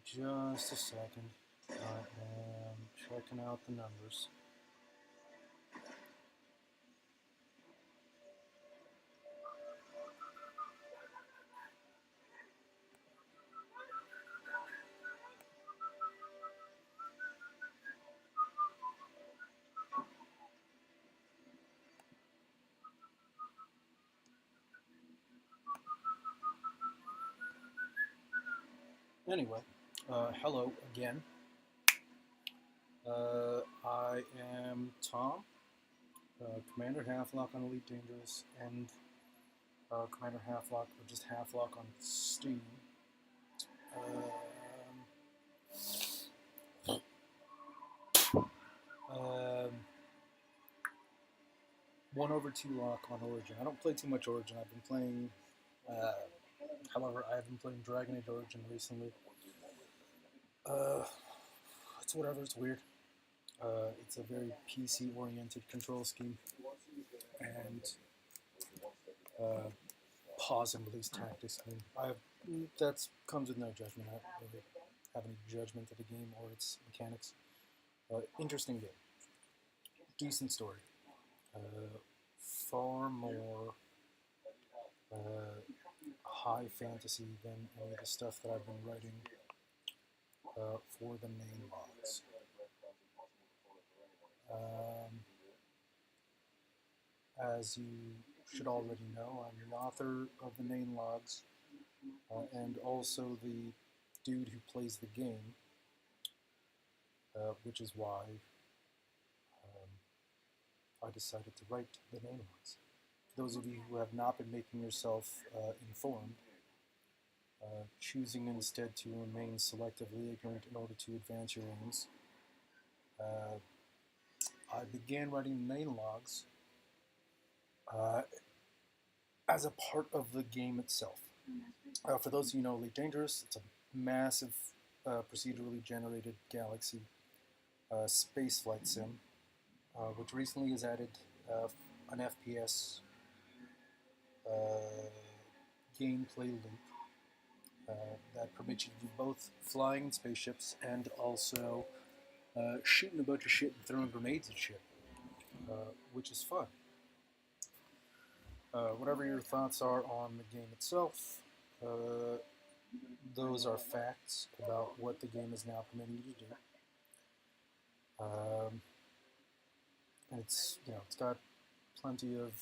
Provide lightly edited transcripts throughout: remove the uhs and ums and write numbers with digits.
just a second. I am checking out the numbers. Anyway, hello again. I am Tom, Commander Halflock on Elite Dangerous, and Commander Halflock, or just Halflock on Steam. One over two lock on Origin. I don't play too much Origin. I've been playing, however, I have been playing Dragon Age Origin recently. It's whatever. It's weird. It's a very PC-oriented control scheme, and pause and release tactics. I mean, that comes with no judgment. I don't really have any judgment of the game or its mechanics. Interesting game. Decent story. Far more high fantasy than any of the stuff that I've been writing for the main logs. As you should already know, I'm the author of the main logs and also the dude who plays the game, which is why I decided to write the main logs. For those of you who have not been making yourself informed, choosing instead to remain selectively ignorant in order to advance your aims, I began writing the main logs as a part of the game itself. For those of you who know Elite Dangerous, it's a massive procedurally generated galaxy spaceflight sim, which recently has added an FPS gameplay loop that permits you to do both flying in spaceships and also shooting a bunch of shit and throwing grenades at shit, which is fun. Whatever your thoughts are on the game itself, those are facts about what the game is now permitting you to do. It's got plenty of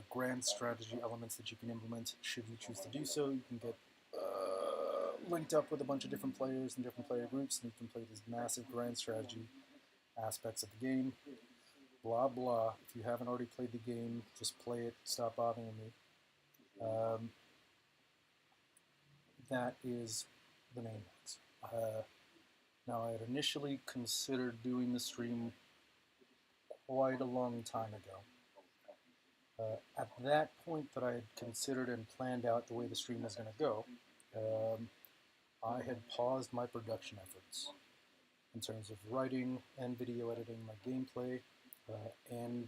grand strategy elements that you can implement should you choose to do so. You can get linked up with a bunch of different players and different player groups, and you can play these massive grand strategy aspects of the game. Blah blah. If you haven't already played the game, just play it. Stop bothering me. That is the main ones. Now, I had initially considered doing the stream quite a long time ago. At that point that I had considered and planned out the way the stream was going to go, I had paused my production efforts in terms of writing and video editing my gameplay and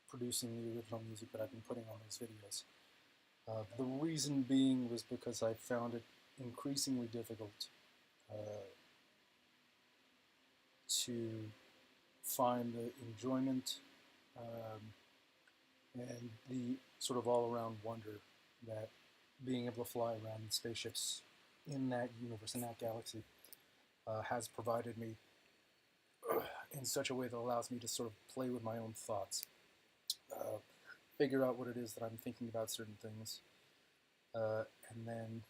producing the original music that I've been putting on those videos. The reason being was because I found it increasingly difficult to find the enjoyment and the sort of all-around wonder that being able to fly around in spaceships in that universe, in that galaxy, has provided me in such a way that allows me to sort of play with my own thoughts, figure out what it is that I'm thinking about certain things, and then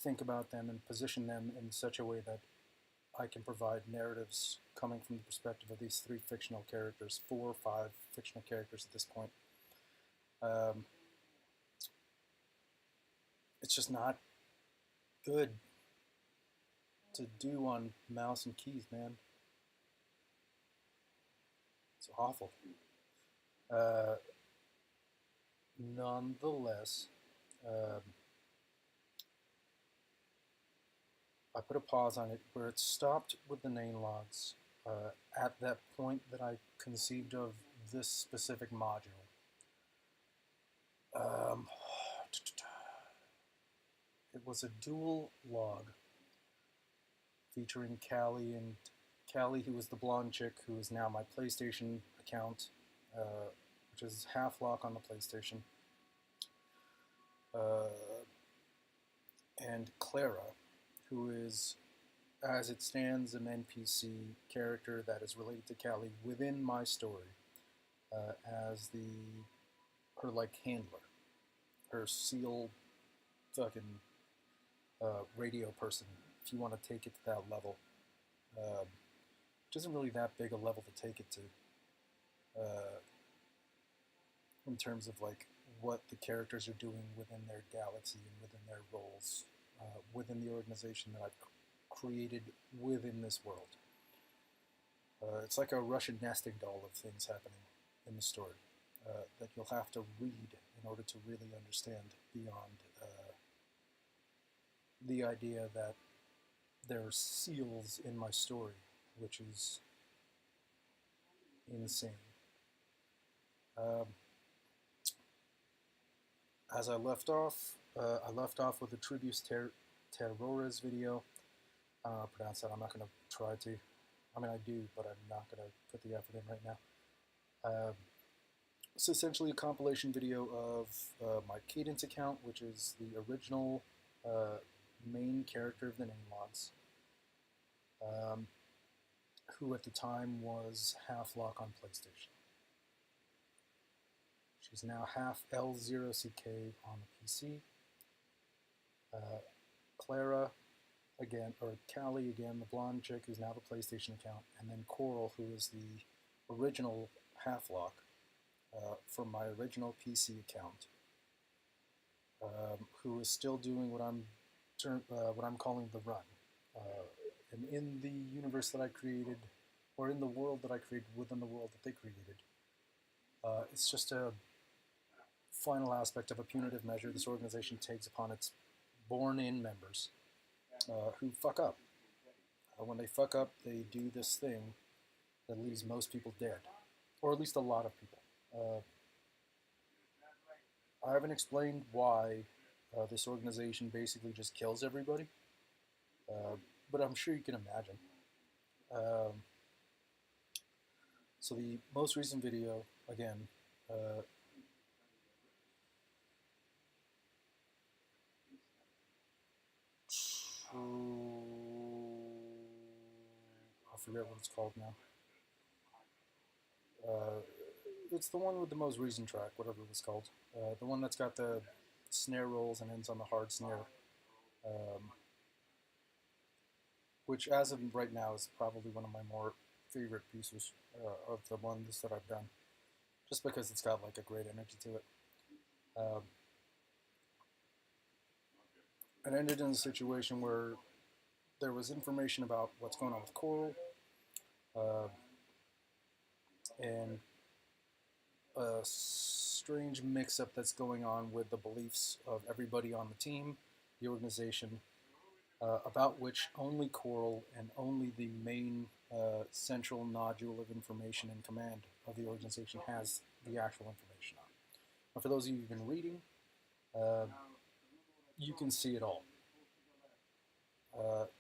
think about them and position them in such a way that I can provide narratives coming from the perspective of these 3 fictional characters, 4 or 5 fictional characters at this point. It's just not good to do on mouse and keys, man. It's awful. Nonetheless, I put a pause on it where it stopped with the main logs at that point that I conceived of this specific module. It was a dual log featuring Callie, who was the blonde chick, who is now my PlayStation account, which is half lock on the PlayStation, and Clara, who is, as it stands, an NPC character that is related to Callie within my story, as her like handler, her SEAL fucking radio person, if you want to take it to that level. Which isn't really that big a level to take it to, in terms of like what the characters are doing within their galaxy and within their roles, within the organization that I've created within this world. It's like a Russian nesting doll of things happening in the story that you'll have to read in order to really understand beyond the idea that there are SEALs in my story, which is insane. As I left off with the Tribuus Terrores video. I don't know how to pronounce that. I'm not going to try to. I mean, I do, but I'm not going to put the effort in right now. It's essentially a compilation video of my Cadence account, which is the original main character of the name logs, who at the time was half lock on PlayStation. She's now half L0CK on the PC. Clara, again, or Callie again, the blonde chick who's now the PlayStation account, and then Coral, who is the original half lock from my original PC account, who is still doing what I'm calling the run. And in the universe that I created, or in the world that I created within the world that they created, it's just a final aspect of a punitive measure this organization takes upon its born-in members who fuck up. When they fuck up, they do this thing that leaves most people dead, or at least a lot of people. I haven't explained why this organization basically just kills everybody, but I'm sure you can imagine. So the most recent video, again, I forget what it's called now. It's the one with the most recent track, whatever it was called. The one that's got the snare rolls and ends on the hard snare. Which, as of right now, is probably one of my more favorite pieces of the ones that I've done. Just because it's got like a great energy to it. It ended in a situation where there was information about what's going on with Coral, and a strange mix-up that's going on with the beliefs of everybody on the team, the organization, about which only Coral and only the main central nodule of information in command of the organization has the actual information on. Now, for those of you who've been reading, you can see it all.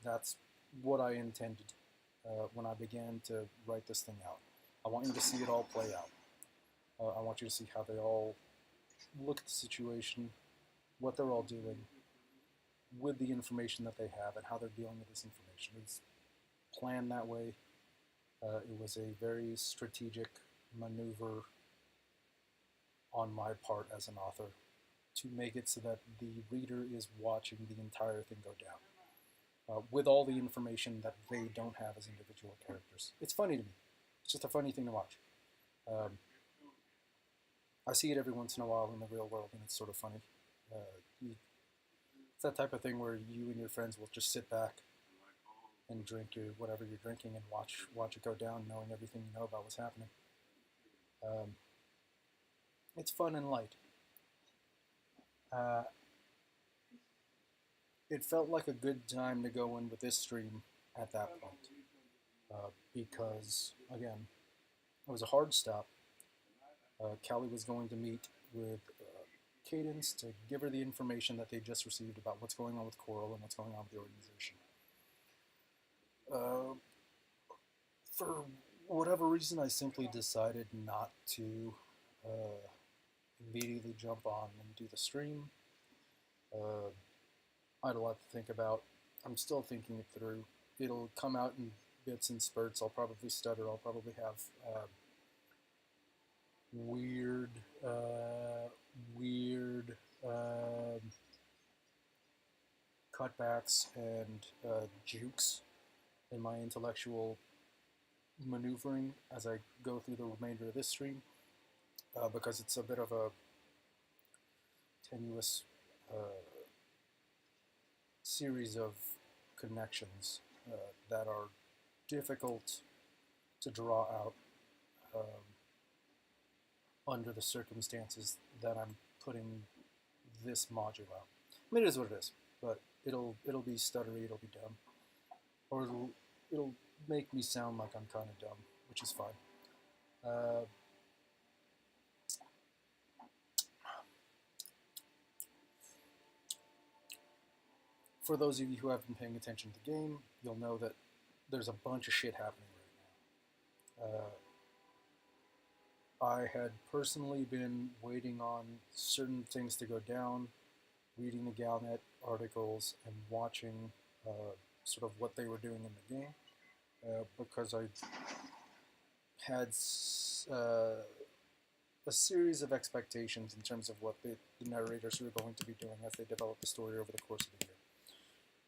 That's what I intended when I began to write this thing out. I want you to see it all play out. I want you to see how they all look at the situation, what they're all doing, with the information that they have, and how they're dealing with this information. It's planned that way. It was a very strategic maneuver on my part as an author to make it so that the reader is watching the entire thing go down, with all the information that they don't have as individual characters. It's funny to me. It's just a funny thing to watch. I see it every once in a while in the real world, and it's sort of funny. It's that type of thing where you and your friends will just sit back and drink your whatever you're drinking and watch it go down, knowing everything you know about what's happening. It's fun and light. It felt like a good time to go in with this stream at that point, because, again, it was a hard stop. Callie was going to meet with Cadence to give her the information that they just received about what's going on with Coral and what's going on with the organization. Uh, for whatever reason, I simply decided not to immediately jump on and do the stream. I had a lot to think about. I'm still thinking it through. It'll come out in bits and spurts. I'll probably stutter. I'll probably have weird, weird cutbacks and jukes in my intellectual maneuvering as I go through the remainder of this stream, because it's a bit of a tenuous series of connections that are difficult to draw out under the circumstances that I'm putting this module out. I mean, it is what it is, but it'll be stuttery, it'll be dumb, or it'll make me sound like I'm kind of dumb, which is fine. For those of you who have been paying attention to the game, you'll know that there's a bunch of shit happening right now. I had personally been waiting on certain things to go down, reading the Galnet articles and watching sort of what they were doing in the game, because I had a series of expectations in terms of what the narrators were going to be doing as they developed the story over the course of the year.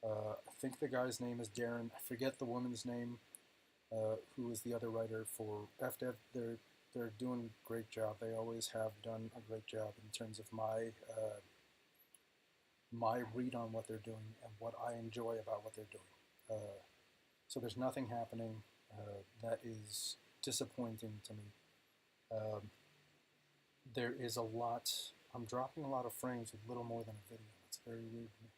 I think the guy's name is Darren. I forget the woman's name, who is the other writer for FDev. They're doing a great job. They always have done a great job in terms of my my read on what they're doing and what I enjoy about what they're doing. So there's nothing happening that is disappointing to me. There is a lot. I'm dropping a lot of frames with little more than a video. It's very weird to me.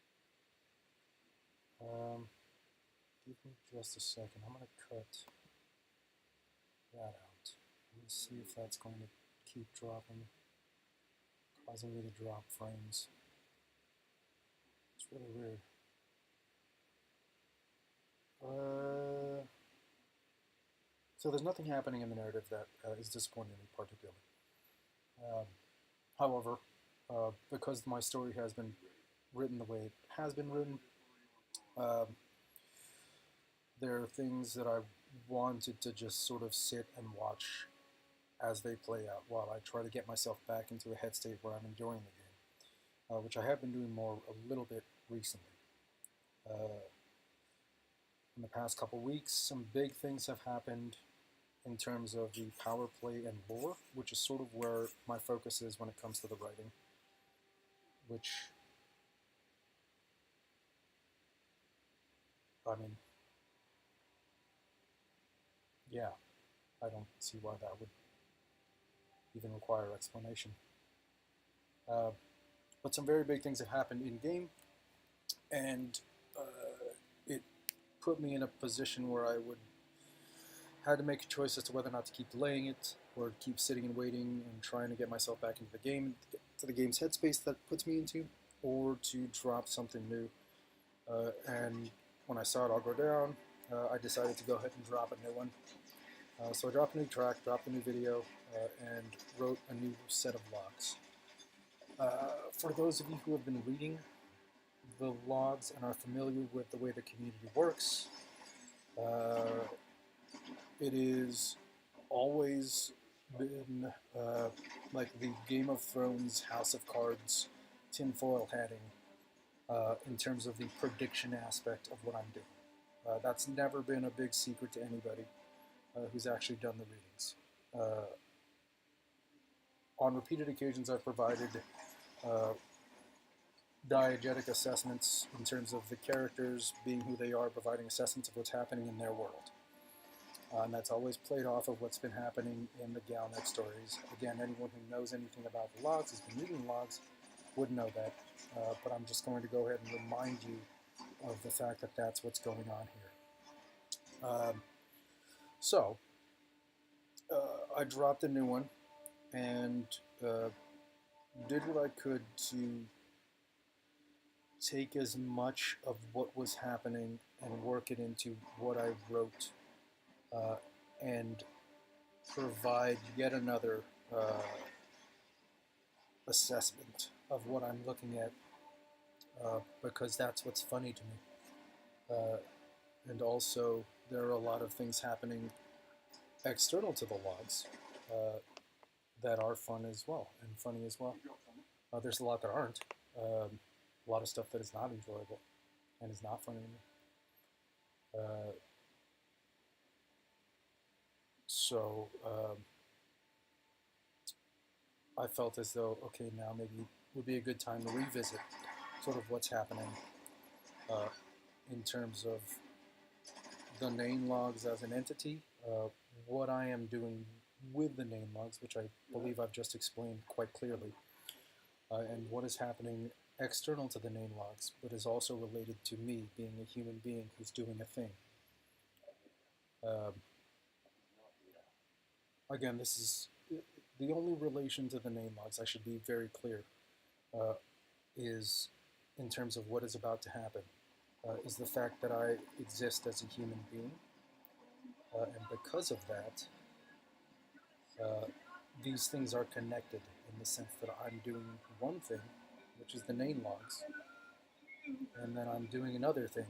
Give me just a second. I'm going to cut that out. Let me see if that's going to keep dropping, causing me to drop frames. It's really weird. So there's nothing happening in the narrative that is disappointing me particularly. However, because my story has been written the way it has been written, there are things that I wanted to just sort of sit and watch as they play out while I try to get myself back into a head state where I'm enjoying the game, which I have been doing a little bit recently. In the past couple weeks, some big things have happened in terms of the power play and lore, which is sort of where my focus is when it comes to the writing, which, I mean, yeah, I don't see why that would even require explanation. But some very big things have happened in-game, and it put me in a position where I had to make a choice as to whether or not to keep delaying it, or keep sitting and waiting and trying to get myself back into the game, to the game's headspace that puts me into, or to drop something new. And when I saw it all go down, I decided to go ahead and drop a new one. So I dropped a new track, dropped a new video, and wrote a new set of logs. For those of you who have been reading the logs and are familiar with the way the community works, it is always been like the Game of Thrones, House of Cards, tinfoil hatting in terms of the prediction aspect of what I'm doing. That's never been a big secret to anybody who's actually done the readings. On repeated occasions, I've provided diegetic assessments in terms of the characters being who they are, providing assessments of what's happening in their world. And that's always played off of what's been happening in the Galnet stories. Again, anyone who knows anything about the logs, has been reading the logs, would know that. But I'm just going to go ahead and remind you of the fact that that's what's going on here. So, I dropped a new one and did what I could to take as much of what was happening and work it into what I wrote, uh, and provide yet another assessment of what I'm looking at, because that's what's funny to me. And also, there are a lot of things happening external to the logs that are fun as well and funny as well. There's a lot that aren't. A lot of stuff that is not enjoyable and is not funny to me. So I felt as though, okay, now maybe would be a good time to revisit sort of what's happening in terms of the name logs as an entity, what I am doing with the name logs, which I believe I've just explained quite clearly, and what is happening external to the name logs, but is also related to me being a human being who's doing a thing. Again, this is the only relation to the name logs, I should be very clear, is in terms of what is about to happen, is the fact that I exist as a human being, and because of that, these things are connected in the sense that I'm doing one thing, which is the name logs, and then I'm doing another thing,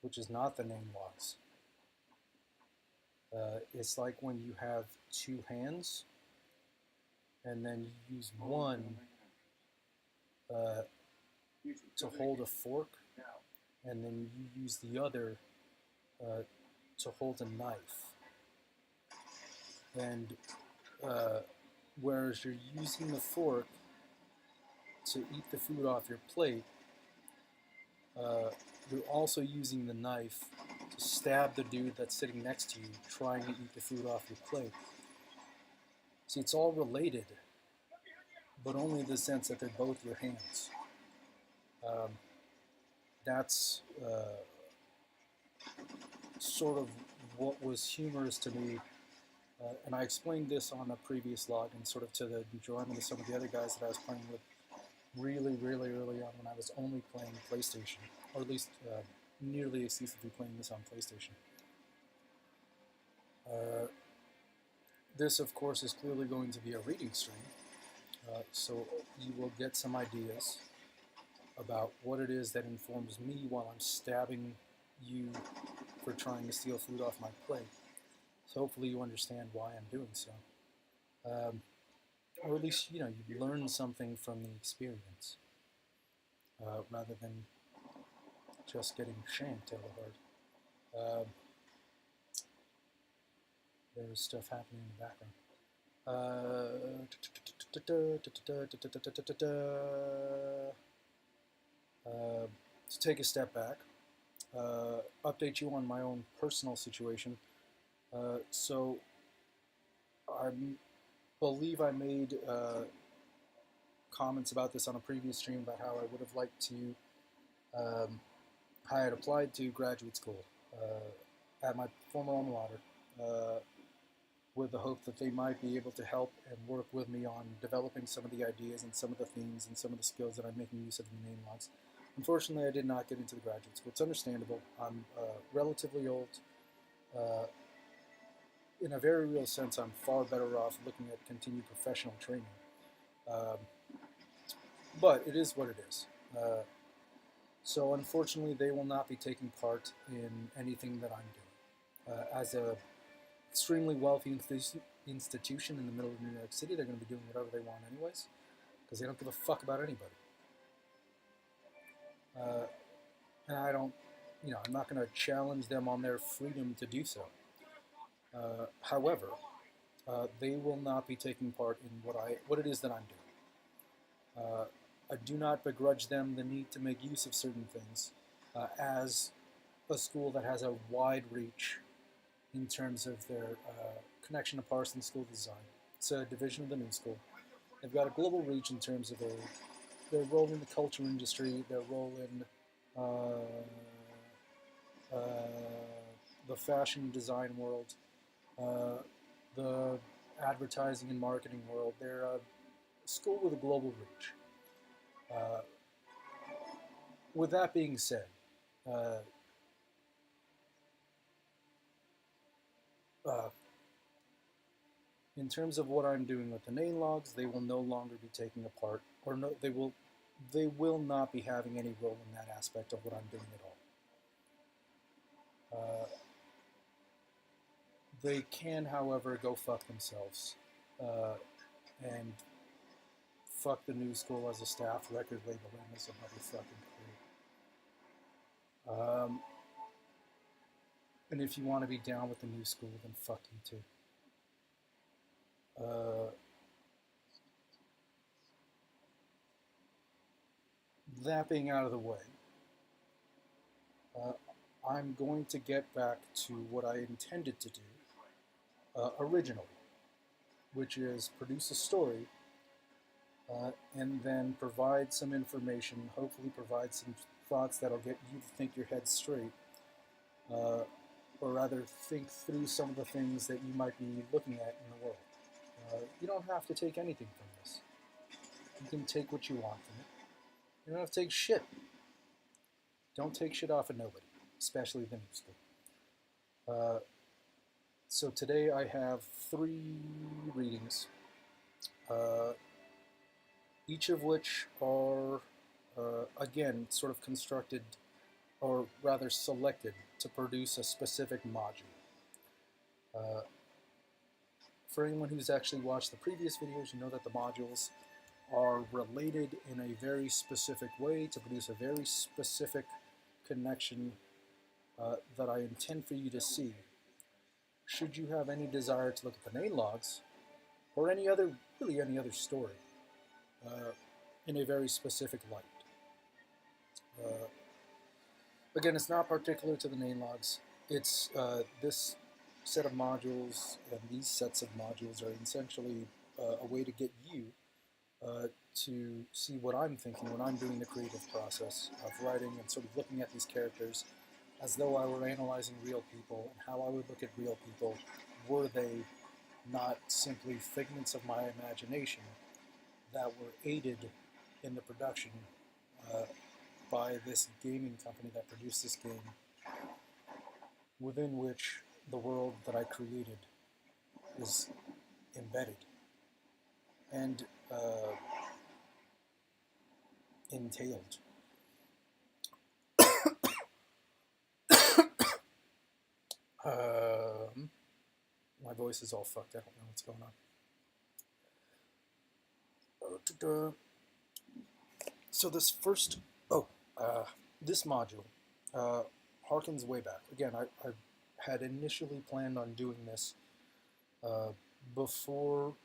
which is not the name logs. It's like when you have two hands, and then you use one to hold a fork, and then you use the other to hold a knife. And whereas you're using the fork to eat the food off your plate, you're also using the knife to stab the dude that's sitting next to you trying to eat the food off your plate. See, it's all related, but only in the sense that they're both your hands. That's sort of what was humorous to me, and I explained this on a previous log and sort of to the enjoyment of some of the other guys that I was playing with really, really early on when I was only playing PlayStation, or at least nearly exclusively playing this on PlayStation. This, of course, is clearly going to be a reading stream, so you will get some ideas about what it is that informs me while I'm stabbing you for trying to steal food off my plate. So hopefully you understand why I'm doing so. Or at least, you learn something from the experience, rather than just getting shanked out of hard. There's stuff happening in the background. To take a step back, update you on my own personal situation. So I believe I made comments about this on a previous stream about how I would have liked to, how I had applied to graduate school at my former alma mater, with the hope that they might be able to help and work with me on developing some of the ideas and some of the themes and some of the skills that I'm making use of in the name logs. Unfortunately, I did not get into the graduate school. It's understandable. I'm relatively old. In a very real sense, I'm far better off looking at continued professional training. But it is what it is. So unfortunately, they will not be taking part in anything that I'm doing. As a extremely wealthy institution in the middle of New York City, they're going to be doing whatever they want anyways, because they don't give a fuck about anybody. And I don't, I'm not going to challenge them on their freedom to do so. However, they will not be taking part in what it is that I'm doing. I do not begrudge them the need to make use of certain things, as a school that has a wide reach in terms of their connection to Parsons School Design. It's a division of the New School. They've got a global reach in terms of their role in the culture industry, their role in the fashion design world, the advertising and marketing world. They're a school with a global reach. with that being said, uh, uh, in terms of what I'm doing with the name logs, they will no longer be taking apart, or no, they will not be having any role in that aspect of what I'm doing at all. They can, however, go fuck themselves, and fuck the New School as a staff, record label, and as a motherfucking crew. And if you want to be down with the New School, then fuck you too. That being out of the way, I'm going to get back to what I intended to do originally, which is produce a story and then provide some information, hopefully provide some thoughts that'll get you to think your head straight, or rather think through some of the things that you might be looking at in the world. You don't have to take anything from this. You can take what you want from it. You don't have to take shit. Don't take shit off of nobody, especially the New School. So today I have 3 readings, each of which are, again, sort of constructed, or rather selected, to produce a specific module. For anyone who's actually watched the previous videos, you know that the modules are related in a very specific way to produce a very specific connection that I intend for you to see. Should you have any desire to look at the name logs, or any other story, in a very specific light. Again, it's not particular to the name logs. It's this set of modules and these sets of modules are essentially a way to get you to see what I'm thinking when I'm doing the creative process of writing and sort of looking at these characters as though I were analyzing real people, and how I would look at real people were they not simply figments of my imagination that were aided in the production by this gaming company that produced this game, within which the world that I created is embedded and entailed. My voice is all fucked. I don't know what's going on. So this first, this module harkens way back. Again, I had initially planned on doing this before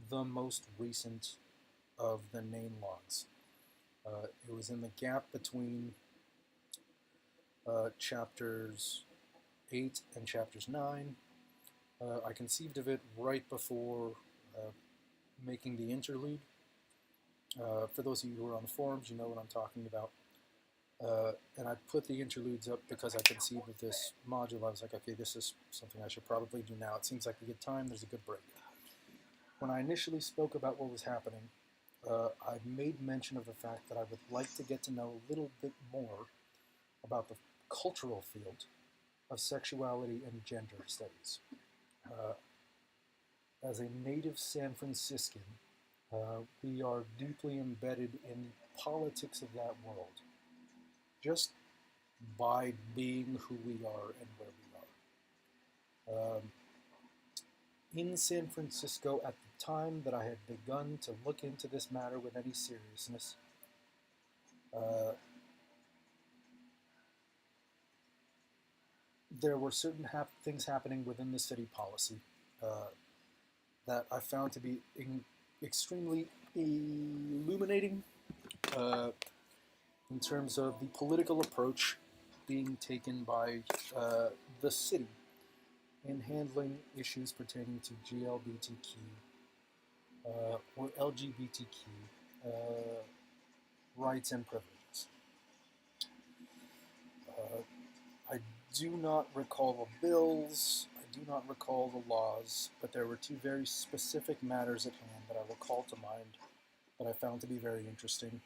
the most recent of the name logs. It was in the gap between chapters 8 and chapters 9. I conceived of it right before making the interlude. For those of you who are on the forums, you know what I'm talking about. And I put the interludes up because I conceived of this module. I was like, okay, this is something I should probably do now. It seems like a good time. There's a good break. When I initially spoke about what was happening, I made mention of the fact that I would like to get to know a little bit more about the cultural field of sexuality and gender studies. As a native San Franciscan, we are deeply embedded in the politics of that world, just by being who we are and where we are. In San Francisco, at the time that I had begun to look into this matter with any seriousness, there were certain things happening within the city policy that I found to be extremely illuminating in terms of the political approach being taken by the city in handling issues pertaining to GLBTQ or LGBTQ rights and privileges. I do not recall the bills, I do not recall the laws, but there were 2 very specific matters at hand that I will call to mind that I found to be very interesting,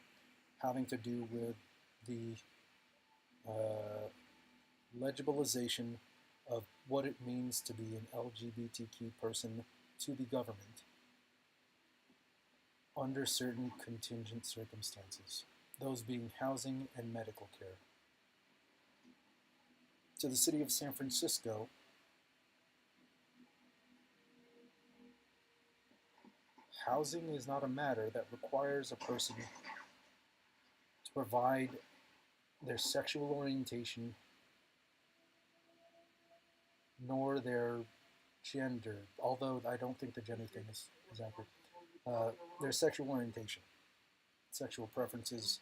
having to do with the legibilization of what it means to be an LGBTQ person to the government under certain contingent circumstances, those being housing and medical care. To the city of San Francisco, housing is not a matter that requires a person to provide their sexual orientation nor their gender, although I don't think the gender thing is accurate. Their sexual orientation, sexual preferences.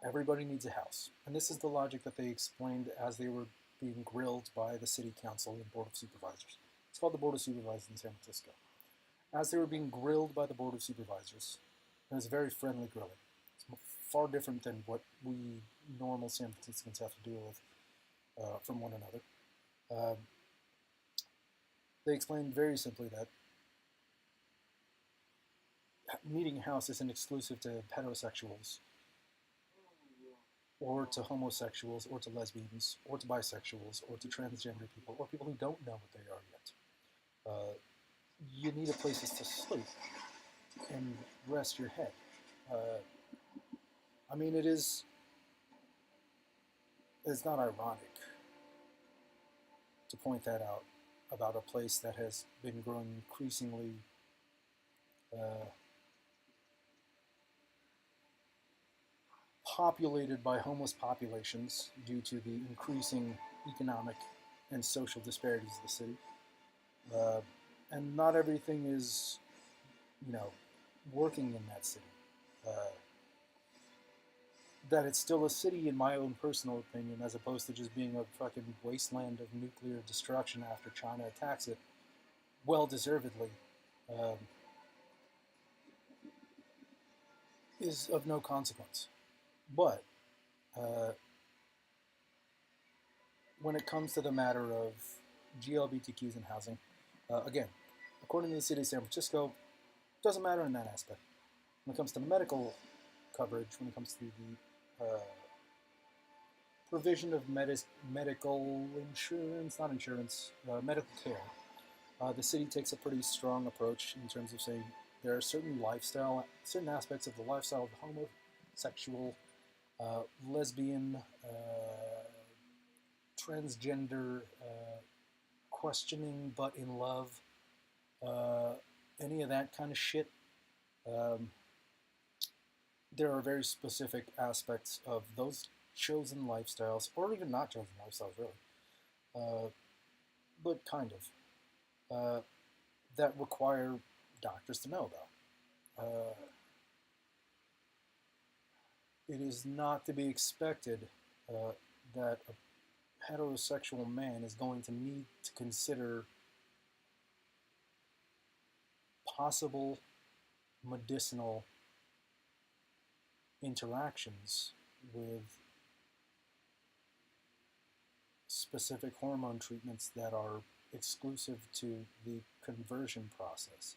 Everybody needs a house. And this is the logic that they explained as they were being grilled by the city council and board of supervisors. It's called the Board of Supervisors in San Francisco. As they were being grilled by the Board of Supervisors, it was very friendly grilling. It's far different than what we normal San Franciscans have to deal with from one another. They explained very simply that needing a house isn't exclusive to heterosexuals or to homosexuals or to lesbians or to bisexuals or to transgender people or people who don't know what they are yet. You need a place to sleep and rest your head. I mean, it's not ironic to point that out about a place that has been growing increasingly populated by homeless populations due to the increasing economic and social disparities of the city. And not everything is, working in that city. That it's still a city, in my own personal opinion, as opposed to just being a fucking wasteland of nuclear destruction after China attacks it, well deservedly, is of no consequence. But when it comes to the matter of GLBTQs and housing, again, according to the city of San Francisco, doesn't matter in that aspect. When it comes to medical coverage, when it comes to the provision of medical insurance, not insurance, medical care, the city takes a pretty strong approach in terms of saying there are certain aspects of the lifestyle of the homosexual, lesbian, transgender, questioning but in love, any of that kind of shit. There are very specific aspects of those chosen lifestyles, or even not chosen lifestyles, really, but kind of, that require doctors to know about. It is not to be expected that a heterosexual man is going to need to consider possible medicinal interactions with specific hormone treatments that are exclusive to the conversion process.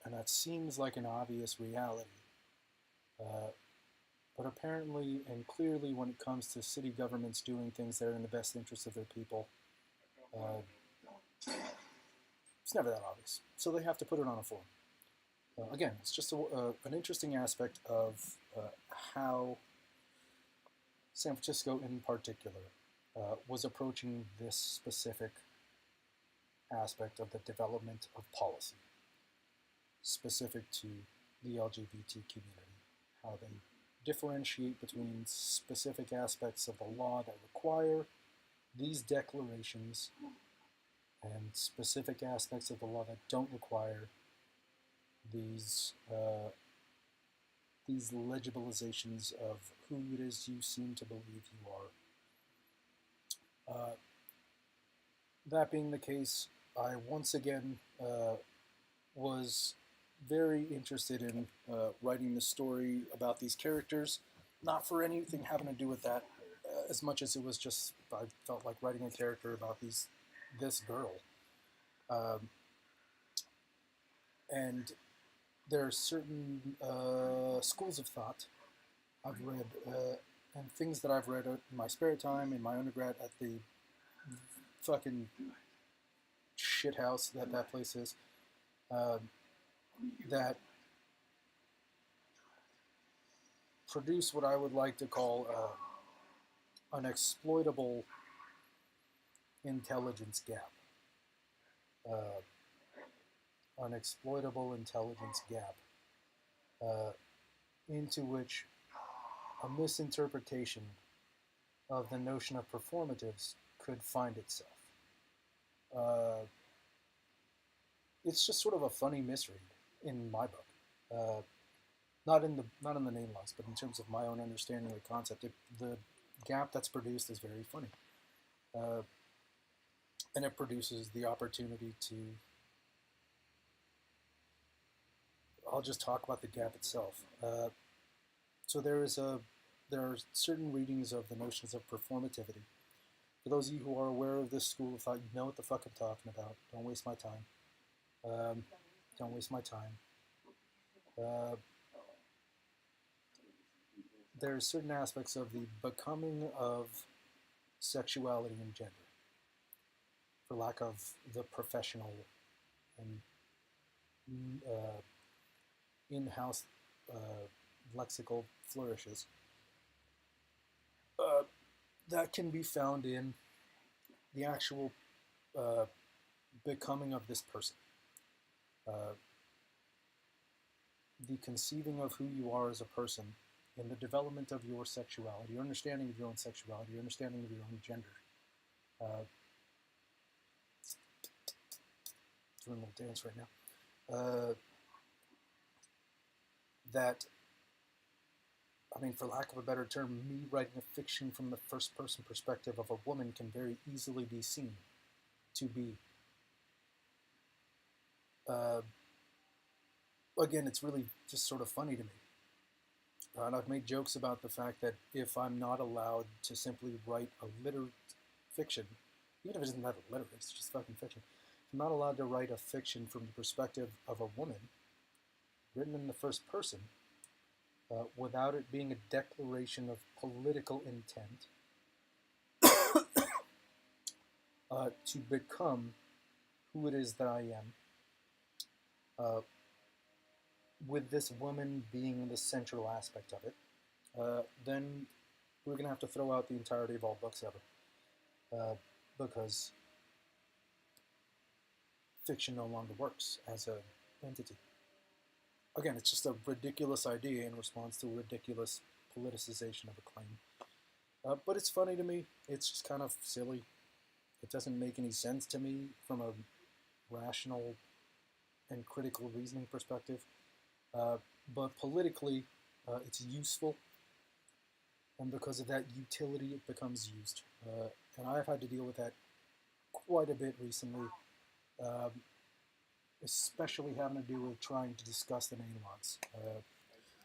And that seems like an obvious reality. But apparently and clearly when it comes to city governments doing things that are in the best interest of their people, it's never that obvious. So they have to put it on a form. Again, it's just an interesting aspect of how San Francisco in particular was approaching this specific aspect of the development of policy specific to the LGBT community, how they differentiate between specific aspects of the law that require these declarations and specific aspects of the law that don't require these legibilizations of who it is you seem to believe you are. That being the case, I once again was very interested in writing the story about these characters, not for anything having to do with that, as much as it was just I felt like writing a character about this girl. And there are certain schools of thought I've read, and things that I've read in my spare time, in my undergrad, at the fucking shithouse that place is, that produce what I would like to call an exploitable intelligence gap. Uh, an exploitable intelligence gap into which a misinterpretation of the notion of performatives could find itself. It's just sort of a funny misread in my book. Not in the name loss, but in terms of my own understanding of the concept, the gap that's produced is very funny, and it produces the opportunity to. I'll just talk about the gap itself. So there are certain readings of the notions of performativity. For those of you who are aware of this school of thought, you know what the fuck I'm talking about. Don't waste my time. Don't waste my time. There's certain aspects of the becoming of sexuality and gender, for lack of the professional and in-house lexical flourishes, that can be found in the actual becoming of this person. The conceiving of who you are as a person in the development of your sexuality, your understanding of your own sexuality, your understanding of your own gender. Doing a little dance right now. That, I mean, for lack of a better term, me writing a fiction from the first person perspective of a woman can very easily be seen to be. Again, it's really just sort of funny to me. And I've made jokes about the fact that if I'm not allowed to simply write a literate fiction, even if it isn't that literate, it's just fucking fiction. If I'm not allowed to write a fiction from the perspective of a woman, written in the first person, without it being a declaration of political intent, to become who it is that I am, with this woman being the central aspect of it, then we're going to have to throw out the entirety of all books ever, because fiction no longer works as an entity. Again, it's just a ridiculous idea in response to a ridiculous politicization of a claim. But it's funny to me. It's just kind of silly. It doesn't make any sense to me from a rational and critical reasoning perspective. But politically, it's useful. And because of that utility, it becomes used. And I've had to deal with that quite a bit recently. Especially having to do with trying to discuss the name lots.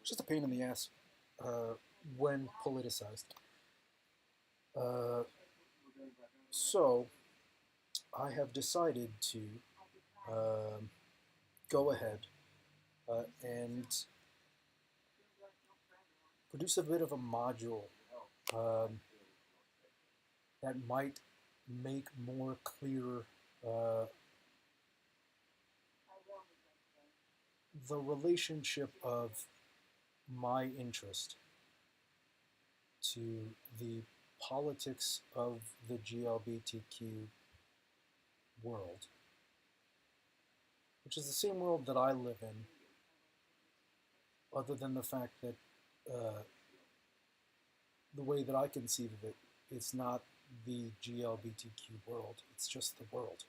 It's just a pain in the ass when politicized. So I have decided to go ahead and produce a bit of a module that might make more clear the relationship of my interest to the politics of the GLBTQ world, which is the same world that I live in, other than the fact that the way that I conceive of it, it's not the GLBTQ world, it's just the world.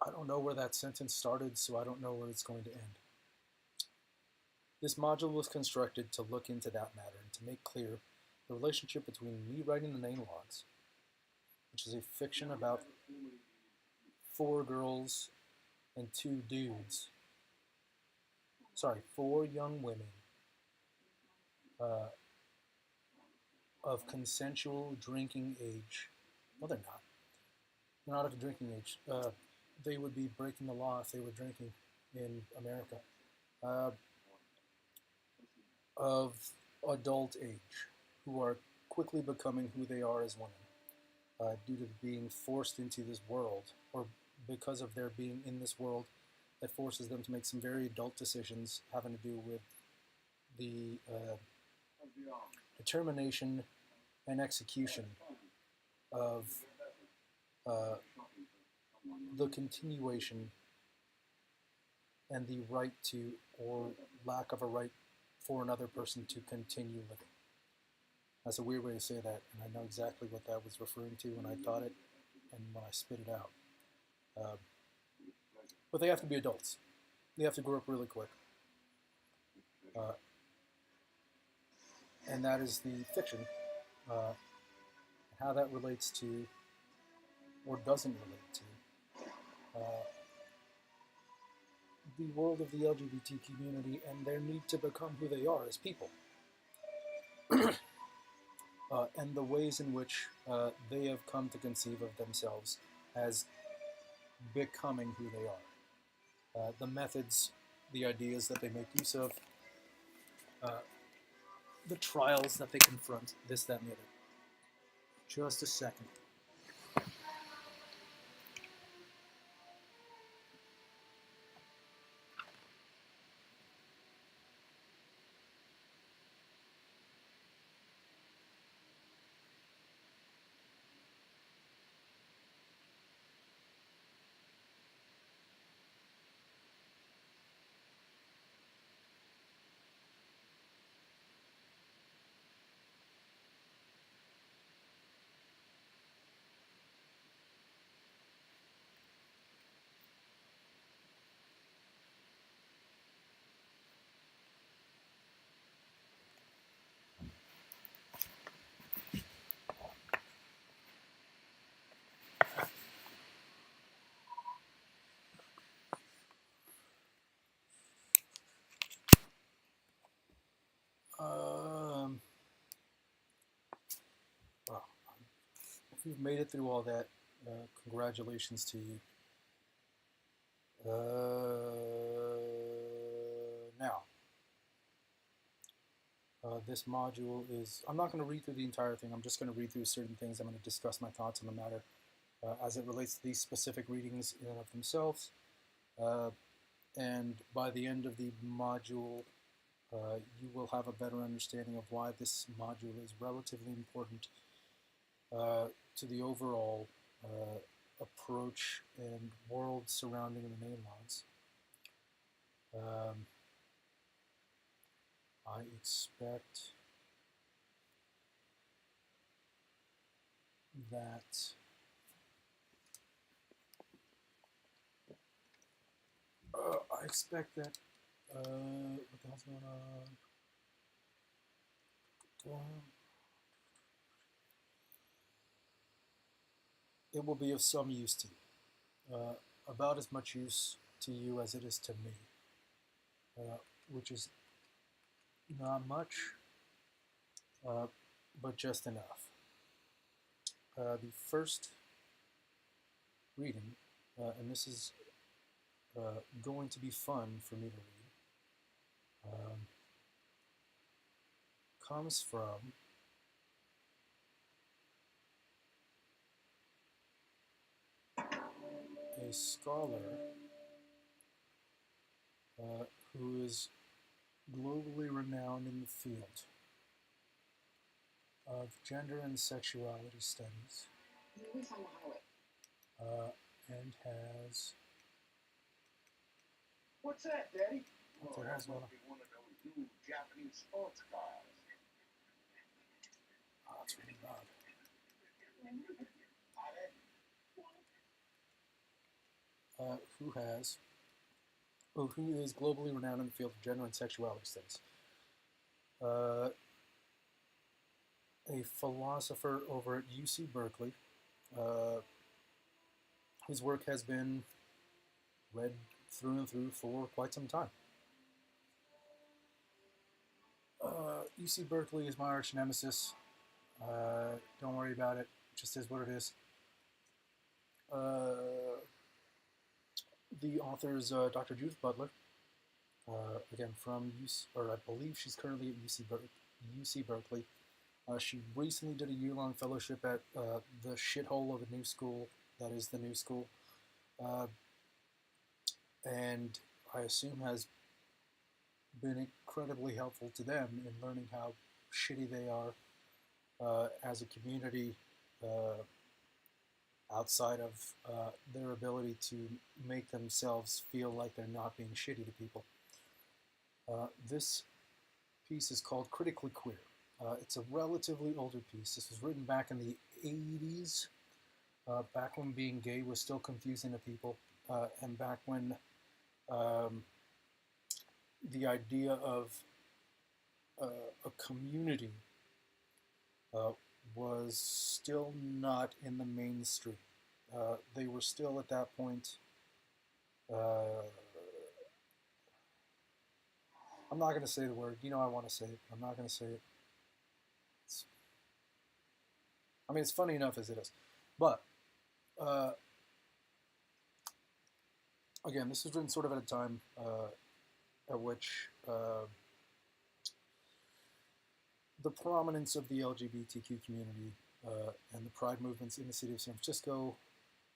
I don't know where that sentence started, so I don't know where it's going to end. This module was constructed to look into that matter and to make clear the relationship between me writing the name logs, which is a fiction about 4 girls and 2 dudes. Sorry, 4 young women of consensual drinking age. Well, they're not. They're not of drinking age. They would be breaking the law if they were drinking. in America, uh, of adult age who are quickly becoming who they are as women due to being forced into this world, or because of their being in this world that forces them to make some very adult decisions having to do with the determination and execution of uh, the continuation and the right to, or lack of a right for another person to continue living. That's a weird way to say that, and I know exactly what that was referring to when I thought it and when I spit it out. But they have to be adults. They have to grow up really quick. And that is the fiction. How that relates to, or doesn't relate to, the world of the LGBT community and their need to become who they are as people. And the ways in which they have come to conceive of themselves as becoming who they are. The methods, the ideas that they make use of, the trials that they confront, this, that, and the other. Just a second. Well, if you've made it through all that, congratulations to you. Now, this module is, I'm not going to read through the entire thing, I'm just going to read through certain things. I'm going to discuss my thoughts on the matter as it relates to these specific readings in and of themselves. And by the end of the module, you will have a better understanding of why this module is relatively important to the overall approach and world surrounding the name mods. I expect that what the hell's going on? It will be of some use to you. About as much use to you as it is to me, which is not much, but just enough. The first reading, and this is going to be fun for me to read, comes from a scholar who is globally renowned in the field of gender and sexuality studies, and has... What's that, Daddy? What the hell's going on? One of those new Japanese sports cars. Oh, that's really loud. Who is globally renowned in the field of gender and sexuality studies. A philosopher over at UC Berkeley, whose work has been read through and through for quite some time. UC Berkeley is my arch nemesis. Don't worry about it. It just is what it is. The author is Dr. Judith Butler, again from UC, or I believe she's currently at UC Berkeley. She recently did a year-long fellowship at the shithole of a new school that is the new school, and I assume has been incredibly helpful to them in learning how shitty they are as a community outside of their ability to make themselves feel like they're not being shitty to people. This piece is called Critically Queer. It's a relatively older piece. This was written back in the 80s, back when being gay was still confusing to people, and back when the idea of a community was still not in the mainstream. They were still at that point. I'm not going to say the word. You know I want to say it. I'm not going to say it. It's funny enough as it is. But, again, this was written sort of at a time at which the prominence of the LGBTQ community and the pride movements in the city of San Francisco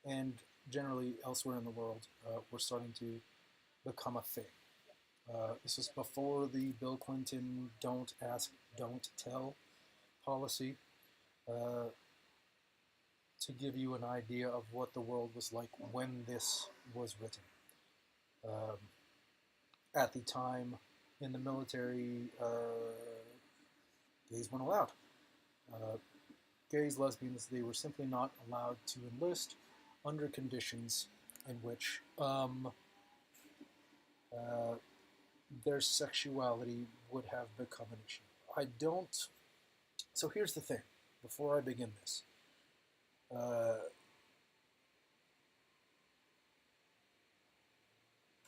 and generally elsewhere in the world were starting to become a thing. This was before the Bill Clinton don't ask, don't tell policy. To give you an idea of what the world was like when this was written. At the time, in the military, gays weren't allowed. Gays, lesbians, they were simply not allowed to enlist under conditions in which their sexuality would have become an issue. So here's the thing, before I begin this.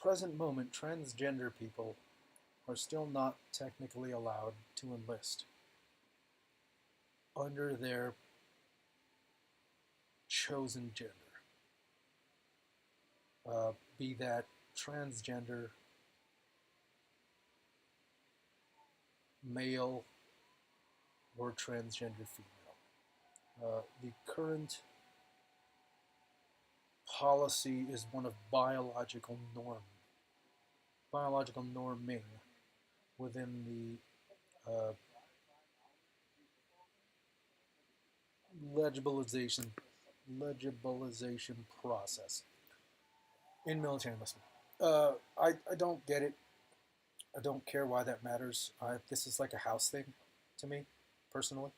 Present moment, transgender people are still not technically allowed to enlist under their chosen gender. Be that transgender, male, or transgender female. The current policy is one of biological norming within the legibilization process in military enlistment. I don't get it. I don't care why that matters. This is like a house thing to me, personally.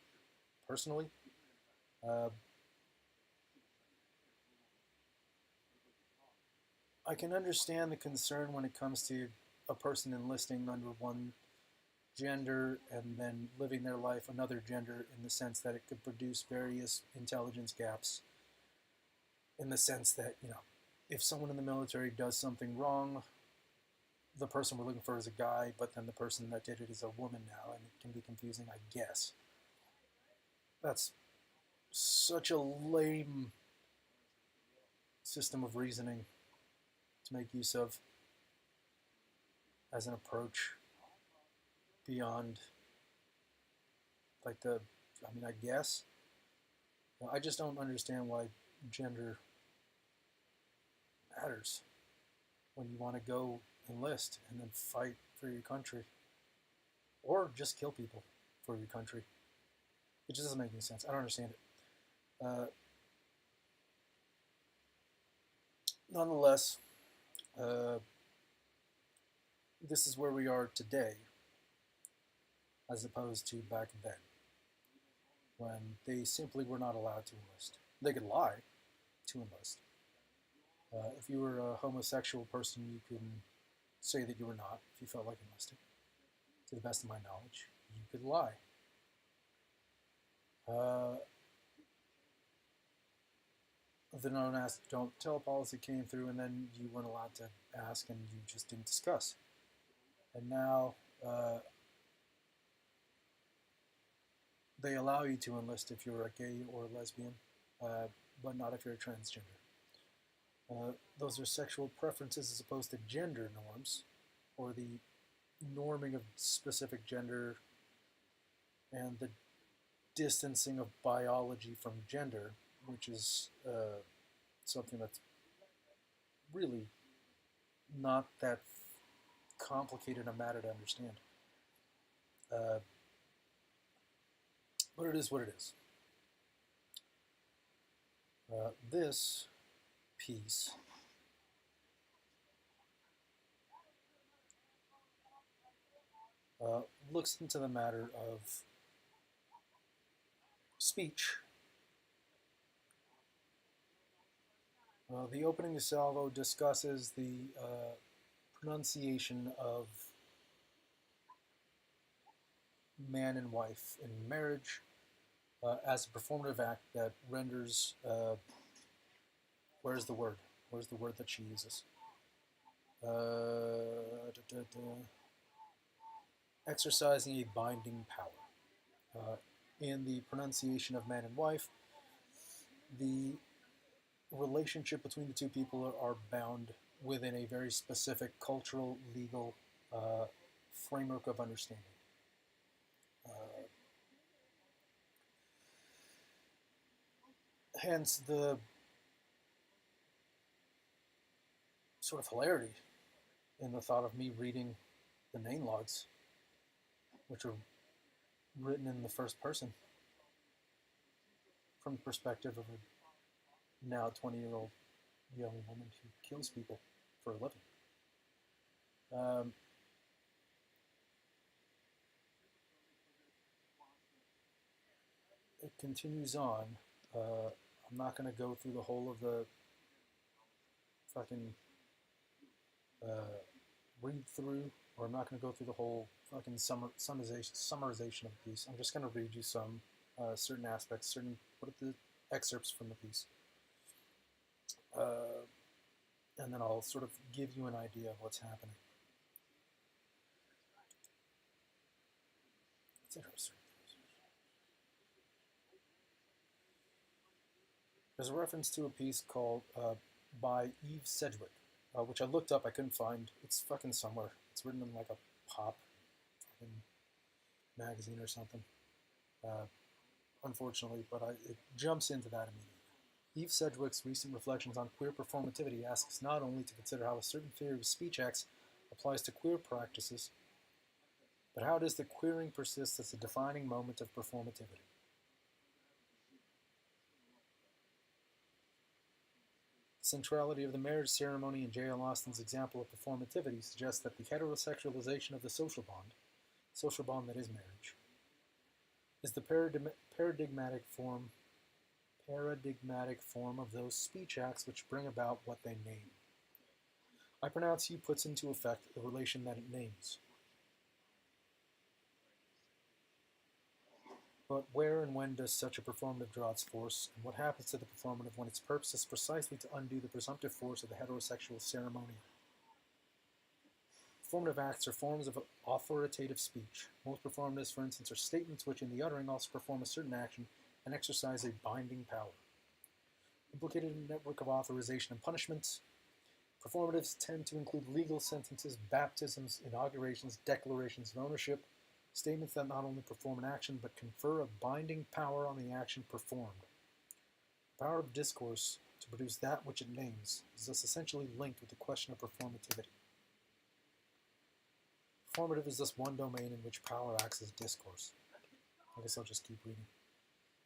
I can understand the concern when it comes to a person enlisting under one gender and then living their life another gender, in the sense that it could produce various intelligence gaps, in the sense that, if someone in the military does something wrong, the person we're looking for is a guy, but then the person that did it is a woman now, and it can be confusing, I guess. That's such a lame system of reasoning to make use of as an approach beyond, I guess. I just don't understand why gender matters when you want to go enlist and then fight for your country, or just kill people for your country. It just doesn't make any sense. I don't understand it. Nonetheless, this is where we are today, as opposed to back then, when they simply were not allowed to enlist. They could lie to enlist. If you were a homosexual person, you can say that you were not, if you felt like enlisting. To the best of my knowledge, you could lie. The don't ask, don't tell policy came through, and then you weren't allowed to ask, and you just didn't discuss. And now they allow you to enlist if you're a gay or a lesbian, but not if you're a transgender. Those are sexual preferences as opposed to gender norms, or the norming of specific gender and the distancing of biology from gender, which is something that's really not that complicated a matter to understand. But it is what it is. This piece looks into the matter of speech. The opening salvo discusses the pronunciation of man and wife in marriage as a performative act that renders, where's the word? Where's the word that she uses? Exercising a binding power. In the pronunciation of man and wife, the relationship between the two people are bound within a very specific cultural, legal framework of understanding. Hence the sort of hilarity in the thought of me reading the name logs, which are written in the first person from the perspective of a now 20-year-old young woman who kills people for a living. It continues on. I'm not going to go through the whole of the fucking read through, or I'm not going to go through the whole fucking summarization of the piece. I'm just going to read you some certain aspects, what are the excerpts from the piece. And then I'll sort of give you an idea of what's happening. There's a reference to a piece called by Eve Sedgwick, which I looked up. I couldn't find. It's fucking somewhere. It's written in like a pop fucking magazine or something. Unfortunately, but it jumps into that immediately. Eve Sedgwick's recent reflections on queer performativity asks not only to consider how a certain theory of speech acts applies to queer practices, but how does the queering persist as a defining moment of performativity? The centrality of the marriage ceremony in J.L. Austin's example of performativity suggests that the heterosexualization of the social bond that is marriage, is the paradigmatic form of those speech acts which bring about what they name. I pronounce he puts into effect the relation that it names. But where and when does such a performative draw its force, and what happens to the performative when its purpose is precisely to undo the presumptive force of the heterosexual ceremonial? Performative acts are forms of authoritative speech. Most performatives, for instance, are statements which, in the uttering, also perform a certain action and exercise a binding power. Implicated in a network of authorization and punishments, performatives tend to include legal sentences, baptisms, inaugurations, declarations of ownership, statements that not only perform an action but confer a binding power on the action performed. The power of discourse to produce that which it names is thus essentially linked with the question of performativity. Performative is thus one domain in which power acts as discourse. I guess I'll just keep reading.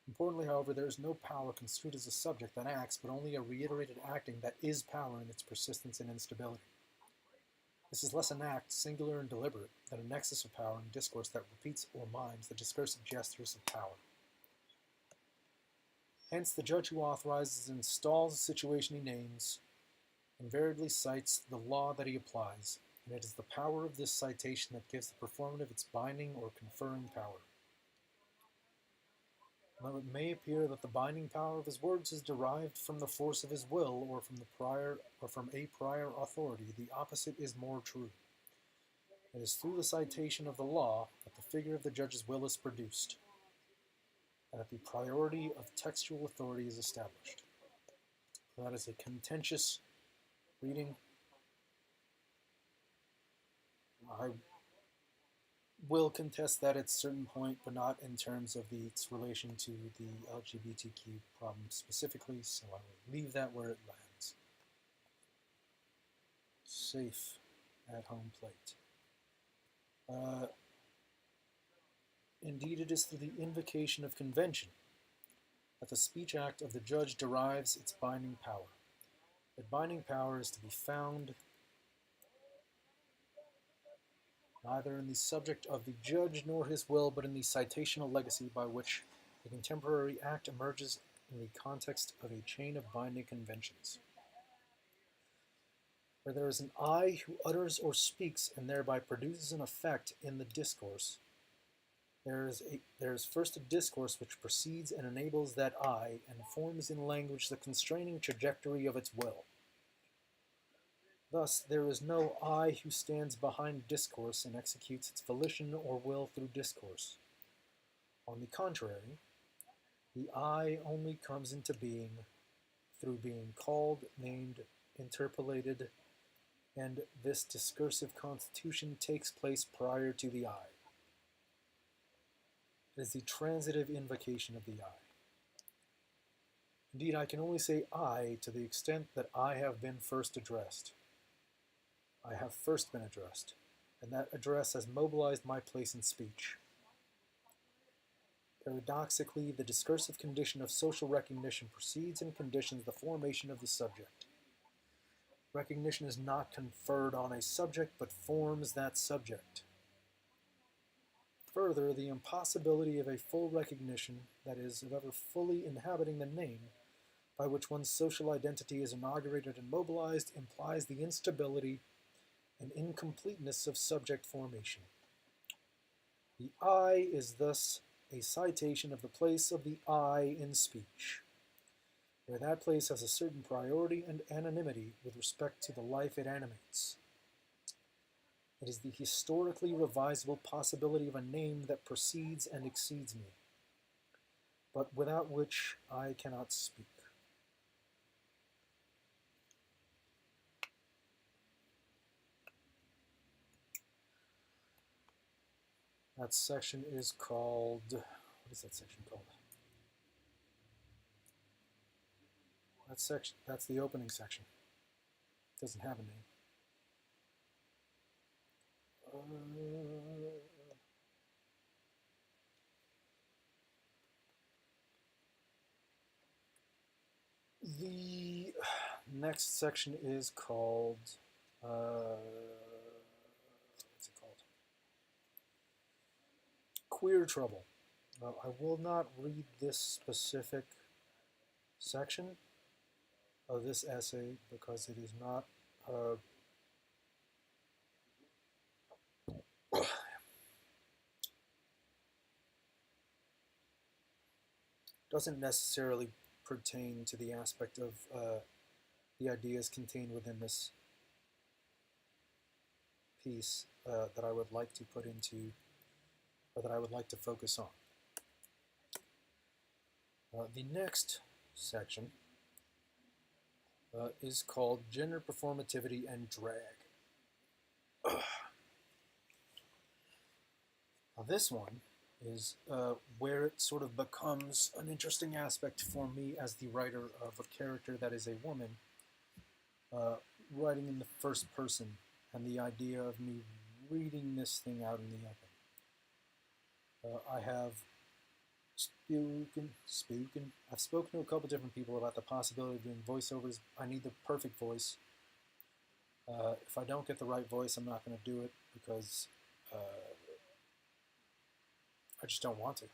Importantly, however, there is no power construed as a subject that acts, but only a reiterated acting that is power in its persistence and instability. This is less an act, singular and deliberate, than a nexus of power in discourse that repeats or mimes the discursive gestures of power. Hence, the judge who authorizes and installs the situation he names invariably cites the law that he applies, and it is the power of this citation that gives the performative its binding or conferring power. Though it may appear that the binding power of his words is derived from the force of his will or from a prior authority, the opposite is more true. It is through the citation of the law that the figure of the judge's will is produced, and that the priority of textual authority is established. That is a contentious reading. I will contest that at a certain point, but not in terms of its relation to the LGBTQ problem specifically, so I will leave that where it lands. Safe at home plate. Indeed, it is through the invocation of convention that the speech act of the judge derives its binding power. That binding power is to be found neither in the subject of the judge nor his will, but in the citational legacy by which the contemporary act emerges in the context of a chain of binding conventions. Where there is an I who utters or speaks and thereby produces an effect in the discourse, there is first a discourse which precedes and enables that I and forms in language the constraining trajectory of its will. Thus, there is no I who stands behind discourse and executes its volition or will through discourse. On the contrary, the I only comes into being through being called, named, interpolated, and this discursive constitution takes place prior to the I. It is the transitive invocation of the I. Indeed, I can only say I to the extent that I have been first addressed. I have first been addressed, and that address has mobilized my place in speech. Paradoxically, the discursive condition of social recognition precedes and conditions the formation of the subject. Recognition is not conferred on a subject, but forms that subject. Further, the impossibility of a full recognition, that is, of ever fully inhabiting the name, by which one's social identity is inaugurated and mobilized, implies the instability and incompleteness of subject formation. The I is thus a citation of the place of the I in speech, where that place has a certain priority and anonymity with respect to the life it animates. It is the historically revisable possibility of a name that precedes and exceeds me, but without which I cannot speak. That section is called, what is that section called? That's the opening section. It doesn't have a name. The next section is called, what's it called? Queer Trouble. I will not read this specific section of this essay because it is not doesn't necessarily pertain to the aspect of the ideas contained within this piece that I would like to put into, or that I would like to focus on. The next section is called Gender Performativity and Drag. Now this one is where it sort of becomes an interesting aspect for me as the writer of a character that is a woman, writing in the first person, and the idea of me reading this thing out in the open. I have I've spoken to a couple different people about the possibility of doing voiceovers. I need the perfect voice. If I don't get the right voice, I'm not going to do it because I just don't want to.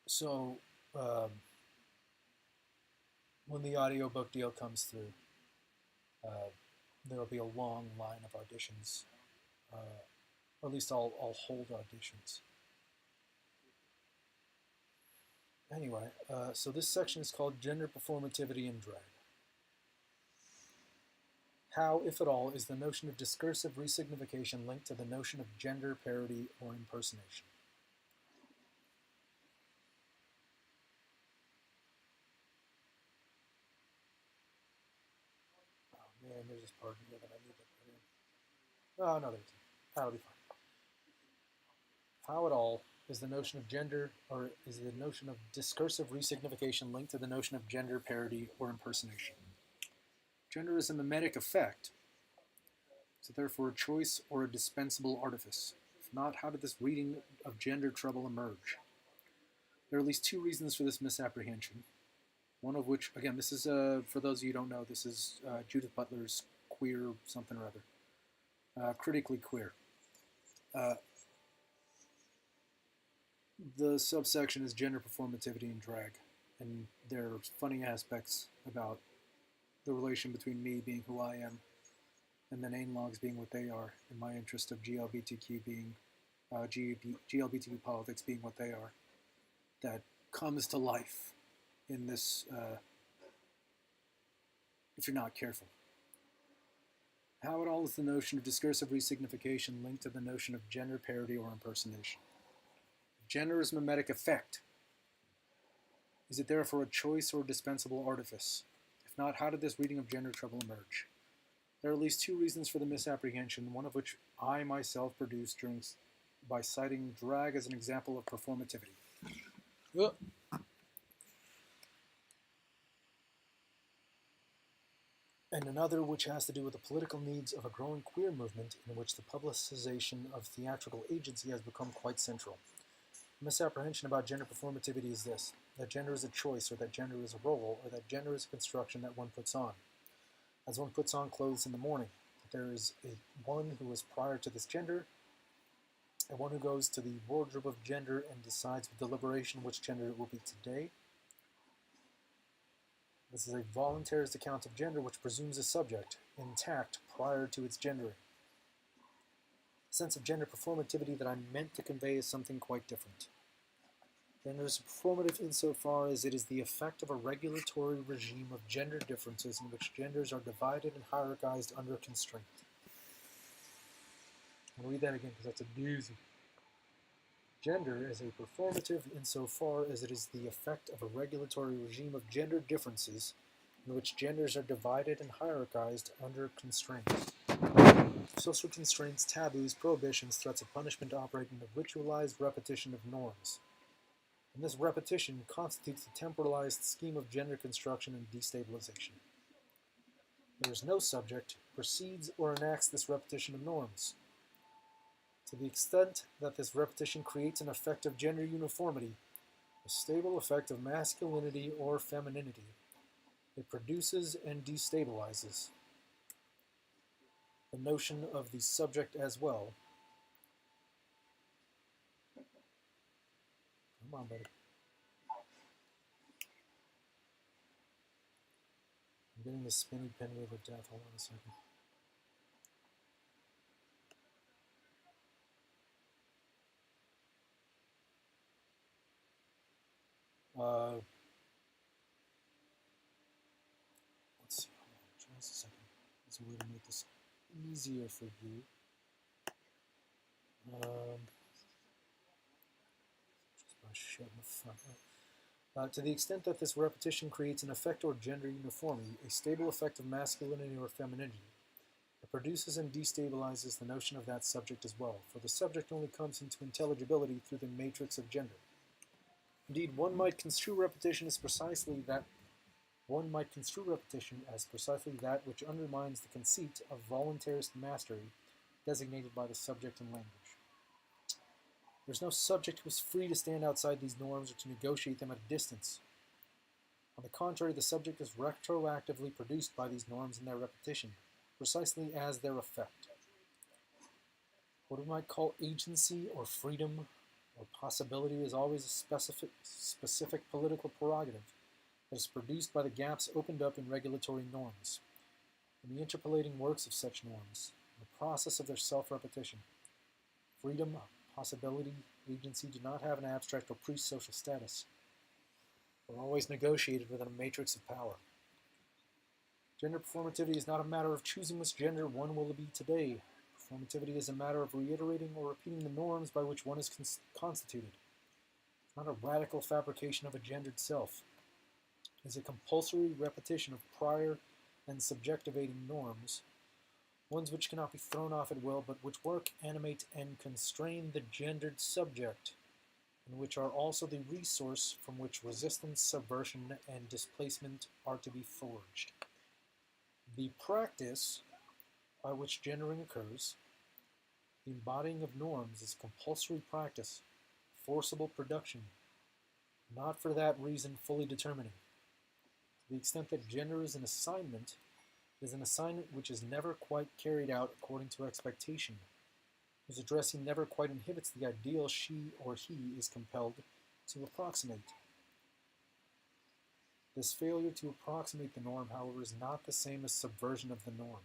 So when the audiobook deal comes through, there will be a long line of auditions, or at least I'll hold auditions. Anyway, so this section is called Gender Performativity and Drag. How, if at all, is the notion of discursive resignification linked to the notion of gender parody or impersonation? And there's this part here that I need to put in. Oh, no, there isn't. That'll be fine. How at all is the notion of gender, or is the notion of discursive resignification linked to the notion of gender parody or impersonation? Gender is a mimetic effect, so therefore a choice or a dispensable artifice. If not, how did this reading of gender trouble emerge? There are at least two reasons for this misapprehension. One of which, again, this is, for those of you who don't know, this is Judith Butler's Queer something or other. Critically Queer. The subsection is gender performativity and drag. And there are funny aspects about the relation between me being who I am and then analogs being what they are, and my interest of GLBTQ being, GLBTQ politics being what they are, that comes to life in this, if you're not careful. How at all is the notion of discursive resignification linked to the notion of gender parody or impersonation? Gender is mimetic effect. Is it therefore a choice or dispensable artifice? If not, how did this reading of gender trouble emerge? There are at least two reasons for the misapprehension, one of which I myself produced by citing drag as an example of performativity. And another which has to do with the political needs of a growing queer movement in which the publicization of theatrical agency has become quite central. The misapprehension about gender performativity is this, that gender is a choice, or that gender is a role, or that gender is a construction that one puts on. As one puts on clothes in the morning, that there is one who is prior to this gender, and one who goes to the wardrobe of gender and decides with deliberation which gender it will be today. This is a voluntarist account of gender which presumes a subject intact prior to its gendering. The sense of gender performativity that I'm meant to convey is something quite different. Gender is performative insofar as it is the effect of a regulatory regime of gender differences in which genders are divided and hierarchized under constraint. I'll read that again because that's a doozy. Gender is a performative insofar as it is the effect of a regulatory regime of gender differences in which genders are divided and hierarchized under constraints. Social constraints, taboos, prohibitions, threats of punishment operate in the ritualized repetition of norms. And this repetition constitutes the temporalized scheme of gender construction and destabilization. There is no subject, precedes or enacts this repetition of norms. To the extent that this repetition creates an effect of gender uniformity, a stable effect of masculinity or femininity, it produces and destabilizes the notion of the subject as well. Come on, buddy. I'm getting the spinny pen wheel of death. Hold on a second. Let's see. Hold on just a second. There's a way to make this easier for you. Just by shutting the fuck up. To the extent that this repetition creates an effect or gender uniformity, a stable effect of masculinity or femininity, it produces and destabilizes the notion of that subject as well, for the subject only comes into intelligibility through the matrix of gender. Indeed, one might construe repetition as precisely that which undermines the conceit of voluntarist mastery designated by the subject in language. There's no subject who is free to stand outside these norms or to negotiate them at a distance. On the contrary, the subject is retroactively produced by these norms and their repetition, precisely as their effect. What we might call agency or freedom or possibility is always a specific political prerogative that is produced by the gaps opened up in regulatory norms, in the interpolating works of such norms, in the process of their self-repetition. Freedom, possibility, agency do not have an abstract or pre-social status. They're always negotiated within a matrix of power. Gender performativity is not a matter of choosing which gender one will be today. Performativity is a matter of reiterating or repeating the norms by which one is constituted. It's not a radical fabrication of a gendered self. It is a compulsory repetition of prior and subjectivating norms, ones which cannot be thrown off at will, but which work, animate, and constrain the gendered subject, and which are also the resource from which resistance, subversion, and displacement are to be forged. The practice by which gendering occurs, the embodying of norms, is compulsory practice, forcible production, not for that reason fully determining. To the extent that gender is an assignment, it is an assignment which is never quite carried out according to expectation, whose addressing never quite inhibits the ideal she or he is compelled to approximate. This failure to approximate the norm, however, is not the same as subversion of the norm.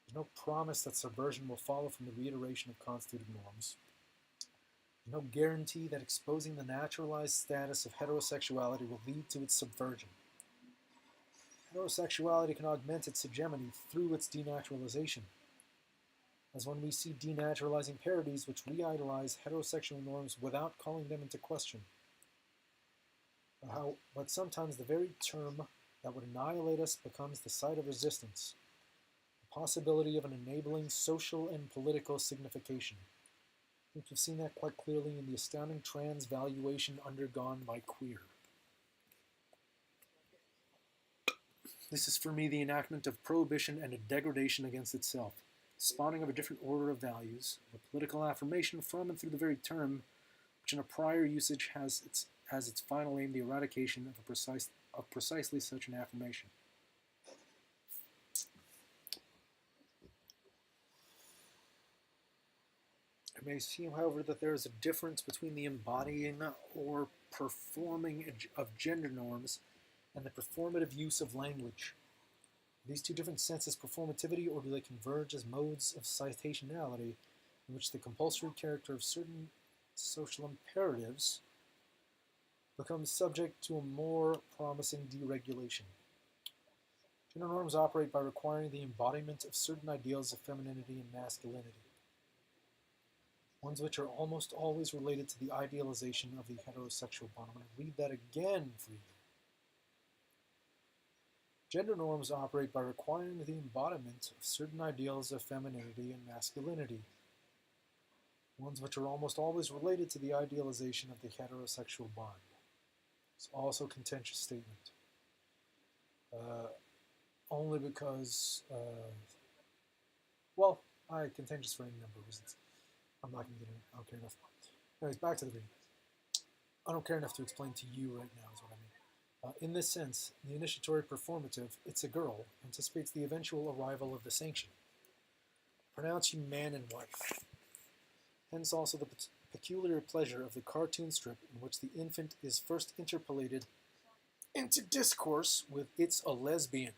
There's no promise that subversion will follow from the reiteration of constituted norms. There's no guarantee that exposing the naturalized status of heterosexuality will lead to its subversion. Heterosexuality can augment its hegemony through its denaturalization. As when we see denaturalizing parodies which re-idolize heterosexual norms without calling them into question. But sometimes the very term that would annihilate us becomes the site of resistance, the possibility of an enabling social and political signification. I think you've seen that quite clearly in the astounding transvaluation undergone by queer. This is for me the enactment of prohibition and a degradation against itself, the spawning of a different order of values, of a political affirmation from and through the very term, which in a prior usage has its final aim the eradication of precisely such an affirmation. It may seem, however, that there is a difference between the embodying or performing of gender norms and the performative use of language. Are these two different senses performativity, or do they converge as modes of citationality in which the compulsory character of certain social imperatives becomes subject to a more promising deregulation? Gender norms operate by requiring the embodiment of certain ideals of femininity and masculinity, ones which are almost always related to the idealization of the heterosexual bond. I'm going to read that again for you. Gender norms operate by requiring the embodiment of certain ideals of femininity and masculinity, ones which are almost always related to the idealization of the heterosexual bond. It's also a contentious statement. Only because, contentious for any number of reasons. I'm not going to get into it. I don't care enough. Anyways, back to the reading. I don't care enough to explain to you right now is what I mean. In this sense, the initiatory performative, it's a girl, anticipates the eventual arrival of the sanction. Pronounce you man and wife. Hence also the peculiar pleasure of the cartoon strip in which the infant is first interpolated into discourse with it's a lesbian.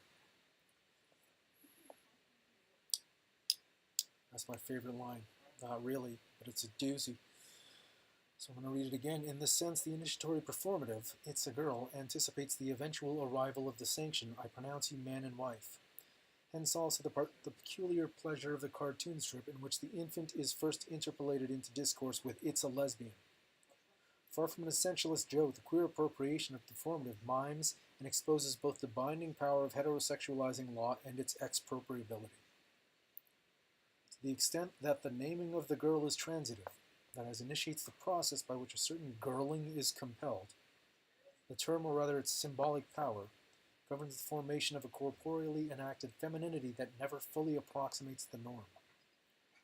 That's my favorite line. Not really, but it's a doozy. So I'm going to read it again. In this sense, the initiatory performative, it's a girl, anticipates the eventual arrival of the sanction, I pronounce you man and wife. Hence also the peculiar pleasure of the cartoon strip in which the infant is first interpolated into discourse with it's a lesbian. Far from an essentialist joke, the queer appropriation of performative mimes and exposes both the binding power of heterosexualizing law and its expropriability. To the extent that the naming of the girl is transitive, that is, initiates the process by which a certain girling is compelled, the term, or rather its symbolic power, governs the formation of a corporeally enacted femininity that never fully approximates the norm.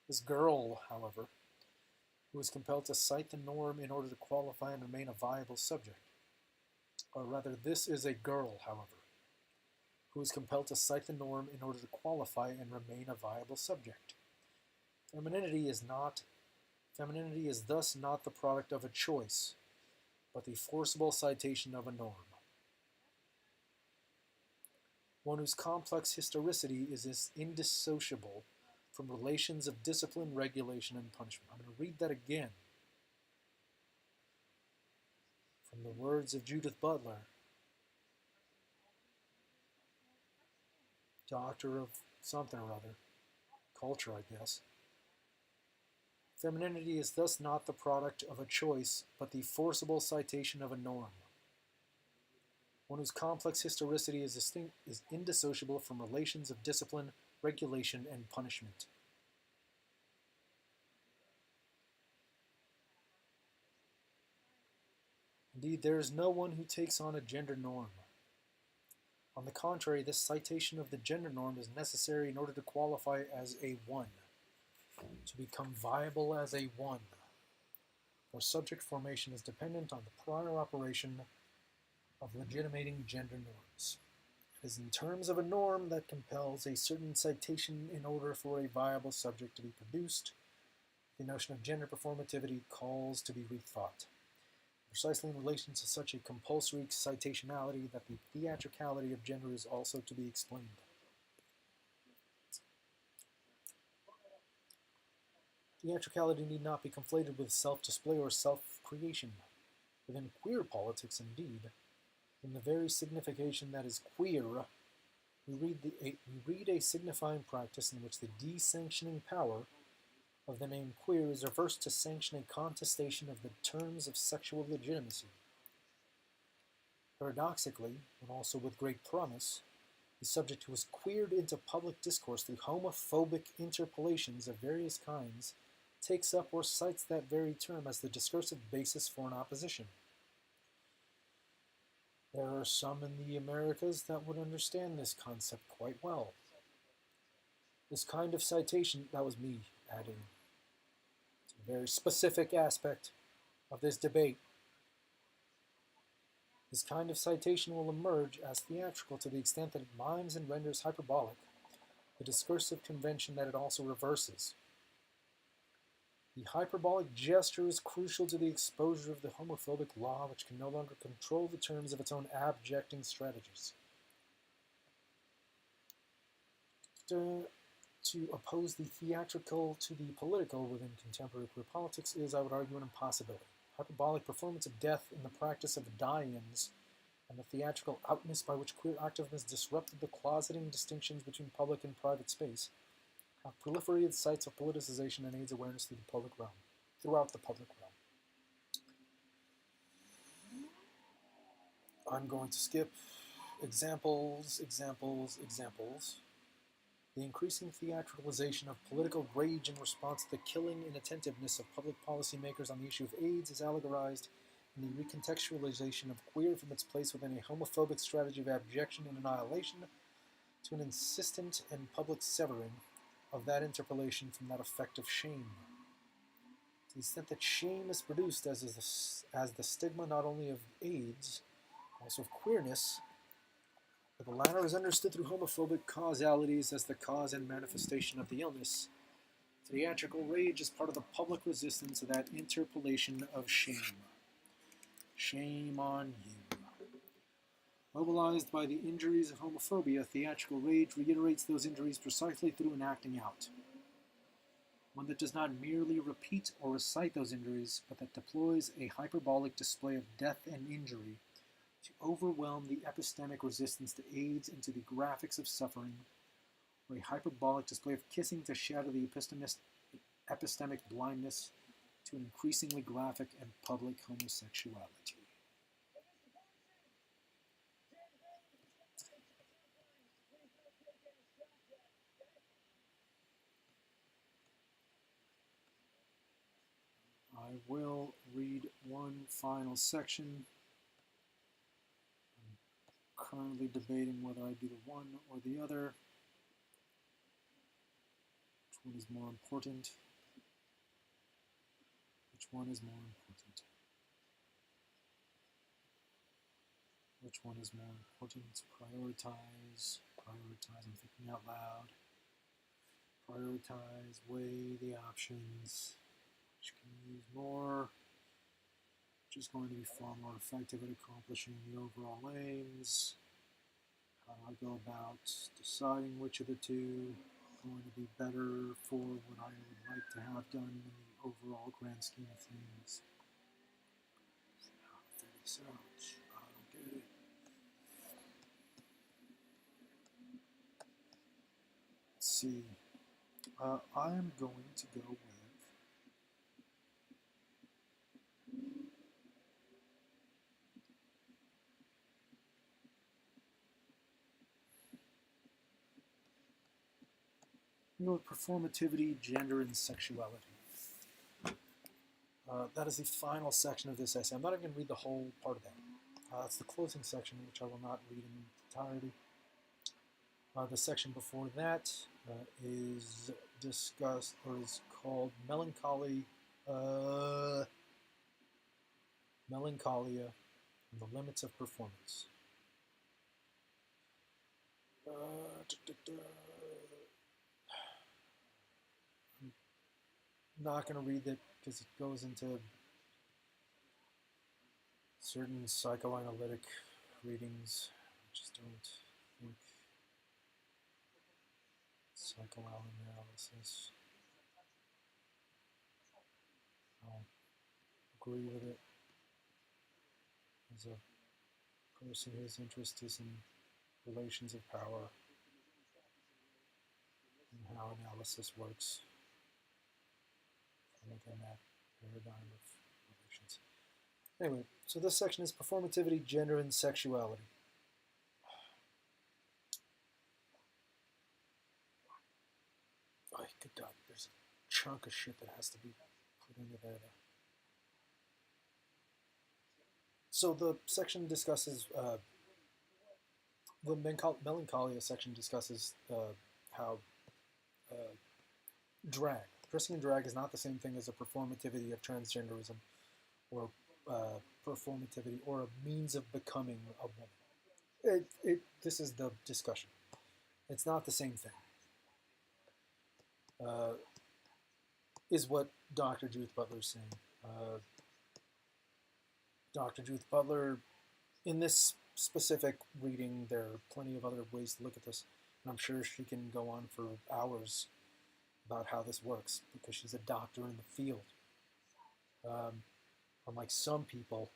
This girl, however, who is compelled to cite the norm in order to qualify and remain a viable subject. Or rather, this is a girl, however, who is compelled to cite the norm in order to qualify and remain a viable subject. Femininity is thus not the product of a choice, but the forcible citation of a norm. One whose complex historicity is indissociable from relations of discipline, regulation, and punishment. I'm going to read that again. From the words of Judith Butler, doctor of something or other, culture, I guess. Femininity is thus not the product of a choice, but the forcible citation of a norm. one whose complex historicity is indissociable from relations of discipline, regulation, and punishment. Indeed, there is no one who takes on a gender norm. On the contrary, this citation of the gender norm is necessary in order to qualify as a one, to become viable as a one, for subject formation is dependent on the prior operation of legitimating gender norms. It is in terms of a norm that compels a certain citation in order for a viable subject to be produced. The notion of gender performativity calls to be rethought, precisely in relation to such a compulsory citationality that the theatricality of gender is also to be explained. Theatricality need not be conflated with self-display or self-creation. Within queer politics, indeed, in the very signification that is queer, we read a signifying practice in which the de-sanctioning power of the name queer is reversed to sanction a contestation of the terms of sexual legitimacy. Paradoxically, and also with great promise, the subject who was queered into public discourse through homophobic interpolations of various kinds takes up or cites that very term as the discursive basis for an opposition. There are some in the Americas that would understand this concept quite well. This kind of citation, that was me adding, it's a very specific aspect of this debate. This kind of citation will emerge as theatrical to the extent that it mimes and renders hyperbolic the discursive convention that it also reverses. The hyperbolic gesture is crucial to the exposure of the homophobic law, which can no longer control the terms of its own abjecting strategies. To oppose the theatrical to the political within contemporary queer politics is, I would argue, an impossibility. Hyperbolic performance of death in the practice of die-ins and the theatrical outness by which queer activism has disrupted the closeting distinctions between public and private space have proliferated sites of politicization and AIDS awareness throughout the public realm. I'm going to skip examples. The increasing theatricalization of political rage in response to the killing inattentiveness of public policymakers on the issue of AIDS is allegorized in the recontextualization of queer from its place within a homophobic strategy of abjection and annihilation to an insistent and public severing of that interpolation from that effect of shame. To the extent that shame is produced as the stigma not only of AIDS, also of queerness, but the latter is understood through homophobic causalities as the cause and manifestation of the illness. Theatrical rage is part of the public resistance to that interpolation of shame. Shame on you. Mobilized by the injuries of homophobia, theatrical rage reiterates those injuries precisely through an acting out. One that does not merely repeat or recite those injuries, but that deploys a hyperbolic display of death and injury to overwhelm the epistemic resistance to AIDS and to the graphics of suffering, or a hyperbolic display of kissing to shatter the epistemic blindness to an increasingly graphic and public homosexuality. I will read one final section. I'm currently debating whether I do the one or the other. Which one is more important? Which one is more important? Which one is more important? Prioritize. I'm thinking out loud. Prioritize, weigh the options. Which can you use more? Which is going to be far more effective at accomplishing the overall aims? How do I go about deciding which of the two is going to be better for what I would like to have done in the overall grand scheme of things? How to figure this out? I don't get it. Let's see. I am going to go with Performativity, gender, and sexuality. That is the final section of this essay. I'm not even going to read the whole part of that. It's the closing section, which I will not read in entirety. The section before that is discussed, or is called Melancholia, and the Limits of Performance. I'm not going to read it because it goes into certain psychoanalytic readings. I just don't think psychoanalysis. I don't agree with it. As a person whose interest is in relations of power and how analysis works within that paradigm of relations. Anyway, so this section is performativity, gender, and sexuality. Oh, good God, there's a chunk of shit that has to be put into there. So the section discusses, the Melancholia section discusses how drag, dressing in drag is not the same thing as a performativity of transgenderism or performativity or a means of becoming a woman. This is the discussion. It's not the same thing. Is what Dr. Judith Butler is saying. Dr. Judith Butler, in this specific reading, there are plenty of other ways to look at this, and I'm sure she can go on for hours about how this works, because she's a doctor in the field. Unlike some people,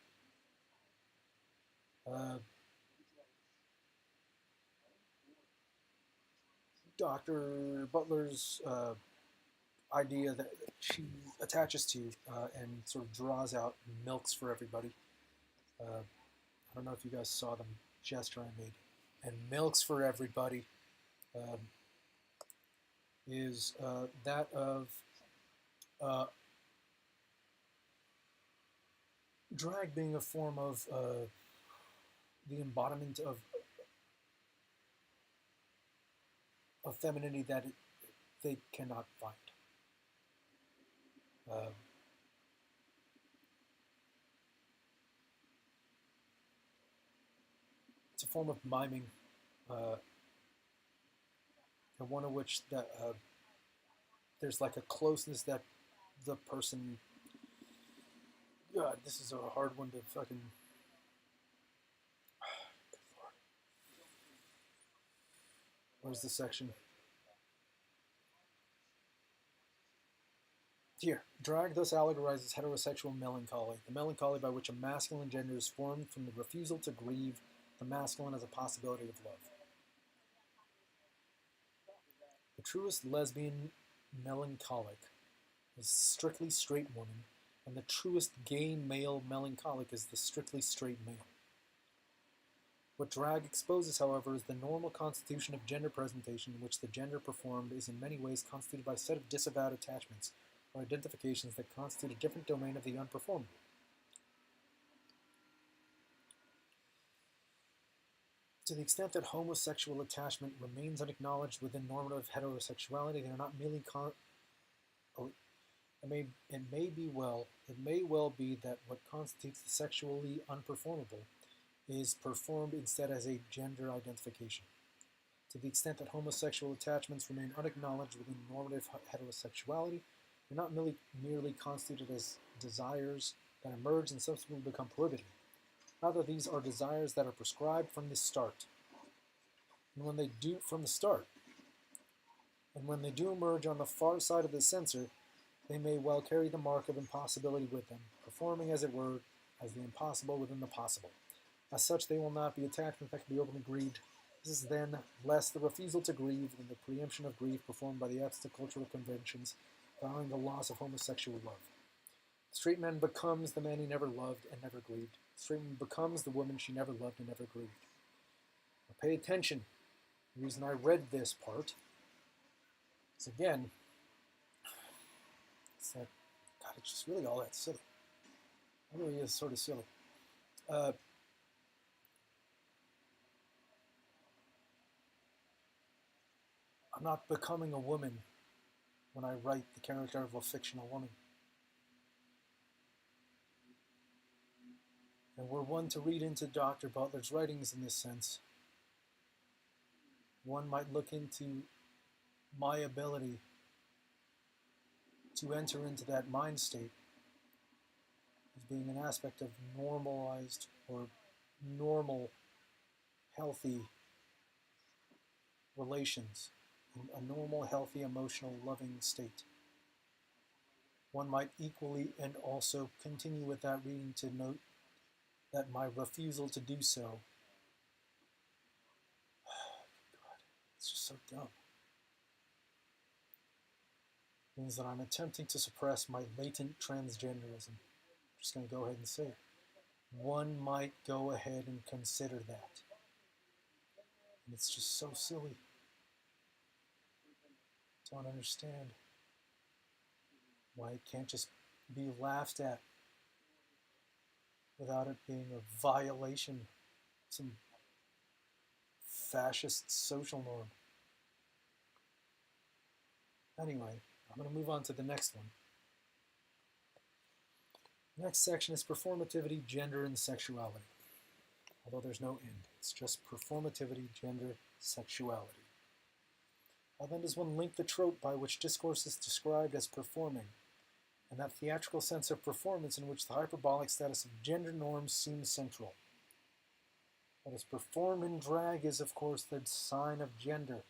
Dr. Butler's idea that she attaches to and sort of draws out milks for everybody. I don't know if you guys saw the gesture I made. And milks for everybody is that of drag being a form of the embodiment of femininity that they cannot find. It's a form of miming, and one of which that there's like a closeness that the person. God, this is a hard one to fucking. Good Lord. Where's the section? Here, drag thus allegorizes heterosexual melancholy, the melancholy by which a masculine gender is formed from the refusal to grieve the masculine as a possibility of love. The truest lesbian melancholic is strictly straight woman, and the truest gay male melancholic is the strictly straight male. What drag exposes, however, is the normal constitution of gender presentation in which the gender performed is in many ways constituted by a set of disavowed attachments or identifications that constitute a different domain of the unperformed. To the extent that homosexual attachment remains unacknowledged within normative heterosexuality, they are not merely it may well be that what constitutes the sexually unperformable is performed instead as a gender identification. To the extent that homosexual attachments remain unacknowledged within normative heterosexuality, they're not merely constituted as desires that emerge and subsequently become prohibited. Rather, these are desires that are prescribed from the start. And when they do emerge on the far side of the censor, they may well carry the mark of impossibility with them, performing, as it were, as the impossible within the possible. As such, they will not be attachments that can be openly grieved. This is then less the refusal to grieve than the preemption of grief performed by the absent cultural conventions, allowing the loss of homosexual love. The straight man becomes the man he never loved and never grieved. The straight woman becomes the woman she never loved and never grieved. Now pay attention. The reason I read this part So again, it's that, God, it's just really all that silly. It really is sort of silly. I'm not becoming a woman when I write the character of a fictional woman. And were one to read into Dr. Butler's writings in this sense, one might look into my ability to enter into that mind state as being an aspect of normalized or normal, healthy relations, a normal, healthy, emotional, loving state. One might equally and also continue with that reading to note that my refusal to do so, God, it's just so dumb, means that I'm attempting to suppress my latent transgenderism. I'm just going to go ahead and say it. One might go ahead and consider that. And it's just so silly. Don't understand why it can't just be laughed at without it being a violation of some fascist social norm. Anyway, I'm going to move on to the next one. The next section is performativity, gender, and sexuality. Although there's no end, it's just performativity, gender, sexuality. How then does one link the trope by which discourse is described as performing, and that theatrical sense of performance in which the hyperbolic status of gender norms seems central? What is performed in drag is, of course, the sign of gender.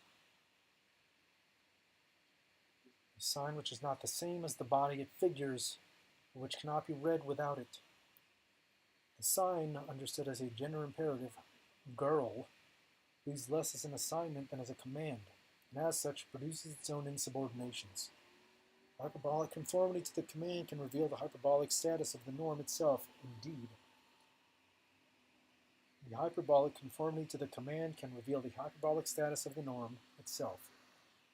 A sign which is not the same as the body it figures, but which cannot be read without it. The sign, understood as a gender imperative, girl, reads less as an assignment than as a command, and as such produces its own insubordinations. Hyperbolic conformity to the command can reveal the hyperbolic status of the norm itself. Indeed, the hyperbolic conformity to the command can reveal the hyperbolic status of the norm itself.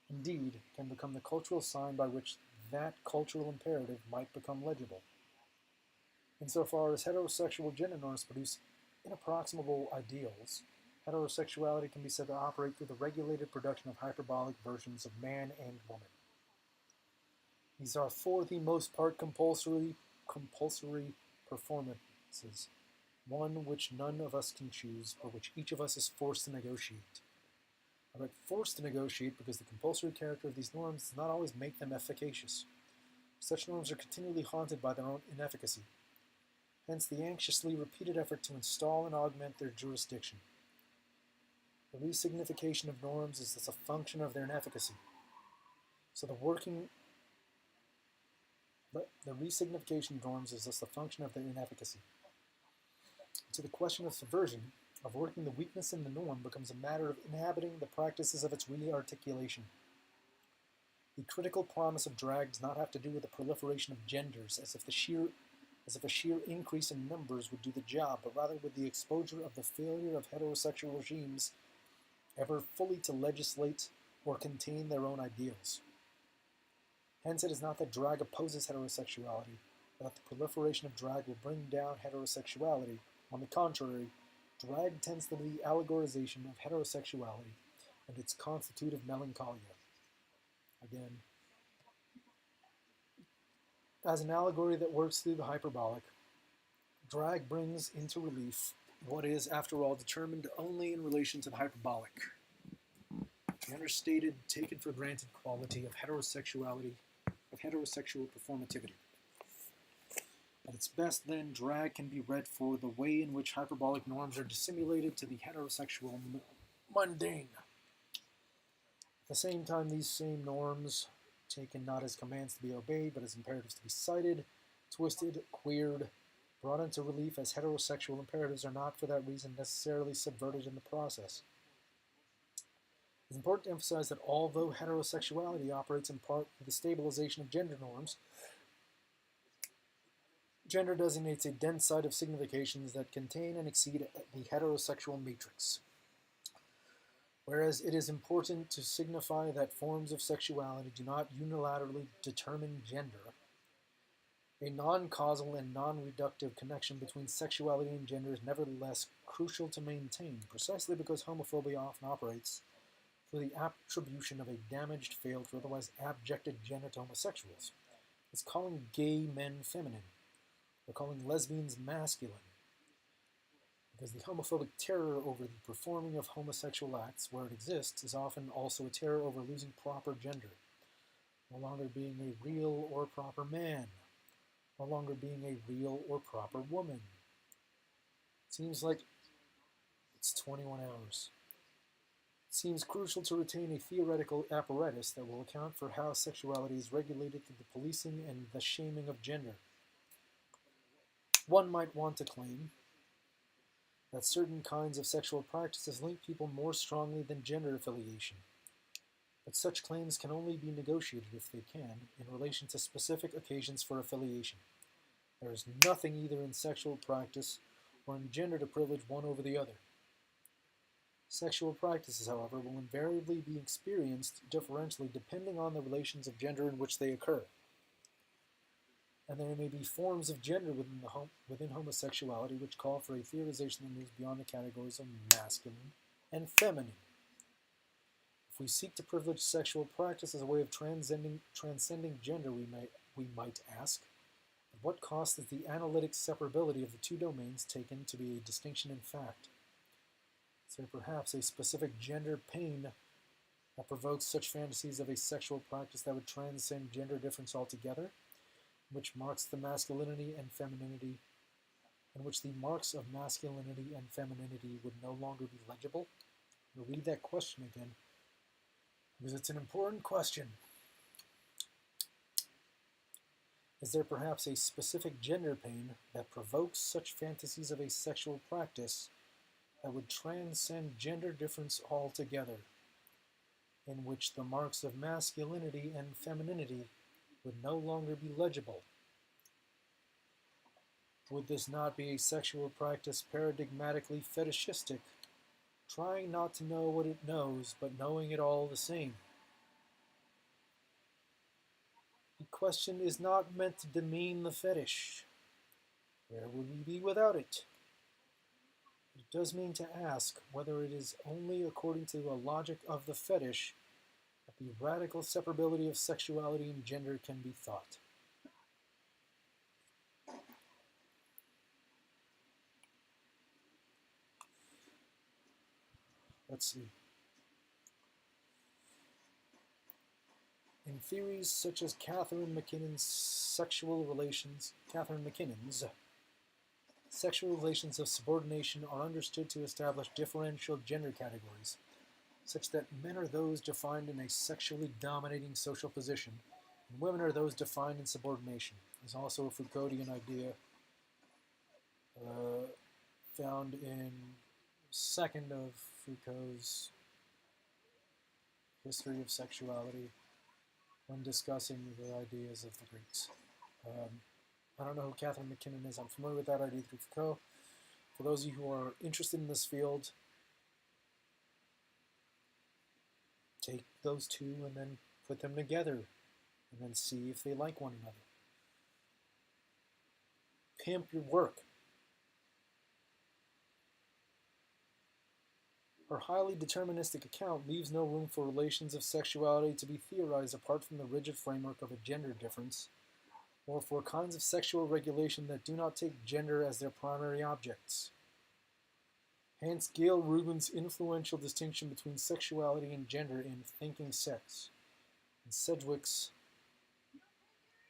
Indeed, can become the cultural sign by which that cultural imperative might become legible. Insofar as heterosexual gender norms produce inapproximable ideals, heterosexuality can be said to operate through the regulated production of hyperbolic versions of man and woman. These are for the most part compulsory performances, one which none of us can choose, but which each of us is forced to negotiate. I write forced to negotiate because the compulsory character of these norms does not always make them efficacious. Such norms are continually haunted by their own inefficacy. Hence the anxiously repeated effort to install and augment their jurisdiction. The resignification of norms is thus a function of their inefficacy. So the resignification of norms is thus a function of their inefficacy. To the question of subversion, of working the weakness in the norm becomes a matter of inhabiting the practices of its re-articulation. The critical promise of drag does not have to do with the proliferation of genders, as if a sheer increase in numbers would do the job, but rather with the exposure of the failure of heterosexual regimes ever fully to legislate or contain their own ideals. Hence, it is not that drag opposes heterosexuality, but that the proliferation of drag will bring down heterosexuality. On the contrary, drag tends to the allegorization of heterosexuality and its constitutive melancholia. Again, as an allegory that works through the hyperbolic, drag brings into relief what is, after all, determined only in relation to the hyperbolic, the understated, taken for granted quality of heterosexuality, of heterosexual performativity. At its best, then, drag can be read for the way in which hyperbolic norms are dissimulated to the heterosexual mundane. At the same time, these same norms, taken not as commands to be obeyed, but as imperatives to be cited, twisted, queered, brought into relief as heterosexual imperatives, are not for that reason necessarily subverted in the process. It's important to emphasize that although heterosexuality operates in part through the stabilization of gender norms, gender designates a dense set of significations that contain and exceed the heterosexual matrix. Whereas it is important to signify that forms of sexuality do not unilaterally determine gender, a non-causal and non-reductive connection between sexuality and gender is nevertheless crucial to maintain, precisely because homophobia often operates through the attribution of a damaged, failed, or otherwise abjected gender to homosexuals. It's calling gay men feminine, or calling lesbians masculine, because the homophobic terror over the performing of homosexual acts, where it exists, is often also a terror over losing proper gender, no longer being a real or proper man, no longer being a real or proper woman. Seems like it's 21 hours. It seems crucial to retain a theoretical apparatus that will account for how sexuality is regulated through the policing and the shaming of gender. One might want to claim that certain kinds of sexual practices link people more strongly than gender affiliation. But such claims can only be negotiated, if they can, in relation to specific occasions for affiliation. There is nothing either in sexual practice or in gender to privilege one over the other. Sexual practices, however, will invariably be experienced differentially depending on the relations of gender in which they occur. And there may be forms of gender within homosexuality which call for a theorization that moves beyond the categories of masculine and feminine. If we seek to privilege sexual practice as a way of transcending gender, we might ask, at what cost is the analytic separability of the two domains taken to be a distinction in fact? Is there perhaps a specific gender pain that provokes such fantasies of a sexual practice that would transcend gender difference altogether, which marks the masculinity and femininity, in which the marks of masculinity and femininity would no longer be legible? We'll read that question again, because it's an important question. Is there perhaps a specific gender pain that provokes such fantasies of a sexual practice that would transcend gender difference altogether, in which the marks of masculinity and femininity would no longer be legible? Would this not be a sexual practice paradigmatically fetishistic, trying not to know what it knows, but knowing it all the same? The question is not meant to demean the fetish. Where would we be without it? It does mean to ask whether it is only according to the logic of the fetish that the radical separability of sexuality and gender can be thought. Let's see. In theories such as Catherine McKinnon's sexual relations of subordination are understood to establish differential gender categories, such that men are those defined in a sexually dominating social position, and women are those defined in subordination. There's also a Foucauldian idea found in second of Foucault's History of Sexuality, when discussing the ideas of the Greeks. I don't know who Catherine McKinnon is. I'm familiar with that idea through Foucault. For those of you who are interested in this field, take those two and then put them together and then see if they like one another. Pimp your work. Her highly deterministic account leaves no room for relations of sexuality to be theorized apart from the rigid framework of a gender difference, or for kinds of sexual regulation that do not take gender as their primary objects. Hence Gail Rubin's influential distinction between sexuality and gender in Thinking Sex, and Sedgwick's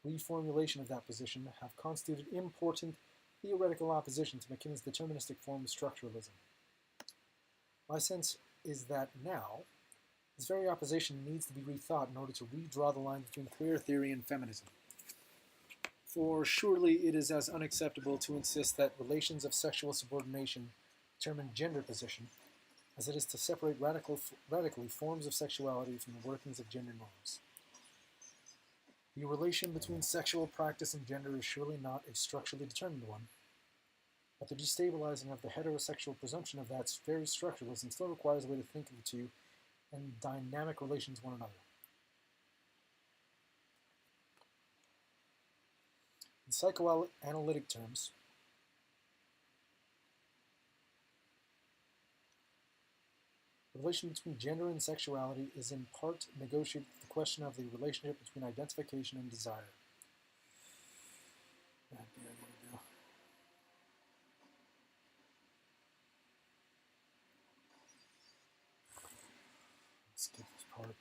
reformulation of that position have constituted important theoretical opposition to McKinnon's deterministic form of structuralism. My sense is that now, this very opposition needs to be rethought in order to redraw the line between queer theory and feminism. For surely it is as unacceptable to insist that relations of sexual subordination determine gender position as it is to separate radically forms of sexuality from the workings of gender norms. The relation between sexual practice and gender is surely not a structurally determined one, but the destabilizing of the heterosexual presumption of that very structuralism still requires a way to think of the two and dynamic relations with one another. In psychoanalytic terms, the relation between gender and sexuality is in part negotiated with the question of the relationship between identification and desire. There we go. Skip this part.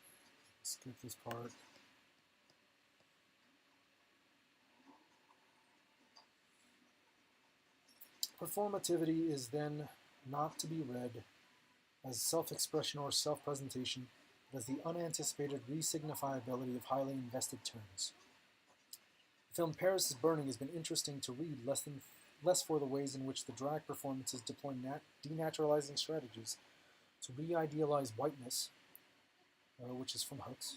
Skip this part. Performativity is then not to be read as self-expression or self-presentation, but as the unanticipated resignifiability of highly invested terms. The film Paris is Burning has been interesting to read, less for the ways in which the drag performances deploy denaturalizing strategies to re-idealize whiteness, which is from Hooks,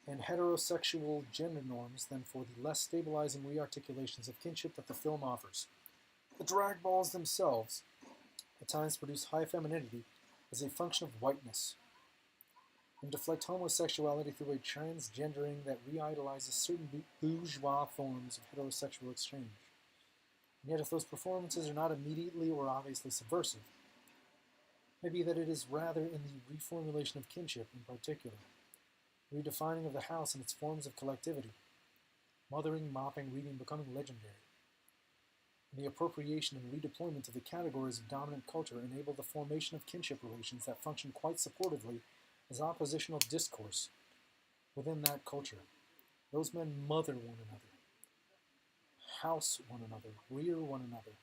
and heterosexual gender norms than for the less stabilizing re-articulations of kinship that the film offers. The drag balls themselves at times produce high femininity as a function of whiteness, and deflect homosexuality through a transgendering that re-idolizes certain bourgeois forms of heterosexual exchange. And yet if those performances are not immediately or obviously subversive, maybe that it is rather in the reformulation of kinship in particular, redefining of the house and its forms of collectivity, mothering, mopping, reading, becoming legendary, and the appropriation and redeployment of the categories of dominant culture enable the formation of kinship relations that function quite supportively as oppositional discourse within that culture. Those men mother one another, house one another, rear one another,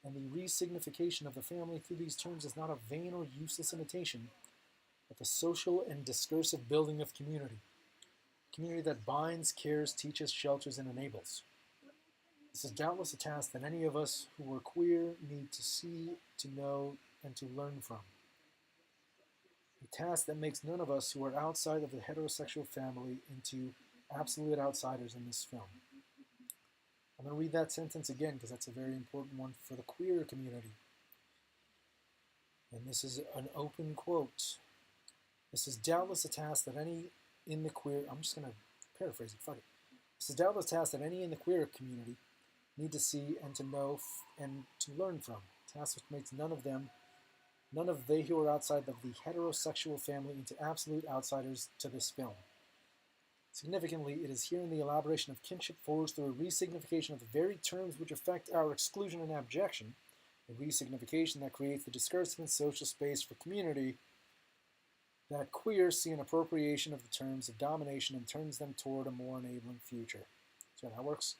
and the resignification of the family through these terms is not a vain or useless imitation, but the social and discursive building of community. Community that binds, cares, teaches, shelters, and enables. This is doubtless a task that any of us who are queer need to see, to know, and to learn from. A task that makes none of us who are outside of the heterosexual family into absolute outsiders in this film. I'm going to read that sentence again because that's a very important one for the queer community. And this is an open quote. This is doubtless a task that any in the queer, I'm just going to paraphrase it, fuck it. This is doubtless a task that any in the queer community need to see and to know and to learn from. A task which makes none of they who are outside of the heterosexual family into absolute outsiders to this film. Significantly, it is here in the elaboration of kinship forged through a resignification of the very terms which affect our exclusion and abjection, a resignification that creates the discursive and social space for community, that queers see an appropriation of the terms of domination and turns them toward a more enabling future. So that works.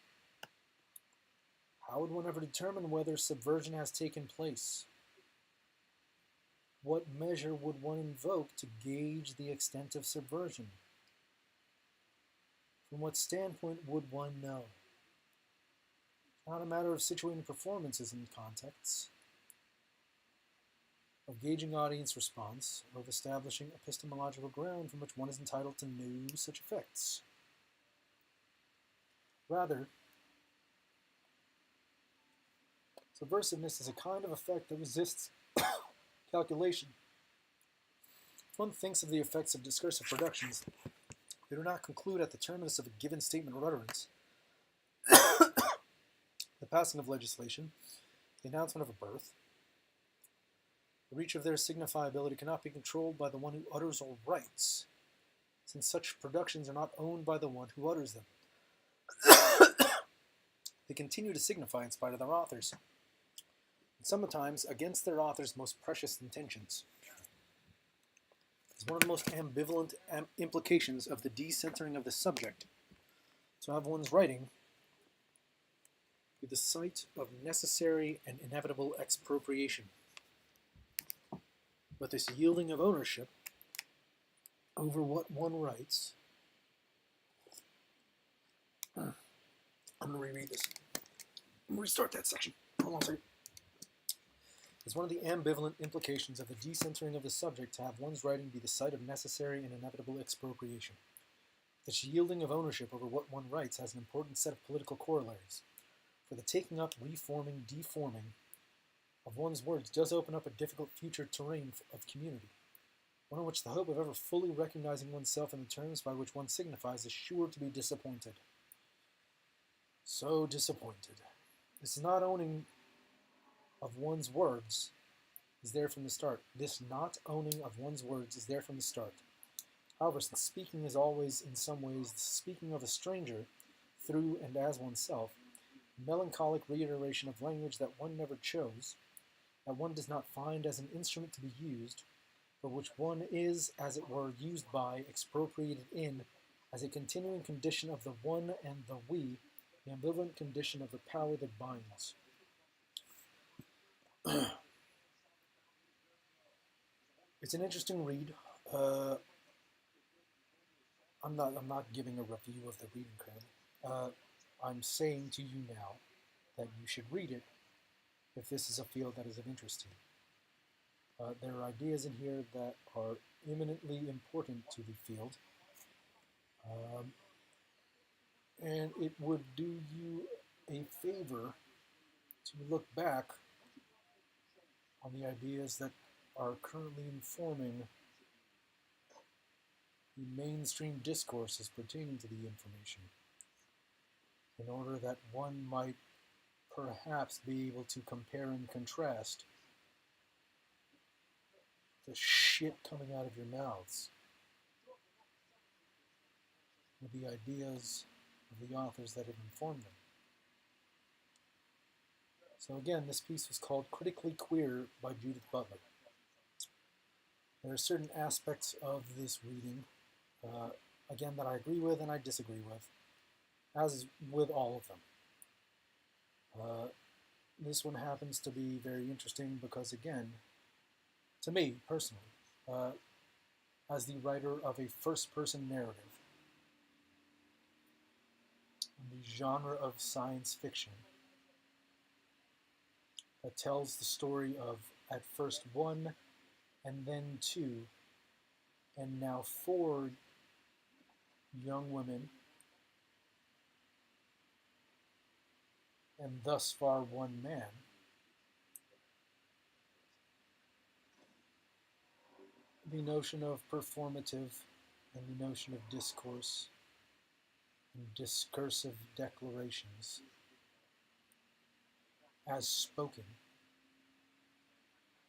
How would one ever determine whether subversion has taken place? What measure would one invoke to gauge the extent of subversion? From what standpoint would one know? It's not a matter of situating performances in contexts, of gauging audience response, or of establishing epistemological ground from which one is entitled to know such effects. Rather, subversiveness is a kind of effect that resists calculation. If one thinks of the effects of discursive productions, they do not conclude at the terminus of a given statement or utterance, the passing of legislation, the announcement of a birth. The reach of their signifiability cannot be controlled by the one who utters or writes, since such productions are not owned by the one who utters them. They continue to signify in spite of their authors, and sometimes against their authors' most precious intentions. It's one of the most ambivalent implications of the decentering of the subject to have one's writing be the site of necessary and inevitable expropriation. But this yielding of ownership over what one writes, I'm going to reread this. I'm going to restart that section. Hold on a second. It's one of the ambivalent implications of the decentering of the subject to have one's writing be the site of necessary and inevitable expropriation. This yielding of ownership over what one writes has an important set of political corollaries, for the taking up, reforming, deforming of one's words does open up a difficult future terrain of community. one in which the hope of ever fully recognizing oneself in the terms by which one signifies is sure to be disappointed. So disappointed. This not owning of one's words is there from the start. This not owning of one's words is there from the start. However, since speaking is always, in some ways, the speaking of a stranger, through and as oneself, melancholic reiteration of language that one never chose, that one does not find as an instrument to be used, but which one is, as it were, used by, expropriated in, as a continuing condition of the one and the we, the ambivalent condition of the power that binds. It's an interesting read. I'm not giving a review of the reading currently. I'm saying to you now that you should read it if this is a field that is of interest to you. There are ideas in here that are eminently important to the field, and it would do you a favor to look back on the ideas that are currently informing the mainstream discourses pertaining to the information, in order that one might perhaps be able to compare and contrast the shit coming out of your mouths with the ideas of the authors that have informed them. So again, this piece was called Critically Queer by Judith Butler. There are certain aspects of this reading, again, that I agree with and I disagree with, as with all of them. This one happens to be very interesting because, again, to me personally, as the writer of a first-person narrative in the genre of science fiction that tells the story of, at first, one, and then two, and now four young women, and thus far one man, the notion of performative and the notion of discourse and discursive declarations as spoken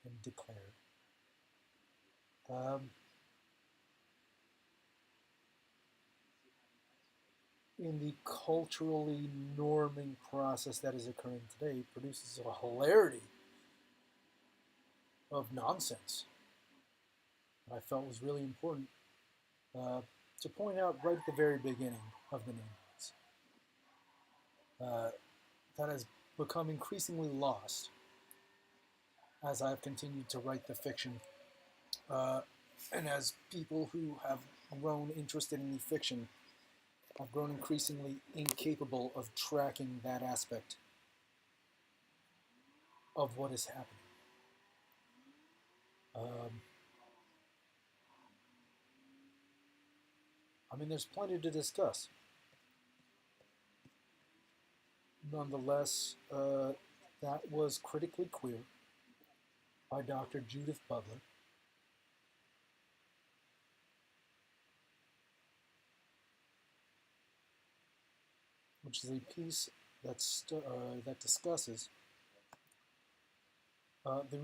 and declared. In the culturally norming process that is occurring today, produces a hilarity of nonsense that I felt was really important to point out right at the very beginning of the name that has become increasingly lost as I've continued to write the fiction, and as people who have grown interested in the fiction have grown increasingly incapable of tracking that aspect of what is happening. I mean, there's plenty to discuss. Nonetheless, that was Critically Queer by Dr. Judith Butler. Which is a piece that discusses the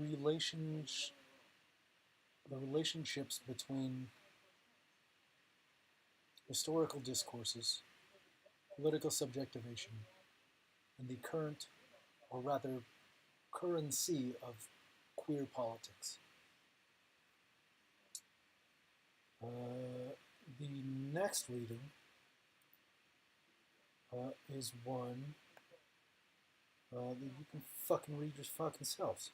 relationships between historical discourses, political subjectivation, and the current, or rather currency, of queer politics. The next reading is one that you can fucking read your fucking selves.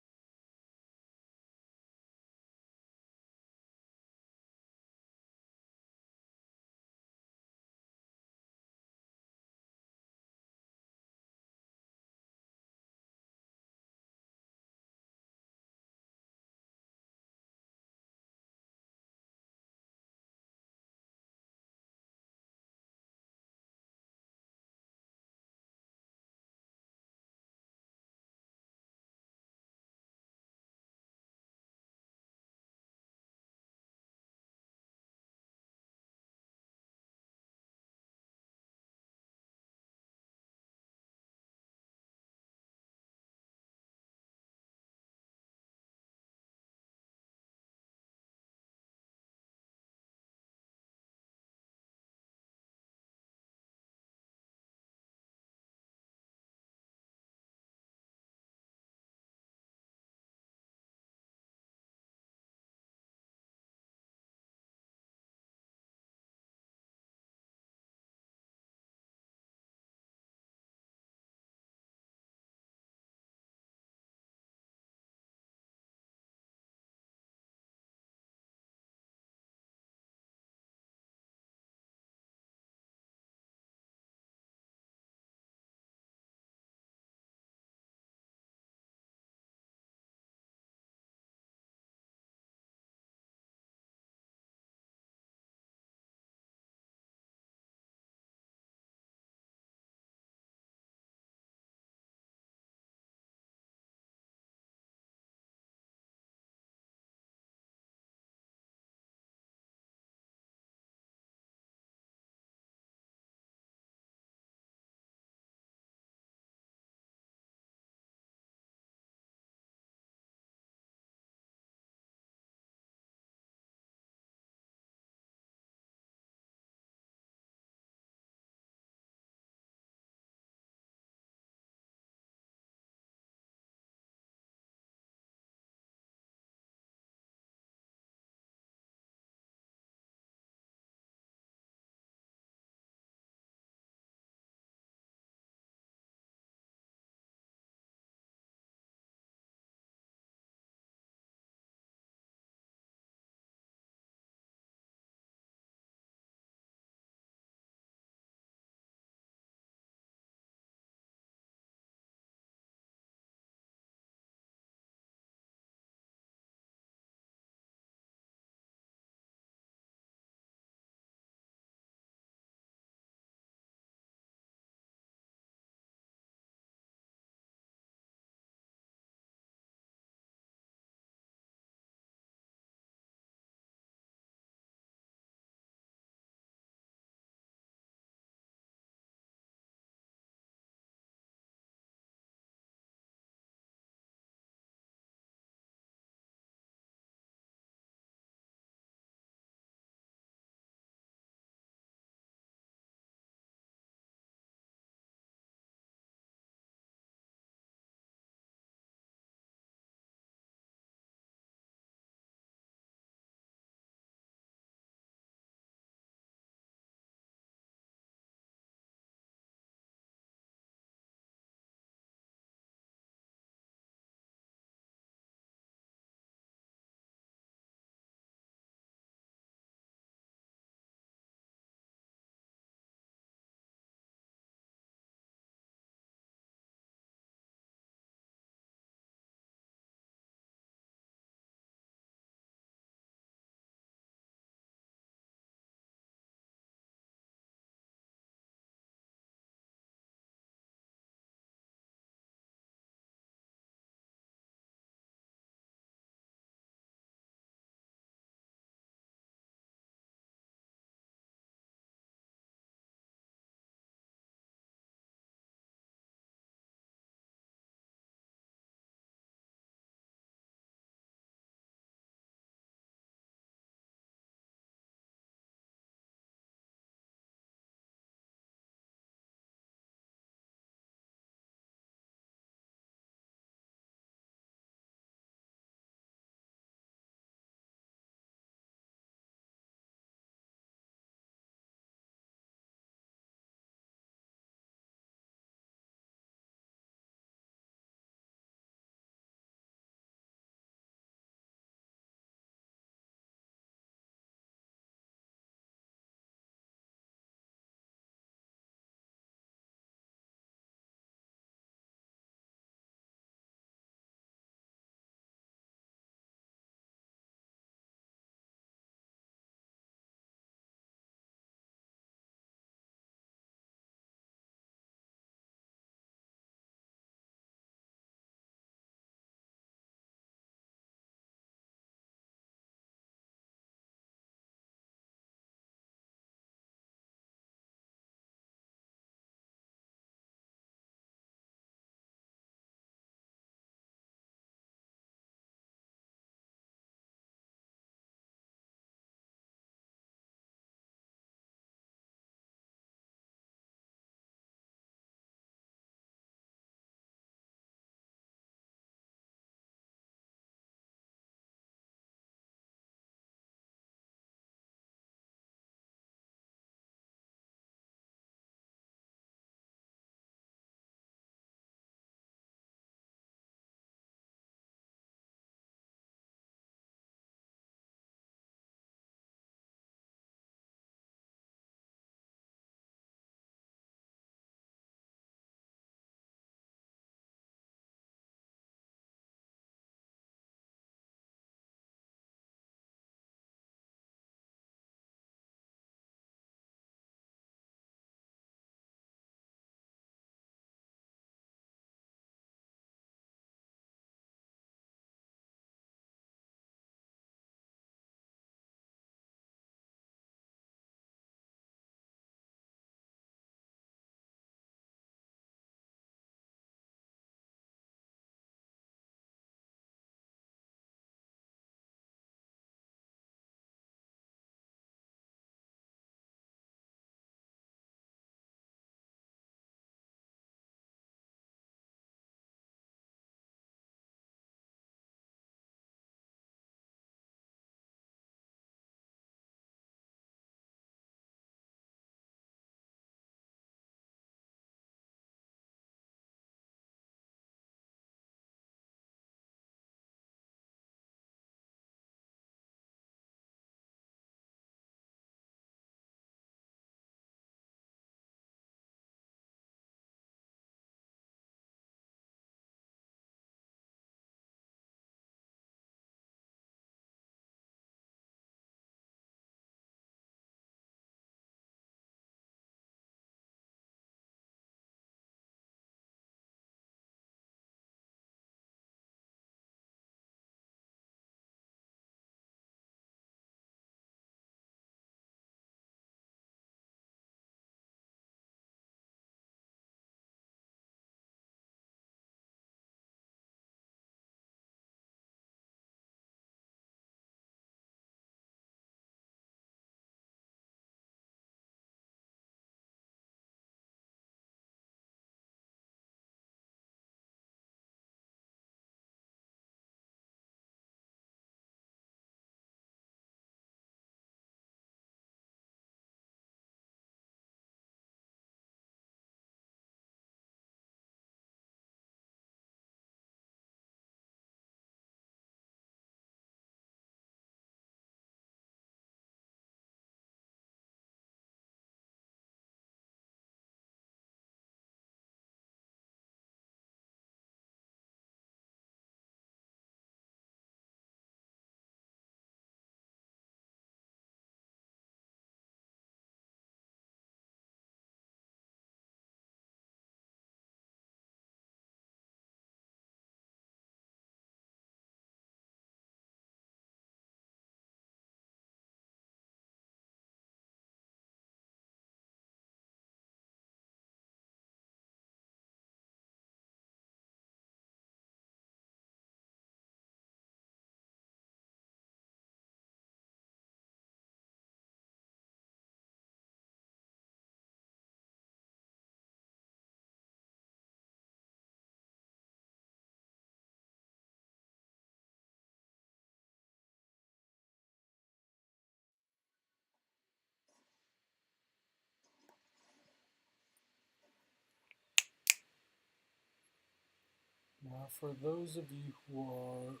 For those of you who are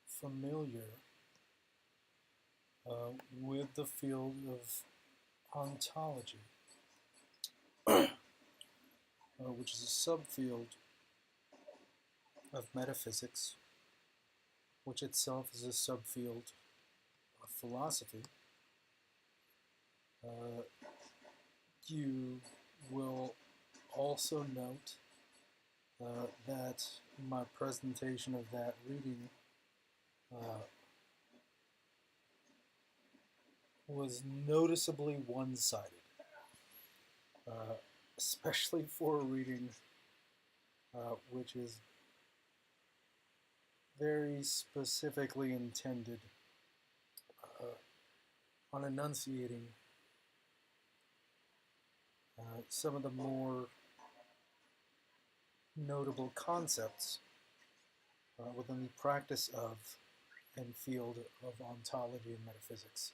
familiar with the field of ontology, which is a subfield of metaphysics, which itself is a subfield of philosophy, you will also note that my presentation of that reading was noticeably one-sided, especially for a reading which is very specifically intended on enunciating some of the more notable concepts within the practice of and field of ontology and metaphysics.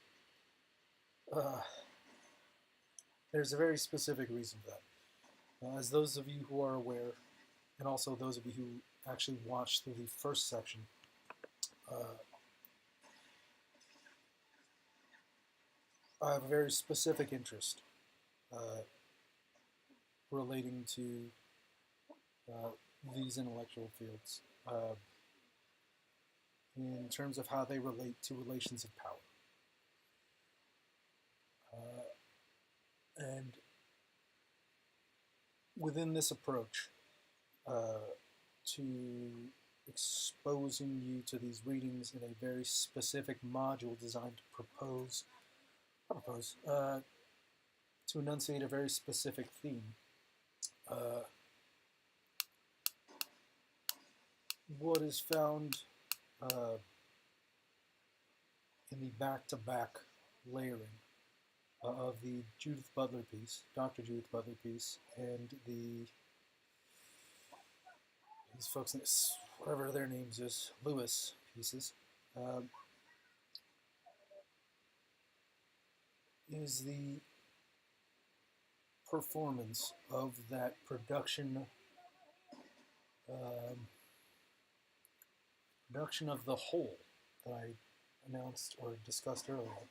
There's a very specific reason for that. As those of you who are aware, and also those of you who actually watched through the first section, I have a very specific interest relating to these intellectual fields in terms of how they relate to relations of power. And within this approach to exposing you to these readings in a very specific module designed to enunciate a very specific theme, what is found in the back-to-back layering of the Judith Butler piece, Dr. Judith Butler piece, and these folks, whatever their names is, Lewis pieces, is the performance of that production of the whole that I announced or discussed earlier,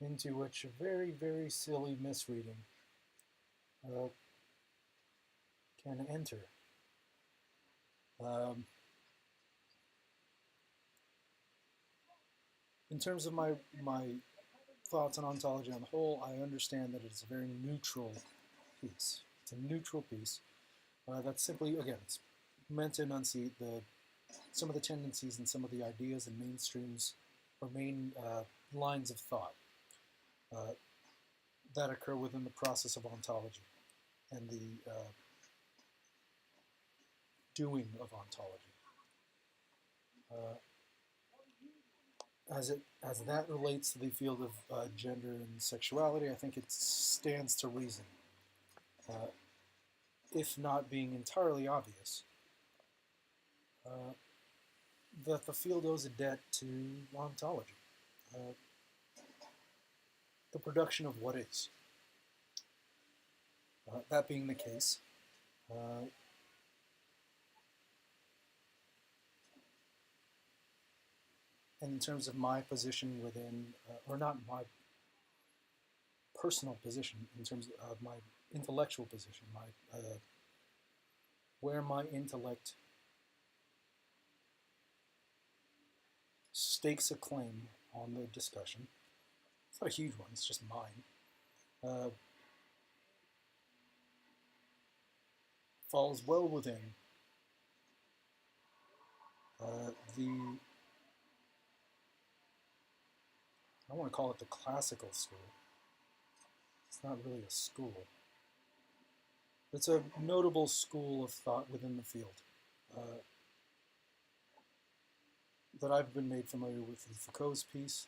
into which a very, very silly misreading can enter. In terms of my thoughts on ontology on the whole, I understand that it's a very neutral piece. It's a neutral piece that's simply, again, it's meant to enunciate some of the tendencies and some of the ideas and mainstreams or main lines of thought that occur within the process of ontology and the doing of ontology. As that relates to the field of gender and sexuality, I think it stands to reason, if not being entirely obvious, that the field owes a debt to ontology, the production of what is. That being the case, and in terms of my position within, or not my personal position, in terms of my intellectual position, where my intellect stakes a claim on the discussion. It's not a huge one, it's just mine. Falls well within I want to call it the classical school. It's not really a school. It's a notable school of thought within the field that I've been made familiar with in Foucault's piece.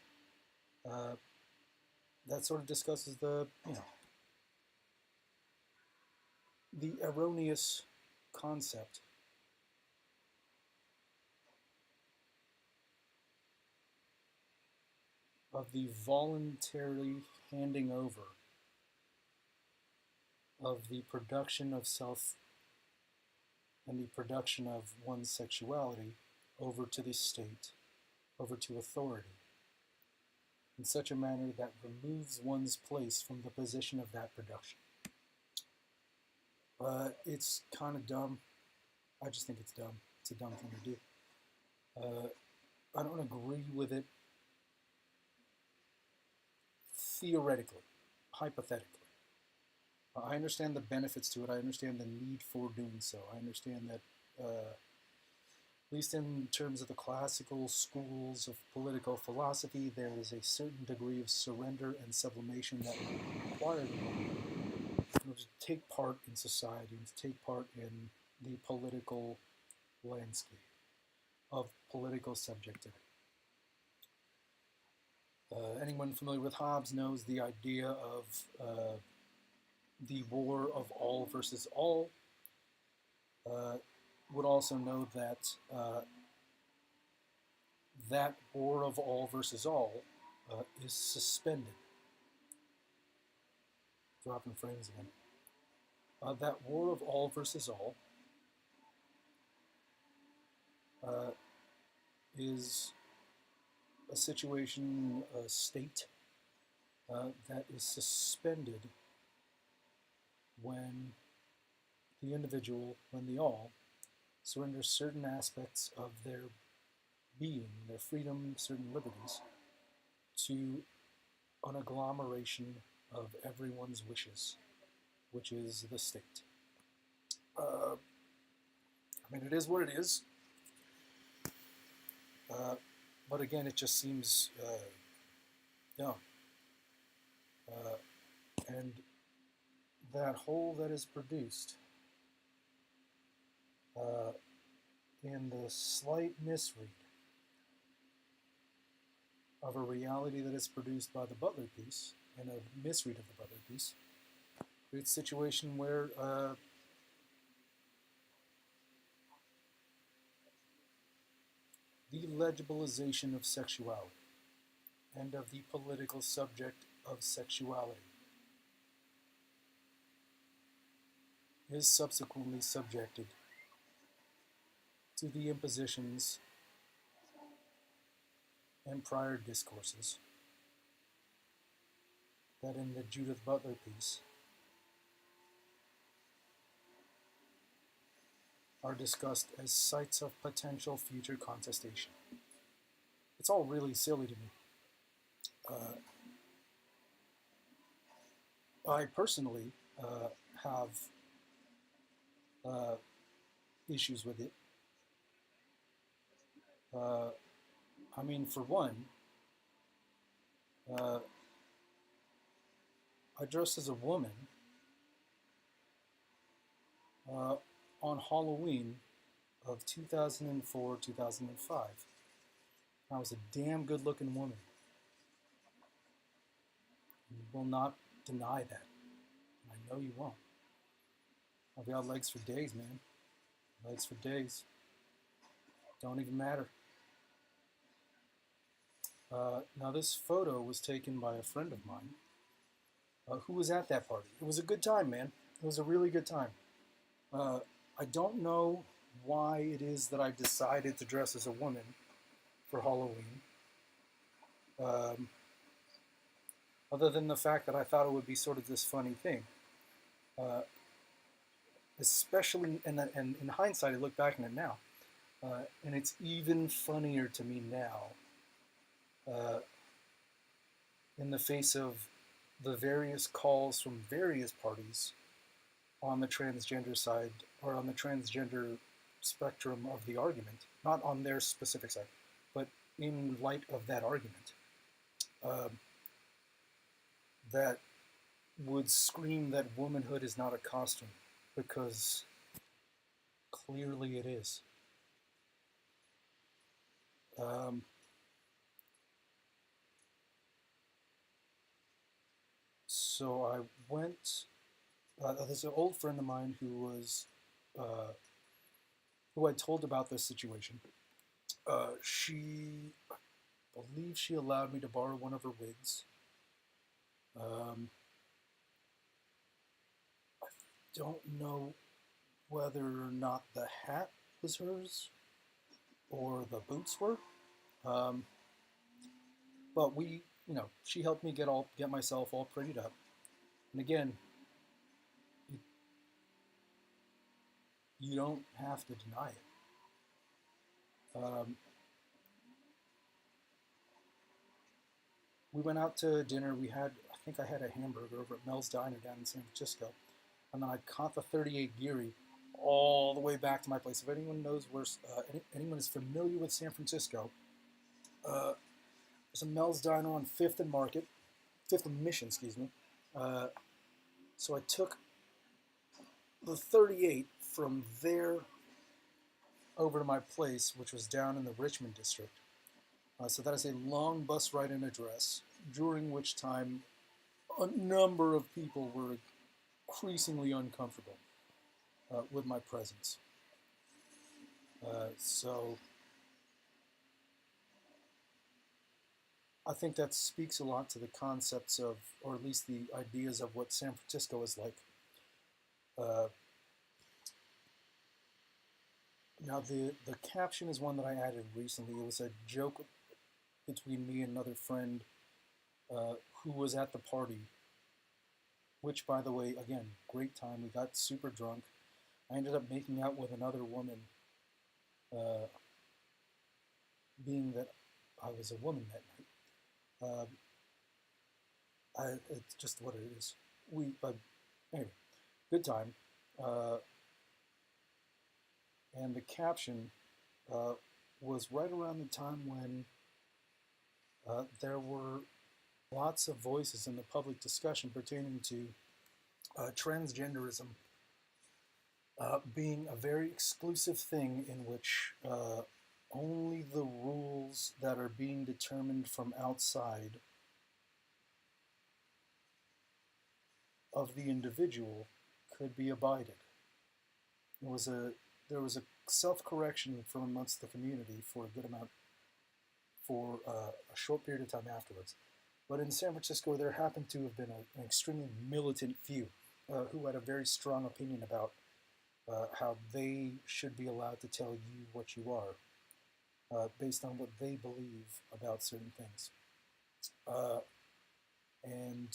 That sort of discusses the erroneous concept of the voluntary handing over of the production of and the production of one's sexuality over to the state, over to authority, in such a manner that removes one's place from the position of that production. It's kind of dumb. I just think it's dumb. It's a dumb thing to do. I don't agree with it theoretically, hypothetically. I understand the benefits to it. I understand the need for doing so. I understand that, at least in terms of the classical schools of political philosophy, there is a certain degree of surrender and sublimation that is required in order to take part in society and to take part in the political landscape of political subjectivity. Anyone familiar with Hobbes knows the idea of the war of all versus all. Would also know that that war of all versus all is suspended. Dropping frames again. That war of all versus all is a situation, a state that is suspended when the individual, when the all, surrenders certain aspects of their being, their freedom, certain liberties, to an agglomeration of everyone's wishes, which is the state. I mean, it is what it is. But again, it just seems dumb. And that whole that is produced in the slight misread of a reality that is produced by the Butler piece, and a misread of the Butler piece, creates a situation where the legibilization of sexuality and of the political subject of sexuality is subsequently subjected to the impositions and prior discourses that in the Judith Butler piece are discussed as sites of potential future contestation. It's all really silly to me. I personally have issues with it. I mean, for one, I dressed as a woman on Halloween of 2004, 2005. I was a damn good-looking woman. You will not deny that. I know you won't. I've got legs for days, man. Legs for days. Don't even matter. Now, this photo was taken by a friend of mine who was at that party. It was a good time, man. It was a really good time. I don't know why it is that I decided to dress as a woman for Halloween. Other than the fact that I thought it would be sort of this funny thing. Especially, and in hindsight, I look back on it now, and it's even funnier to me now in the face of the various calls from various parties on the transgender side, or on the transgender spectrum of the argument, not on their specific side, but in light of that argument, that would scream that womanhood is not a costume, because clearly it is. So I went, there's an old friend of mine who I told about this situation. She, I believe she allowed me to borrow one of her wigs. I don't know whether or not the hat was hers or the boots were. Um, but she helped me get myself all prettied up. And again, you, you don't have to deny it. We went out to dinner. I think I had a hamburger over at Mel's Diner down in San Francisco. And then I caught the 38 Geary all the way back to my place. If anyone knows where, anyone is familiar with San Francisco, there's a Mel's Diner on 5th and Market, 5th and Mission, excuse me. So I took the 38 from there over to my place, which was down in the Richmond district. So that is a long bus ride and address, during which time a number of people were increasingly uncomfortable with my presence. So I think that speaks a lot to the concepts of, or at least the ideas of what San Francisco is like. Now the caption is one that I added recently. It was a joke between me and another friend who was at the party, which, by the way, again, great time. We got super drunk. I ended up making out with another woman, being that I was a woman that night. It's just what it is. Anyway, good time. And the caption was right around the time when there were lots of voices in the public discussion pertaining to transgenderism being a very exclusive thing in which only the rules that are being determined from outside of the individual could be abided. There was a self-correction from amongst the community for a good amount, for a short period of time afterwards. But in San Francisco, there happened to have been an extremely militant few who had a very strong opinion about how they should be allowed to tell you what you are based on what they believe about certain things. And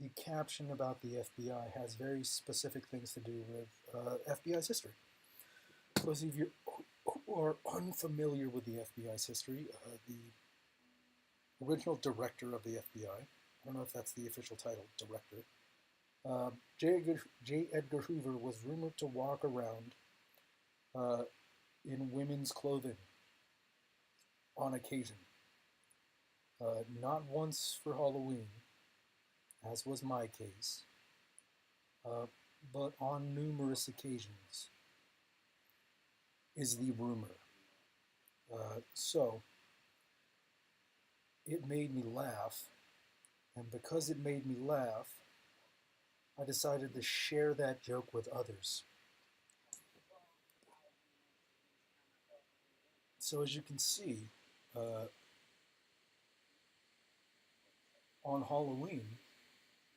the caption about the FBI has very specific things to do with FBI's history. For those of you who are unfamiliar with the FBI's history, the original director of the FBI, I don't know if that's the official title, director, J. Edgar Hoover was rumored to walk around in women's clothing on occasion. Not once for Halloween, as was my case, but on numerous occasions, is the rumor. So, it made me laugh, and because it made me laugh, I decided to share that joke with others. So as you can see, on Halloween,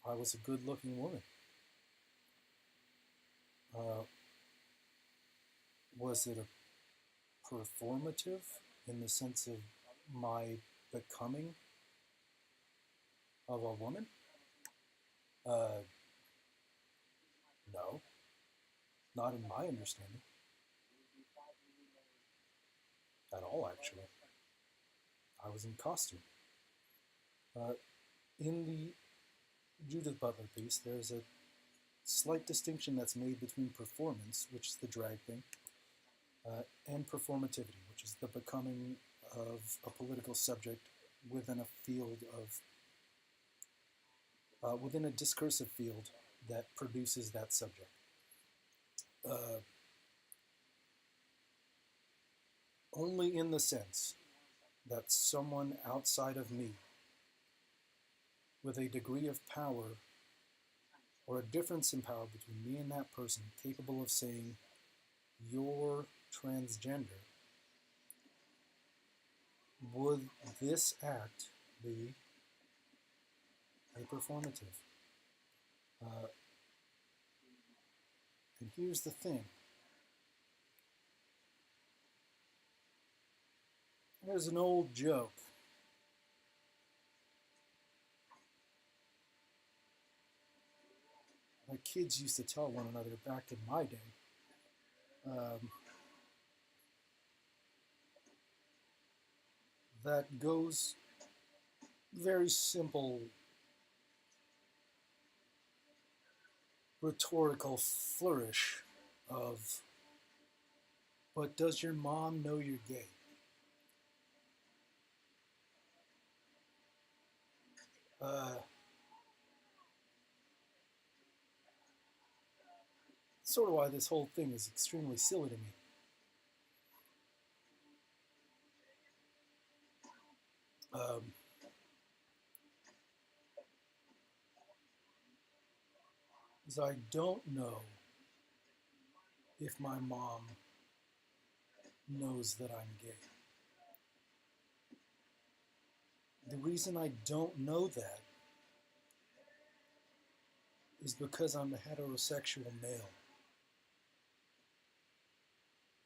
I was a good-looking woman. Was it a performative in the sense of my becoming of a woman? No, not in my understanding. At all, actually. I was in costume. In the Judith Butler piece, there's a slight distinction that's made between performance, which is the drag thing, and performativity, which is the becoming of a political subject within a field of, within a discursive field that produces that subject. Only in the sense that someone outside of me, with a degree of power or a difference in power between me and that person, capable of saying, you're transgender, would this act be a performative? And here's the thing. There's an old joke. My kids used to tell one another back in my day. That goes very simple rhetorical flourish of, but does your mom know you're gay? Sort of why this whole thing is extremely silly to me. Is I don't know if my mom knows that I'm gay. The reason I don't know that is because I'm a heterosexual male.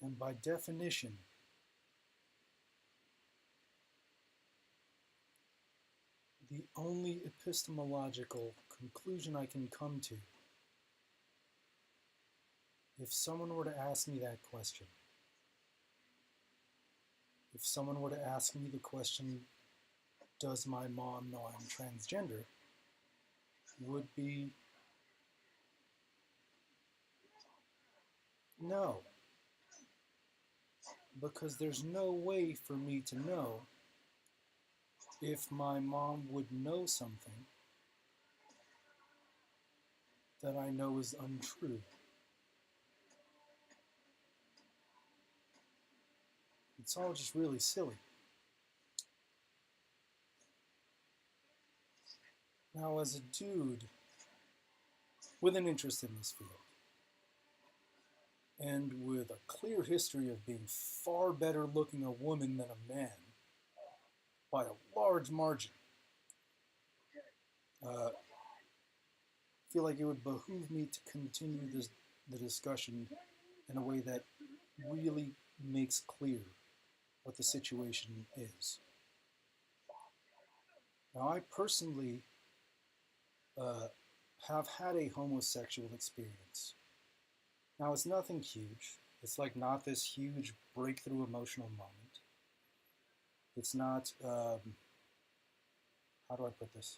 And by definition, the only epistemological conclusion I can come to, if someone were to ask me that question, if someone were to ask me the question, does my mom know I'm transgender, would be no. Because there's no way for me to know if my mom would know something that I know is untrue. It's all just really silly. Now, as a dude with an interest in this field, and with a clear history of being far better looking a woman than a man, by a large margin, I feel like it would behoove me to continue the discussion in a way that really makes clear what the situation is. Now, I personally have had a homosexual experience. Now, it's nothing huge. It's like not this huge breakthrough emotional moment. It's not, how do I put this?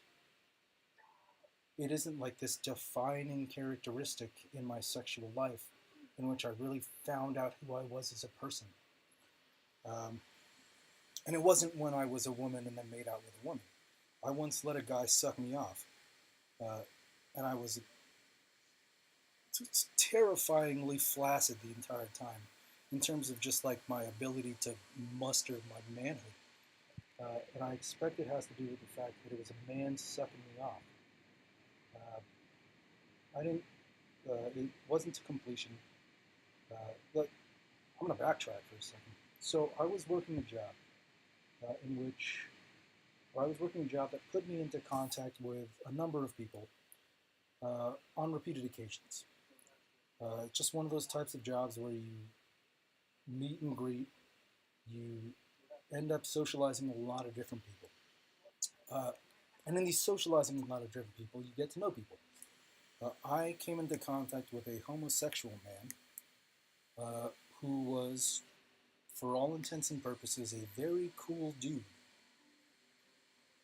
It isn't like this defining characteristic in my sexual life in which I really found out who I was as a person. And it wasn't when I was a woman and then made out with a woman. I once let a guy suck me off. And I was terrifyingly flaccid the entire time in terms of just like my ability to muster my manhood. And I expect it has to do with the fact that it was a man sucking me off. I didn't, it wasn't to completion. But I'm going to backtrack for a second. So I was working a job that put me into contact with a number of people on repeated occasions. Just one of those types of jobs where you meet and greet, you end up socializing with a lot of different people. And in these socializing with a lot of different people, you get to know people. I came into contact with a homosexual man who was, for all intents and purposes, a very cool dude.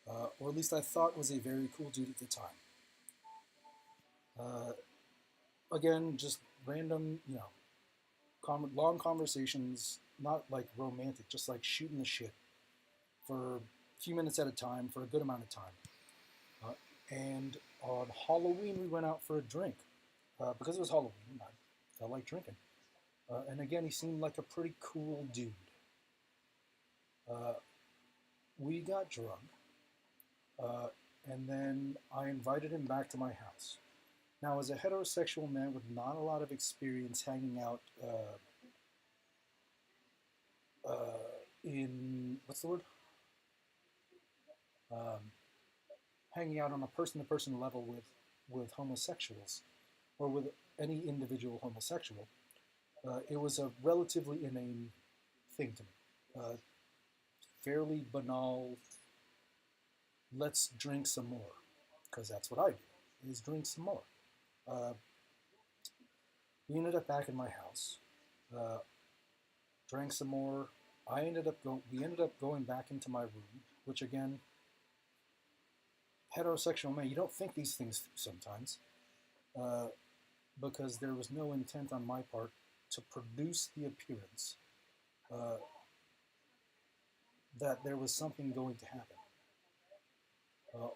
Or at least I thought was a very cool dude at the time. Again, just random, long conversations, not like romantic, just like shooting the shit for a few minutes at a time for a good amount of time. And on Halloween, we went out for a drink. Because it was Halloween, I felt like drinking. And again, he seemed like a pretty cool dude. We got drunk, and then I invited him back to my house. Now, as a heterosexual man with not a lot of experience hanging out in, what's the word? Hanging out on a person-to-person level with homosexuals, or with any individual homosexual, it was a relatively inane thing to me. Fairly banal, let's drink some more, because that's what I do, is drink some more. Uh, we ended up back in my house, uh, drank some more. We ended up going back into my room, which again, heterosexual man, you don't think these things through sometimes, uh, because there was no intent on my part to produce the appearance uh, that there was something going to happen. Uh,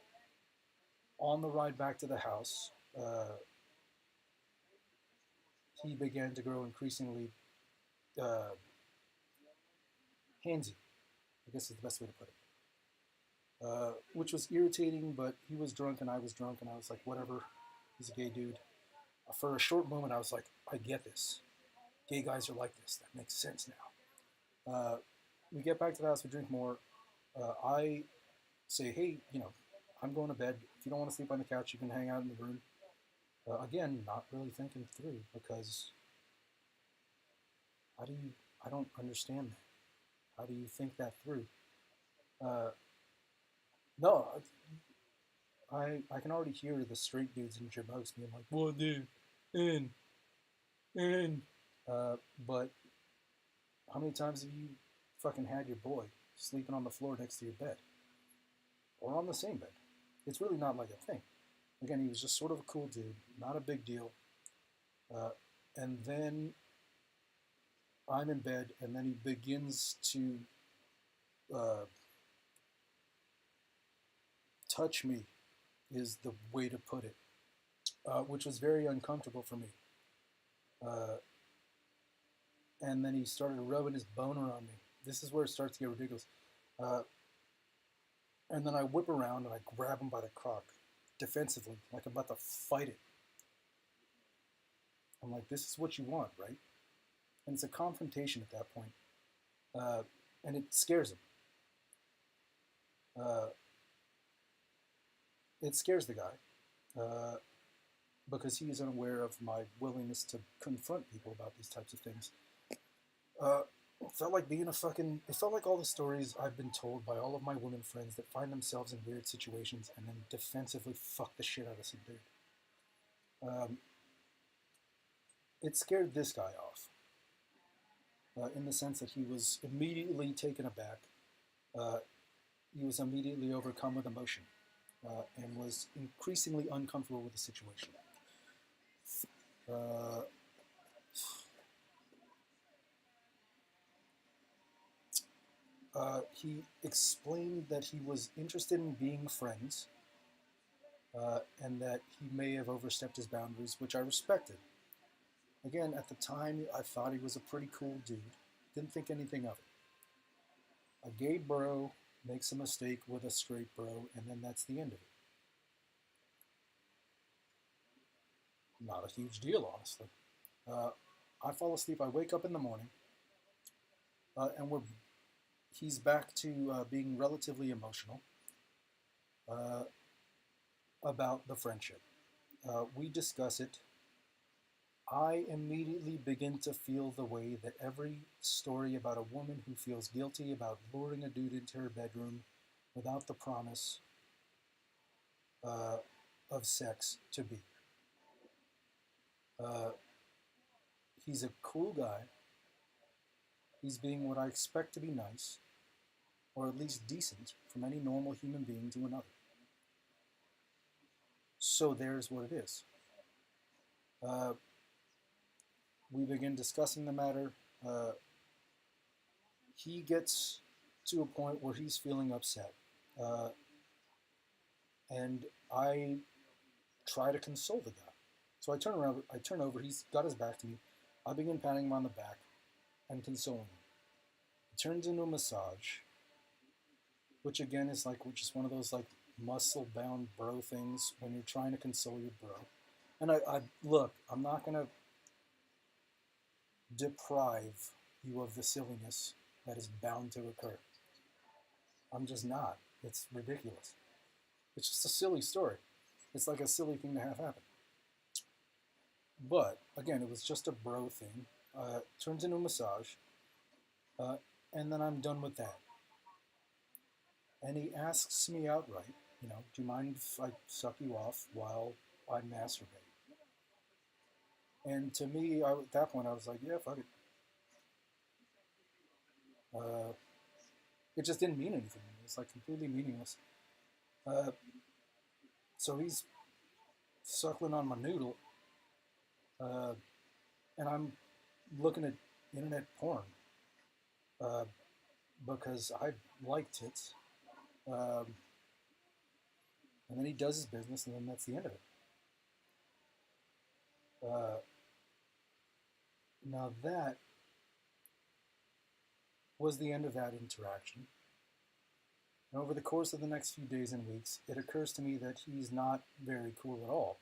on the ride back to the house, he began to grow increasingly uh, handsy, I guess is the best way to put it. Which was irritating, but he was drunk and I was drunk, and I was like, whatever, he's a gay dude. For a short moment, I was like, I get this. Gay guys are like this. That makes sense now. We get back to the house, we drink more. I say, hey, I'm going to bed. If you don't want to sleep on the couch, you can hang out in the room. Again, not really thinking through, because I don't understand that. How do you think that through? No, I can already hear the straight dudes in Jamokes being like, well, dude, in. But how many times have you fucking had your boy sleeping on the floor next to your bed? Or on the same bed? It's really not like a thing. Again, he was just sort of a cool dude, not a big deal. And then I'm in bed, and then he begins to touch me, is the way to put it, which was very uncomfortable for me. And then he started rubbing his boner on me. This is where it starts to get ridiculous. And then I whip around and I grab him by the cock, defensively, like I'm about to fight it. I'm like, this is what you want, right? And it's a confrontation at that point. And it scares him. It scares the guy, because he is unaware of my willingness to confront people about these types of things. It felt like it felt like all the stories I've been told by all of my women friends that find themselves in weird situations and then defensively fuck the shit out of some dude. It scared this guy off, in the sense that he was immediately taken aback. He was immediately overcome with emotion, and was increasingly uncomfortable with the situation. He explained that he was interested in being friends, and that he may have overstepped his boundaries, which I respected. Again, at the time, I thought he was a pretty cool dude. Didn't think anything of it. A gay bro makes a mistake with a straight bro, and then that's the end of it. Not a huge deal, honestly. I fall asleep. I wake up in the morning, and he's back to being relatively emotional about the friendship. We discuss it. I immediately begin to feel the way that every story about a woman who feels guilty about luring a dude into her bedroom without the promise of sex to be. He's a cool guy. He's being what I expect to be nice, or at least decent, from any normal human being to another. So there's what it is. We begin discussing the matter. He gets to a point where he's feeling upset. And I try to console the guy. So I turn over, he's got his back to me. I begin patting him on the back and consoling him. It turns into a massage, which again is like just one of those like muscle-bound bro things when you're trying to console your bro. And I look, I'm not going to deprive you of the silliness that is bound to occur. I'm just not. It's ridiculous. It's just a silly story. It's like a silly thing to have happen. But again, it was just a bro thing. Turns into a massage, uh, and then I'm done with that. And he asks me outright, do you mind if I suck you off while I masturbate? And to me, at that point, I was like, yeah, fuck it. Uh, it just didn't mean anything. It was like completely meaningless. Uh, so he's suckling on my noodle, uh, and I'm looking at internet porn uh, because I like tits. Um, and then he does his business, and then that's the end of it. Uh, Now that was the end of that interaction. And over the course of the next few days and weeks, it occurs to me that he's not very cool at all.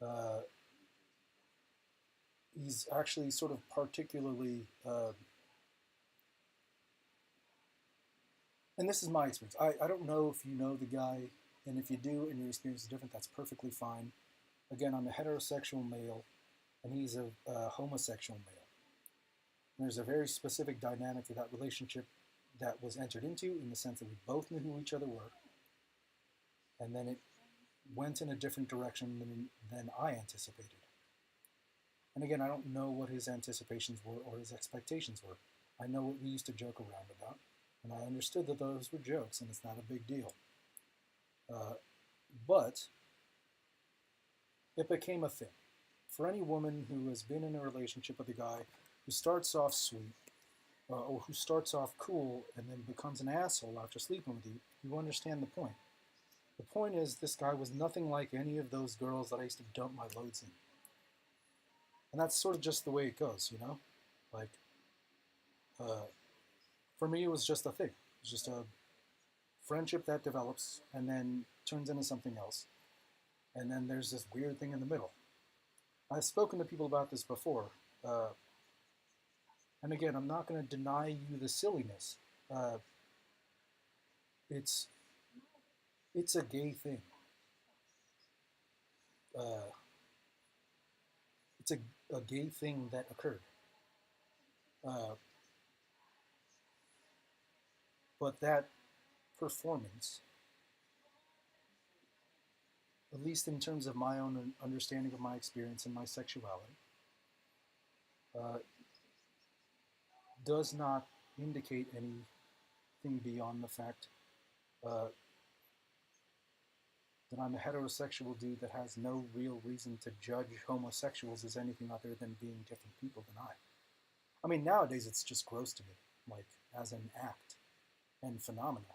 Uh, he's actually sort of particularly, and this is my experience. I don't know if you know the guy, and if you do and your experience is different, that's perfectly fine. Again, I'm a heterosexual male, and he's a homosexual male. And there's a very specific dynamic to that relationship that was entered into in the sense that we both knew who each other were, and then it went in a different direction than I anticipated. And again, I don't know what his anticipations were or his expectations were. I know what we used to joke around about, and I understood that those were jokes, and it's not a big deal. But it became a thing. For any woman who has been in a relationship with a guy who starts off sweet, or who starts off cool and then becomes an asshole after sleeping with you, you understand the point. The point is, this guy was nothing like any of those girls that I used to dump my loads in. And that's sort of just the way it goes, Like, uh, for me, it was just a thing. It was just a friendship that develops and then turns into something else. And then there's this weird thing in the middle. I've spoken to people about this before. And again, I'm not going to deny you the silliness. Uh, it's it's a gay thing. Uh, it's a gay thing that occurred. Uh, but that performance, at least in terms of my own understanding of my experience and my sexuality, uh, does not indicate anything beyond the fact uh, that I'm a heterosexual dude that has no real reason to judge homosexuals as anything other than being different people than I. I mean, nowadays it's just gross to me, like as an act and phenomena.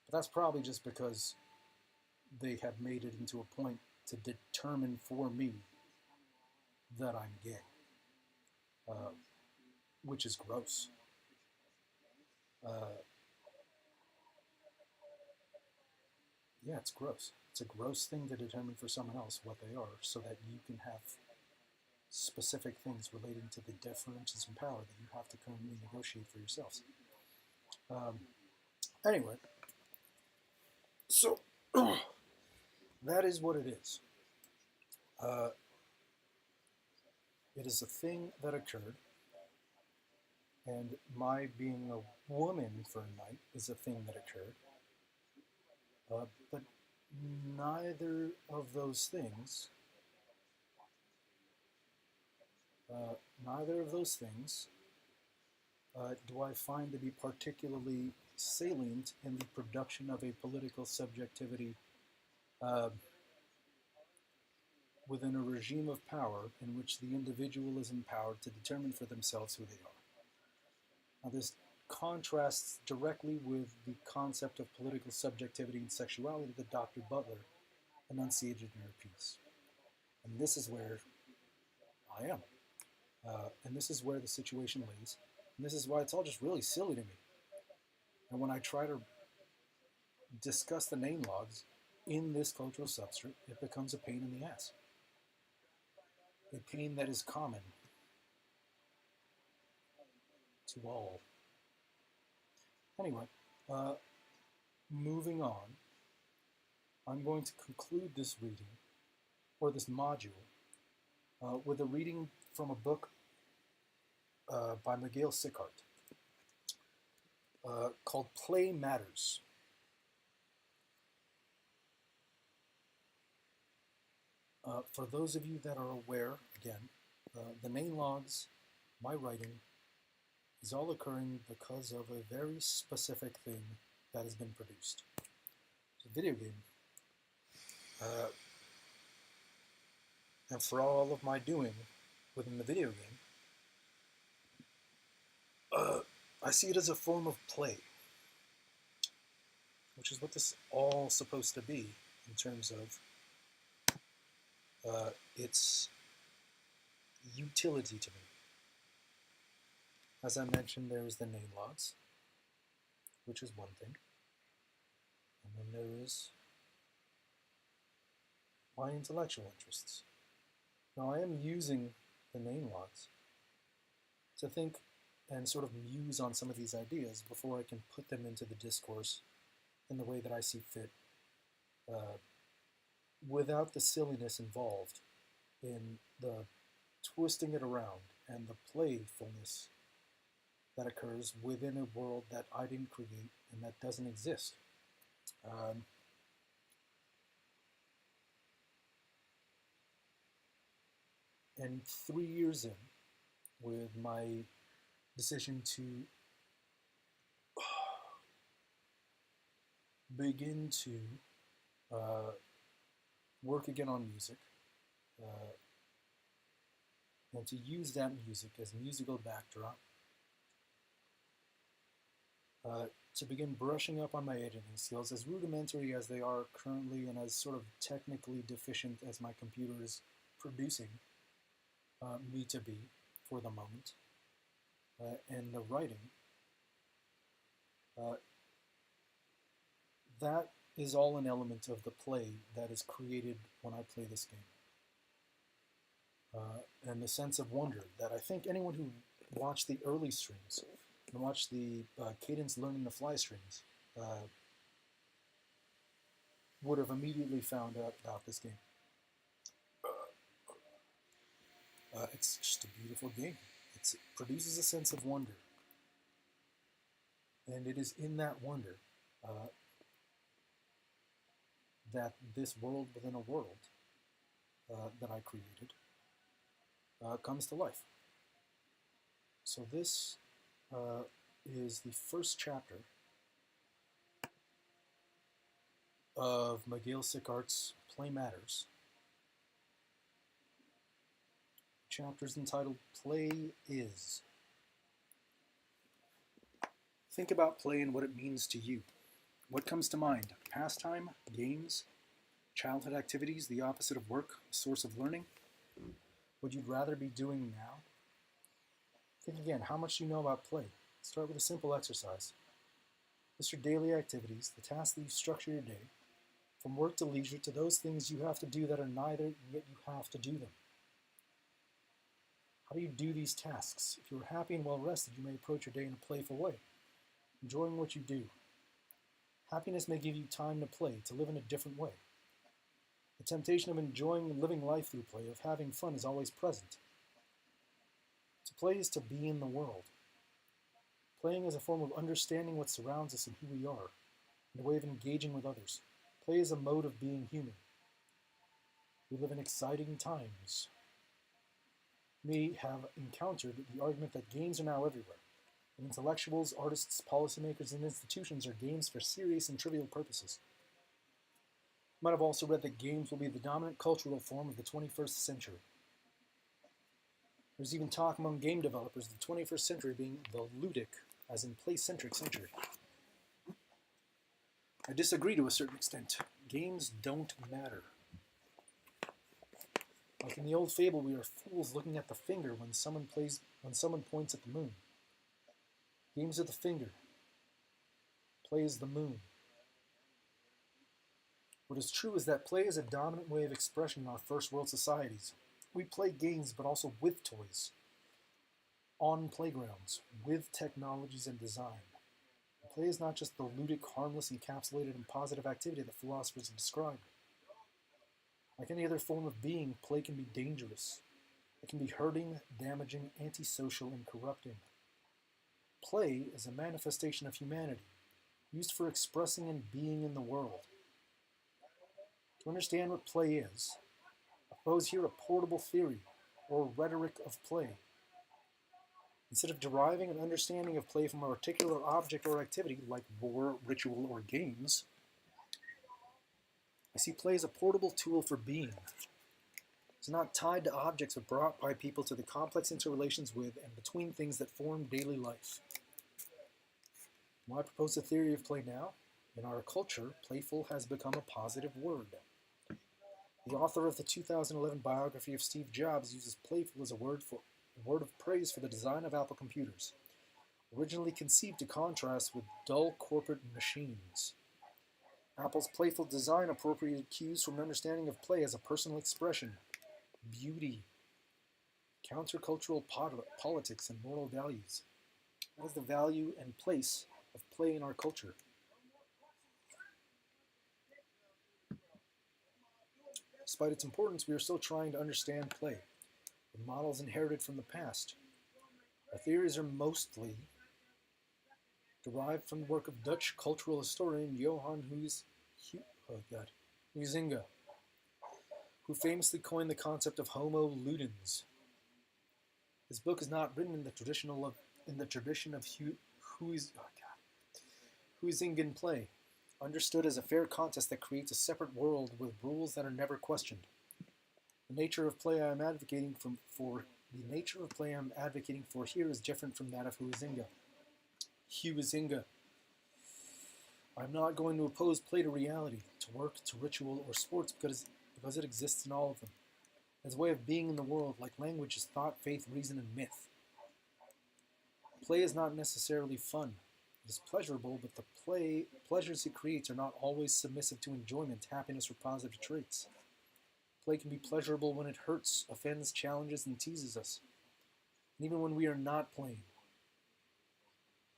But that's probably just because they have made it into a point to determine for me that I'm gay, uh, which is gross. Uh, yeah, it's gross. It's a gross thing to determine for someone else what they are so that you can have specific things relating to the differences in power that you have to currently negotiate for yourselves. Um, anyway, so that is what it is. Uh, it is a thing that occurred, and my being a woman for a night is a thing that occurred. But neither of those things, uh, neither of those things do I find to be particularly salient in the production of a political subjectivity uh, within a regime of power in which the individual is empowered to determine for themselves who they are. Now, this contrasts directly with the concept of political subjectivity and sexuality that Dr. Butler enunciated in her piece. And this is where I am. And this is where the situation lays. And this is why it's all just really silly to me. And when I try to discuss the name logs in this cultural substrate, it becomes a pain in the ass. A pain that is common to all. Anyway, moving on, I'm going to conclude this reading, or this module, with a reading from a book by Miguel Sicart called Play Matters. For those of you that are aware, again, the main logs, my writing, is all occurring because of a very specific thing that has been produced. It's a video game. And for all of my doing within the video game, I see it as a form of play, which is what this is all supposed to be in terms of its utility to me. As I mentioned, there's the name logs, which is one thing. And then there is my intellectual interests. Now, I am using the name logs to think and sort of muse on some of these ideas before I can put them into the discourse in the way that I see fit, without the silliness involved in the twisting it around and the playfulness that occurs within a world that I didn't create and that doesn't exist. And 3 years in, with my decision to begin to work again on music, and to use that music as musical backdrop, to begin brushing up on my editing skills, as rudimentary as they are currently and as sort of technically deficient as my computer is producing me to be for the moment, and the writing, that is all an element of the play that is created when I play this game. And the sense of wonder that I think anyone who watched the early streams and watched the Cadence Learning to Fly streams would have immediately found out about this game. It's just a beautiful game. It produces a sense of wonder. And it is in that wonder that this world within a world that I created comes to life. So this is the first chapter of Miguel Sicart's Play Matters. Chapter is entitled Play Is. Think about play and what it means to you. What comes to mind? Pastime, games, childhood activities, the opposite of work, a source of learning? What you'd rather be doing now? Think again, how much do you know about play? Start with a simple exercise. List your daily activities, the tasks that you structure your day, from work to leisure to those things you have to do that are neither, yet you have to do them. How do you do these tasks? If you are happy and well rested, you may approach your day in a playful way, enjoying what you do. Happiness may give you time to play, to live in a different way. The temptation of enjoying and living life through play, of having fun, is always present. To play is to be in the world. Playing is a form of understanding what surrounds us and who we are, and a way of engaging with others. Play is a mode of being human. We live in exciting times. We have encountered the argument that games are now everywhere, and intellectuals, artists, policymakers, and institutions are games for serious and trivial purposes. You might have also read that games will be the dominant cultural form of the 21st century. There's even talk among game developers of the 21st century being the ludic, as in play-centric century. I disagree to a certain extent. Games don't matter. Like in the old fable, we are fools looking at the finger when someone points at the moon. Games are the finger. Play is the moon. What is true is that play is a dominant way of expression in our first world societies. We play games, but also with toys, on playgrounds, with technologies and design. Play is not just the ludic, harmless, encapsulated, and positive activity that philosophers have described. Like any other form of being, play can be dangerous. It can be hurting, damaging, antisocial, and corrupting. Play is a manifestation of humanity, used for expressing and being in the world. To understand what play is, I propose here a portable theory, or rhetoric of play. Instead of deriving an understanding of play from a particular object or activity, like war, ritual, or games, I see play as a portable tool for being. It's not tied to objects, but brought by people to the complex interrelations with and between things that form daily life. Why propose the theory of play now? In our culture, playful has become a positive word. The author of the 2011 biography of Steve Jobs uses playful as a word of praise for the design of Apple computers, originally conceived to contrast with dull corporate machines. Apple's playful design appropriated cues from an understanding of play as a personal expression, beauty, countercultural politics, and moral values. That is the value and place of play in our culture. Despite its importance, we are still trying to understand play, the models inherited from the past. Our theories are mostly derived from the work of Dutch cultural historian Johan Huizinga, who famously coined the concept of homo ludens. His book is not written in the tradition of Huizingan play, understood as a fair contest that creates a separate world with rules that are never questioned. The nature of play I am advocating for here is different from that of Huizinga. I'm not going to oppose play to reality, to work, to ritual, or sports because it exists in all of them. As a way of being in the world, like language is thought, faith, reason, and myth. Play is not necessarily fun. It is pleasurable, but the pleasures it creates are not always submissive to enjoyment, happiness, or positive traits. Play can be pleasurable when it hurts, offends, challenges, and teases us, and even when we are not playing.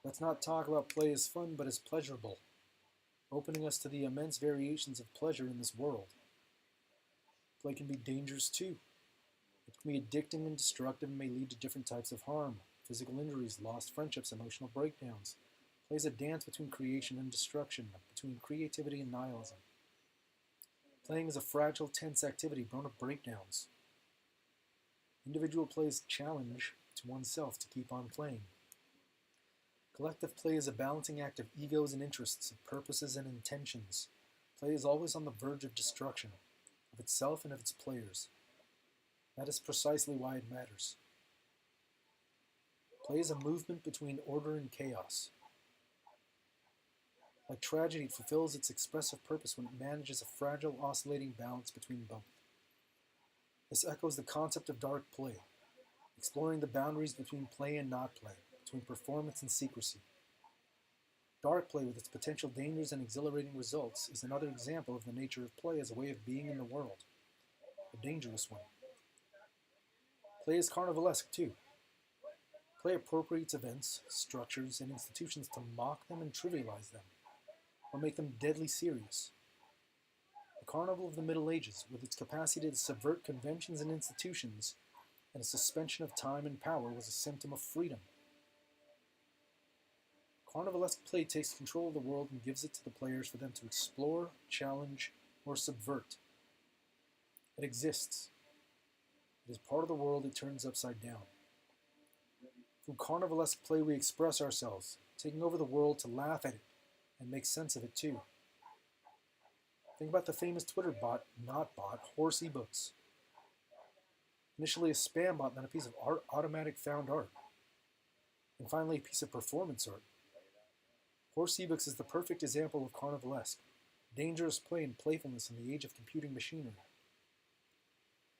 Let's not talk about play as fun, but as pleasurable, opening us to the immense variations of pleasure in this world. Play can be dangerous too. It can be addicting and destructive and may lead to different types of harm, physical injuries, lost friendships, emotional breakdowns. Play is a dance between creation and destruction, between creativity and nihilism. Playing is a fragile, tense activity born of breakdowns. Individual play is a challenge to oneself to keep on playing. Collective play is a balancing act of egos and interests, of purposes and intentions. Play is always on the verge of destruction, of itself and of its players. That is precisely why it matters. Play is a movement between order and chaos. Like tragedy, it fulfills its expressive purpose when it manages a fragile, oscillating balance between both. This echoes the concept of dark play, exploring the boundaries between play and not play, between performance and secrecy. Dark play, with its potential dangers and exhilarating results, is another example of the nature of play as a way of being in the world, a dangerous one. Play is carnivalesque, too. Play appropriates events, structures, and institutions to mock them and trivialize them, or make them deadly serious. The carnival of the Middle Ages, with its capacity to subvert conventions and institutions, and a suspension of time and power, was a symptom of freedom. Carnivalesque play takes control of the world and gives it to the players for them to explore, challenge, or subvert. It exists. It is part of the world it turns upside down. Through carnivalesque play we express ourselves, taking over the world to laugh at it and make sense of it too. Think about the famous Twitter bot, Horse eBooks. Initially a spam bot, then a piece of automatic found art. And finally a piece of performance art. Horse eBooks is the perfect example of carnivalesque, dangerous play and playfulness in the age of computing machinery.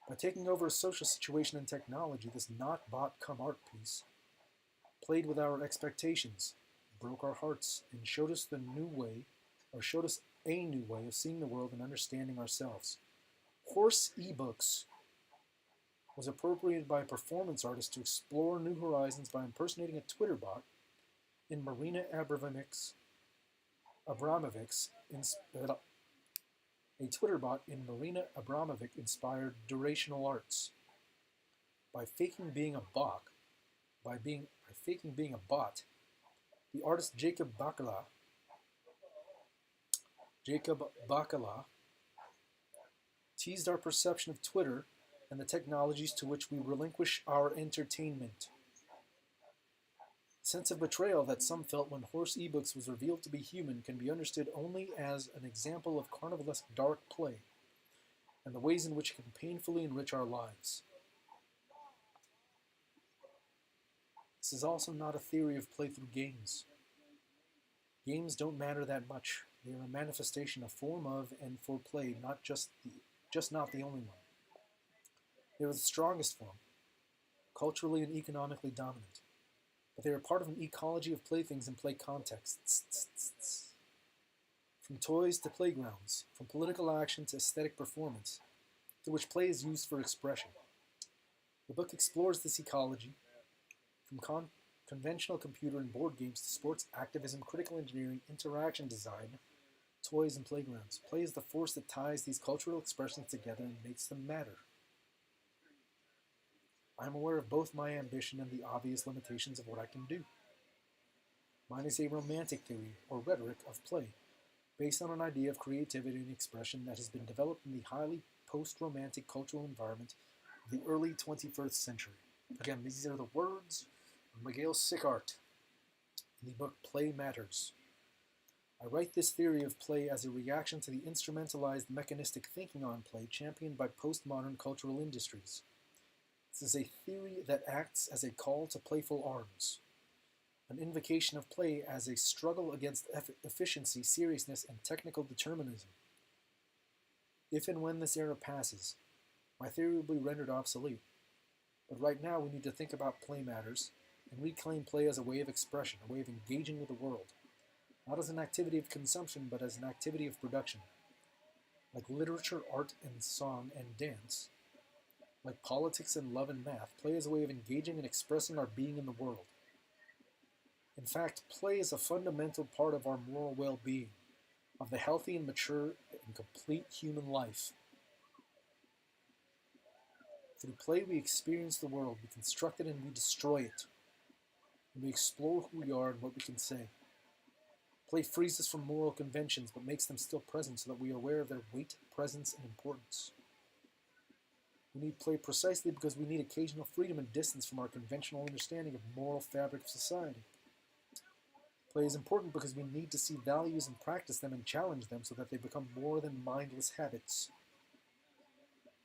By taking over a social situation and technology, this not bot come art piece played with our expectations, broke our hearts, and showed us a new way of seeing the world and understanding ourselves. Horse eBooks was appropriated by a performance artist to explore new horizons by impersonating a Twitter bot in Marina Abramovic's inspired durational arts. By faking being a bot, the artist Jacob Bacala teased our perception of Twitter and the technologies to which we relinquish our entertainment. The sense of betrayal that some felt when Horse eBooks was revealed to be human can be understood only as an example of carnivalesque dark play and the ways in which it can painfully enrich our lives. This is also not a theory of play through games. Games don't matter that much. They are a manifestation, a form of, and for play, just not the only one. They are the strongest form, culturally and economically dominant. But they are part of an ecology of playthings and play contexts. From toys to playgrounds, from political action to aesthetic performance, through which play is used for expression. The book explores this ecology, from conventional computer and board games to sports activism, critical engineering, interaction design, toys, and playgrounds. Play is the force that ties these cultural expressions together and makes them matter. I am aware of both my ambition and the obvious limitations of what I can do. Mine is a romantic theory, or rhetoric, of play, based on an idea of creativity and expression that has been developed in the highly post-romantic cultural environment of the early 21st century. Again, these are the words of Miguel Sicart in the book Play Matters. I write this theory of play as a reaction to the instrumentalized mechanistic thinking on play championed by postmodern cultural industries. This is a theory that acts as a call to playful arms, an invocation of play as a struggle against efficiency, seriousness, and technical determinism. If and when this era passes, my theory will be rendered obsolete. But right now we need to think about play matters and reclaim play as a way of expression, a way of engaging with the world, not as an activity of consumption, but as an activity of production. Like literature, art, and song and dance, like politics and love and math, play is a way of engaging and expressing our being in the world. In fact, play is a fundamental part of our moral well-being, of the healthy and mature and complete human life. Through play, we experience the world, we construct it and we destroy it. And we explore who we are and what we can say. Play frees us from moral conventions, but makes them still present so that we are aware of their weight, presence, and importance. We need play precisely because we need occasional freedom and distance from our conventional understanding of the moral fabric of society. Play is important because we need to see values and practice them and challenge them so that they become more than mindless habits.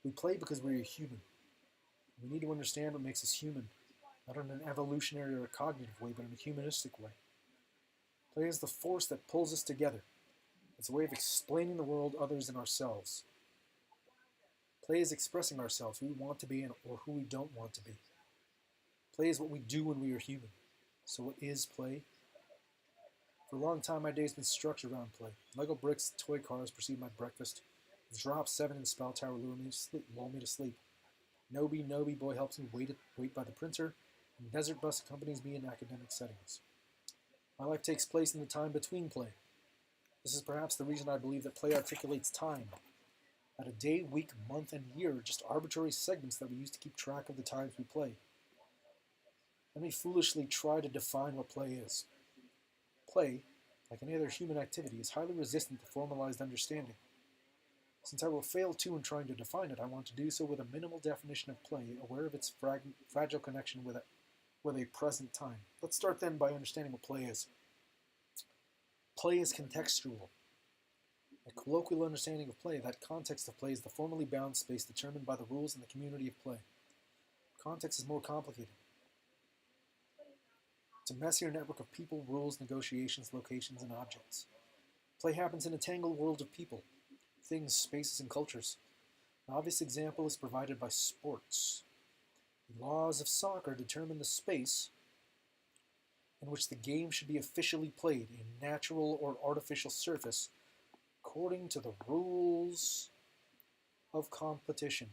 We play because we are human. We need to understand what makes us human, not in an evolutionary or a cognitive way, but in a humanistic way. Play is the force that pulls us together. It's a way of explaining the world, others, and ourselves. Play is expressing ourselves, who we want to be or who we don't want to be. Play is what we do when we are human. So what is play? For a long time, my day's been structured around play. Lego bricks, toy cars precede my breakfast. The drop 7 and spell tower lull me to sleep. Noby boy helps me wait by the printer, and desert bus accompanies me in academic settings. My life takes place in the time between play. This is perhaps the reason I believe that play articulates time. Not a day, week, month, and year are just arbitrary segments that we use to keep track of the times we play. Let me foolishly try to define what play is. Play, like any other human activity, is highly resistant to formalized understanding. Since I will fail too in trying to define it, I want to do so with a minimal definition of play, aware of its fragile connection with a present time. Let's start then by understanding what play is. Play is contextual. A colloquial understanding of play, that context of play is the formally bound space determined by the rules in the community of play. Context is more complicated. It's a messier network of people, rules, negotiations, locations, and objects. Play happens in a tangled world of people, things, spaces, and cultures. An obvious example is provided by sports. The laws of soccer determine the space in which the game should be officially played, a natural or artificial surface, according to the rules of competition.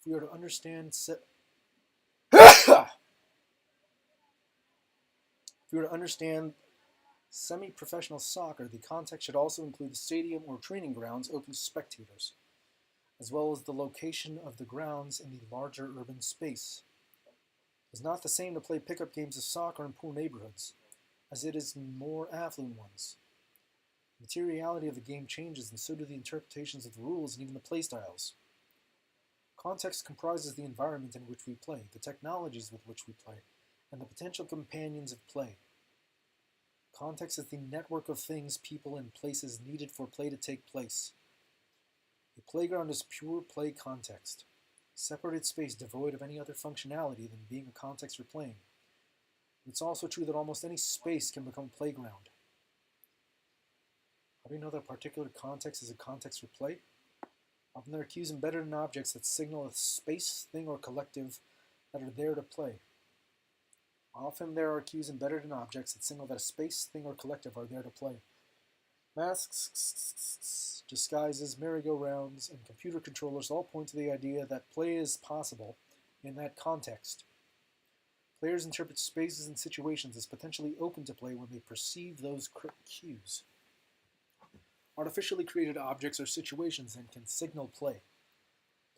If we are to understand semi-professional soccer, the context should also include the stadium or training grounds open to spectators. as well as the location of the grounds in the larger urban space. It is not the same to play pickup games of soccer in poor neighborhoods, as it is in more affluent ones. The materiality of the game changes, and so do the interpretations of the rules and even the playstyles. Context comprises the environment in which we play, the technologies with which we play, and the potential companions of play. Context is the network of things, people, and places needed for play to take place. A playground is pure play context, separated space devoid of any other functionality than being a context for playing. It's also true that almost any space can become a playground. How do you know that a particular context is a context for play? Often there are cues embedded in objects that signal a space, thing, or collective that are there to play. Often there are cues embedded in objects that signal that a space, thing, or collective are there to play. Masks, disguises, merry-go-rounds, and computer controllers all point to the idea that play is possible in that context. Players interpret spaces and situations as potentially open to play when they perceive those cues. Artificially created objects or situations then can signal play.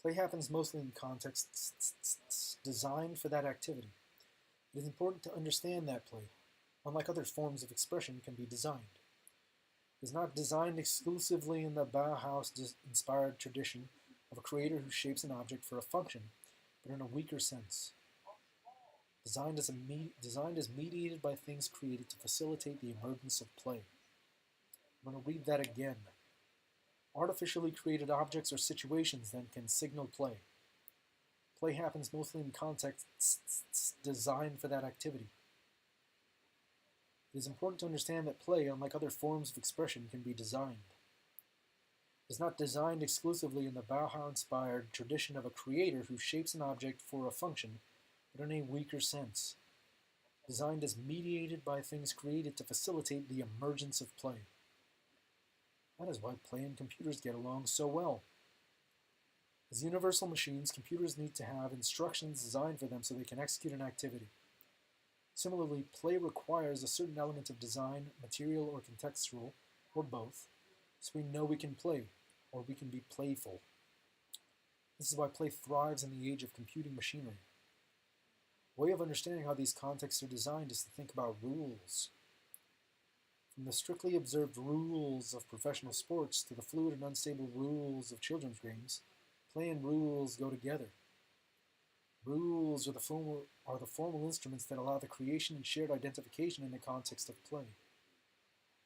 Play happens mostly in contexts designed for that activity. It is important to understand that play, unlike other forms of expression, can be designed. It is not designed exclusively in the Bauhaus-inspired tradition of a creator who shapes an object for a function, but in a weaker sense. Designed is mediated by things created to facilitate the emergence of play. I'm going to read that again. Artificially created objects or situations then can signal play. Play happens mostly in contexts designed for that activity. It is important to understand that play, unlike other forms of expression, can be designed. It is not designed exclusively in the Bauhaus-inspired tradition of a creator who shapes an object for a function, but in a weaker sense. Designed is mediated by things created to facilitate the emergence of play. That is why play and computers get along so well. As universal machines, computers need to have instructions designed for them so they can execute an activity. Similarly, play requires a certain element of design, material, or contextual, or both, so we know we can play, or we can be playful. This is why play thrives in the age of computing machinery. A way of understanding how these contexts are designed is to think about rules. From the strictly observed rules of professional sports to the fluid and unstable rules of children's games, play and rules go together. Rules are the formal instruments that allow the creation and shared identification in the context of play.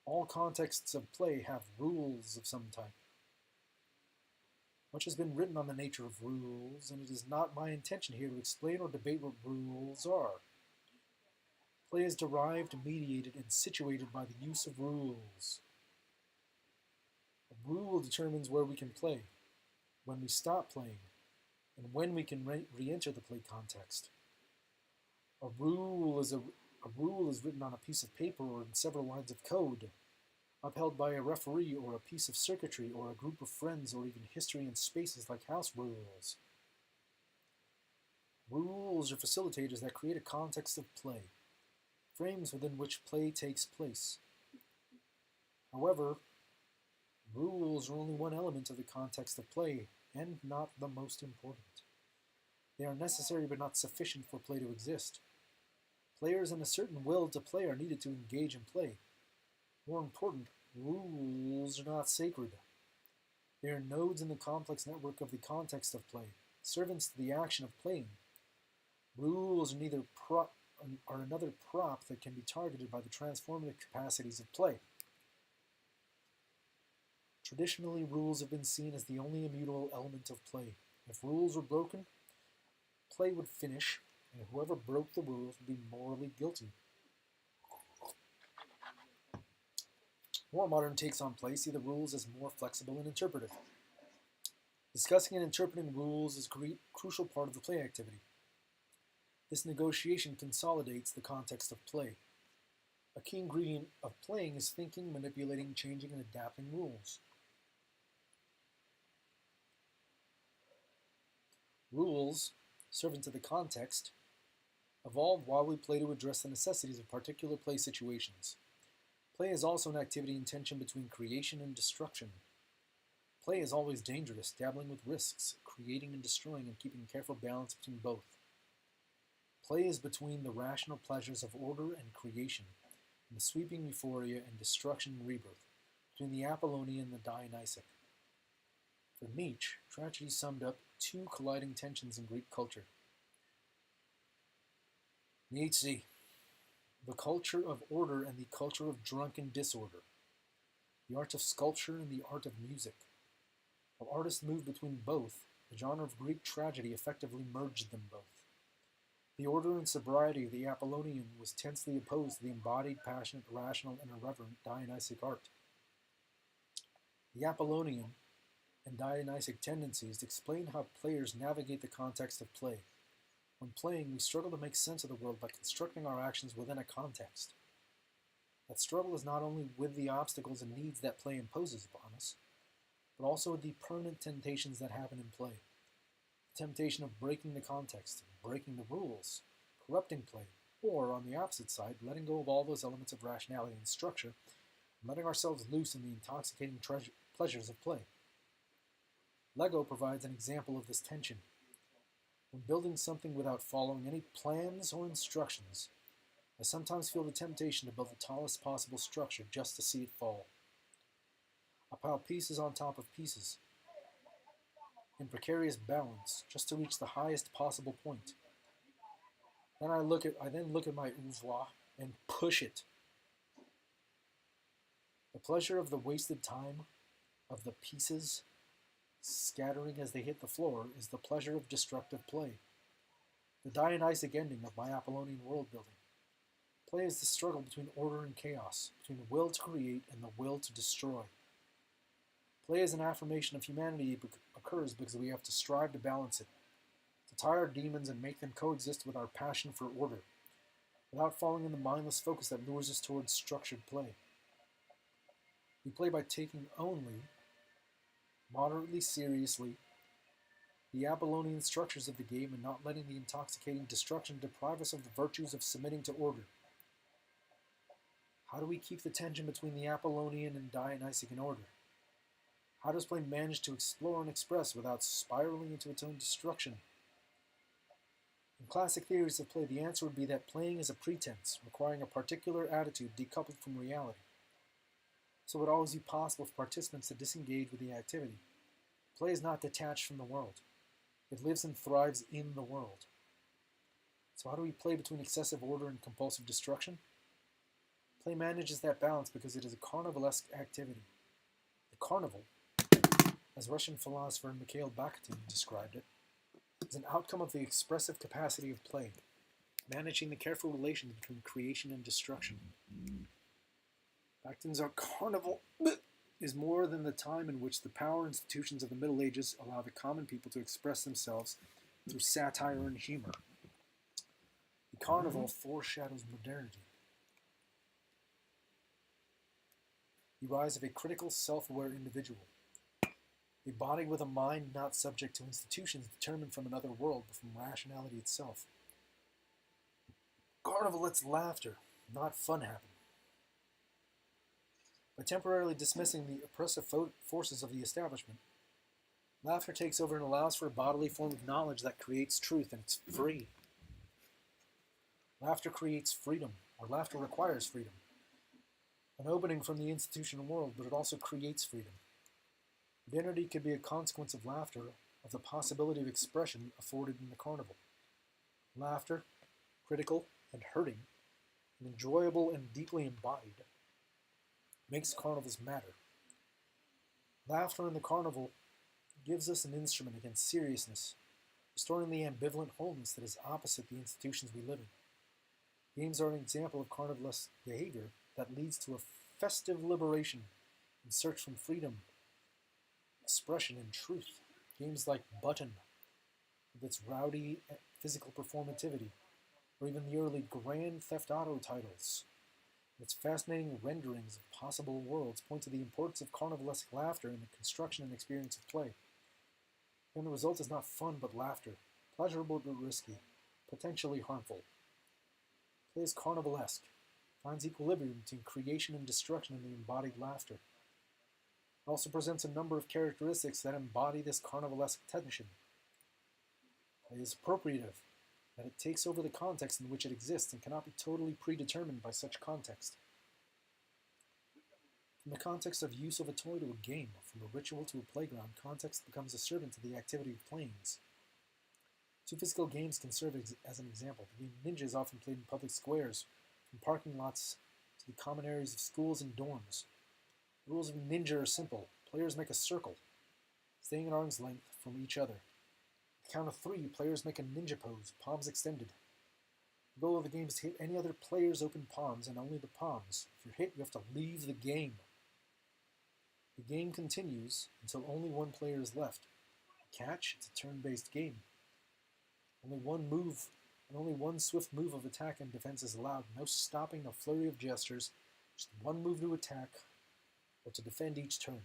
All contexts of play have rules of some type. Much has been written on the nature of rules, and it is not my intention here to explain or debate what rules are. Play is derived, mediated, and situated by the use of rules. A rule determines where we can play, when we stop playing, and when we can re-enter the play context. A rule is written on a piece of paper or in several lines of code, upheld by a referee or a piece of circuitry or a group of friends or even history and spaces like house rules. Rules are facilitators that create a context of play, frames within which play takes place. However, rules are only one element of the context of play, and not the most important. They are necessary but not sufficient for play to exist. Players in a certain will to play are needed to engage in play. More important, rules are not sacred. They are nodes in the complex network of the context of play, servants to the action of playing. Rules are another prop that can be targeted by the transformative capacities of play. Traditionally, rules have been seen as the only immutable element of play. If rules were broken, play would finish, and whoever broke the rules would be morally guilty. More modern takes on play see the rules as more flexible and interpretive. Discussing and interpreting rules is a crucial part of the play activity. This negotiation consolidates the context of play. A key ingredient of playing is thinking, manipulating, changing, and adapting rules. Rules, servant to the context, evolve while we play to address the necessities of particular play situations. Play is also an activity in tension between creation and destruction. Play is always dangerous, dabbling with risks, creating and destroying, and keeping careful balance between both. Play is between the rational pleasures of order and creation, and the sweeping euphoria and destruction and rebirth, between the Apollonian and the Dionysic. For Nietzsche, tragedy summed up two colliding tensions in Greek culture. Nietzsche, the culture of order and the culture of drunken disorder, the art of sculpture and the art of music. While artists moved between both, the genre of Greek tragedy effectively merged them both. The order and sobriety of the Apollonian was tensely opposed to the embodied, passionate, rational, and irreverent Dionysic art. The Apollonian and Dionysic tendencies explain how players navigate the context of play. When playing, we struggle to make sense of the world by constructing our actions within a context. That struggle is not only with the obstacles and needs that play imposes upon us, but also with the permanent temptations that happen in play. The temptation of breaking the context, breaking the rules, corrupting play, or, on the opposite side, letting go of all those elements of rationality and structure, and letting ourselves loose in the intoxicating pleasures of play. Lego provides an example of this tension. When building something without following any plans or instructions, I sometimes feel the temptation to build the tallest possible structure just to see it fall. I pile pieces on top of pieces, in precarious balance, just to reach the highest possible point. Then I then look at my oeuvre and push it. The pleasure of the wasted time, of the pieces scattering as they hit the floor, is the pleasure of destructive play. The Dionysic ending of my Apollonian world building. Play is the struggle between order and chaos, between the will to create and the will to destroy. Play as an affirmation of humanity occurs because we have to strive to balance it, to tie our demons and make them coexist with our passion for order, without falling in the mindless focus that lures us towards structured play. We play by taking only, moderately seriously, the Apollonian structures of the game and not letting the intoxicating destruction deprive us of the virtues of submitting to order. How do we keep the tension between the Apollonian and Dionysic in order? How does play manage to explore and express without spiraling into its own destruction? In classic theories of play, the answer would be that playing is a pretense, requiring a particular attitude decoupled from reality. So it would always be possible for participants to disengage with the activity. Play is not detached from the world. It lives and thrives in the world. So how do we play between excessive order and compulsive destruction? Play manages that balance because it is a carnivalesque activity. The carnival, as Russian philosopher Mikhail Bakhtin described it, is an outcome of the expressive capacity of play, managing the careful relations between creation and destruction. Bakhtin's carnival is more than the time in which the power institutions of the Middle Ages allow the common people to express themselves through satire and humor. The carnival foreshadows modernity. The rise of a critical, self-aware individual. A body with a mind not subject to institutions determined from another world, but from rationality itself. Carnival lets laughter, not fun, happen. By temporarily dismissing the oppressive forces of the establishment, laughter takes over and allows for a bodily form of knowledge that creates truth, and it's free. Laughter creates freedom, or laughter requires freedom. An opening from the institutional world, but it also creates freedom. Modernity could be a consequence of laughter, of the possibility of expression afforded in the carnival. Laughter, critical and hurting, and enjoyable and deeply embodied, makes carnivals matter. Laughter in the carnival gives us an instrument against seriousness, restoring the ambivalent wholeness that is opposite the institutions we live in. Games are an example of carnivalesque behavior that leads to a festive liberation in search from freedom, expression, and truth. Games like Button, with its rowdy physical performativity, or even the early Grand Theft Auto titles, with its fascinating renderings of possible worlds, point to the importance of carnivalesque laughter in the construction and experience of play. And the result is not fun but laughter, pleasurable but risky, potentially harmful. Play is carnivalesque, finds equilibrium between creation and destruction in the embodied laughter. also presents a number of characteristics that embody this carnivalesque tension. Play is appropriative, that it takes over the context in which it exists and cannot be totally predetermined by such context. From the context of use of a toy to a game, from a ritual to a playground, context becomes a servant to the activity of playing. Two physical games can serve as an example. The game Ninja is often played in public squares, from parking lots to the common areas of schools and dorms. The rules of Ninja are simple. Players make a circle, staying at arm's length from each other. At the count of 3, players make a ninja pose, palms extended. The goal of the game is to hit any other player's open palms and only the palms. If you're hit, you have to leave the game. The game continues until only one player is left. A catch, it's a turn-based game. Only one swift move of attack and defense is allowed. No stopping, no flurry of gestures. Just one move to attack or to defend each turn.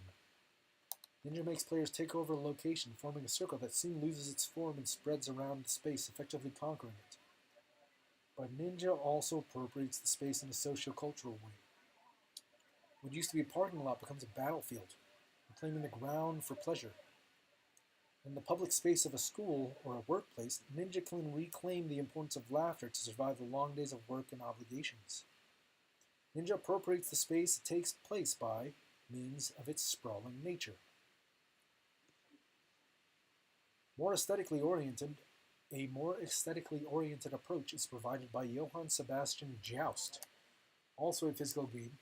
Ninja makes players take over a location, forming a circle that soon loses its form and spreads around the space, effectively conquering it. But Ninja also appropriates the space in a socio-cultural way. What used to be a parking lot becomes a battlefield, reclaiming the ground for pleasure. In the public space of a school or a workplace, Ninja can reclaim the importance of laughter to survive the long days of work and obligations. Ninja appropriates the space it takes place by means of its sprawling nature. A more aesthetically oriented approach is provided by Johann Sebastian Joust, also a physical game,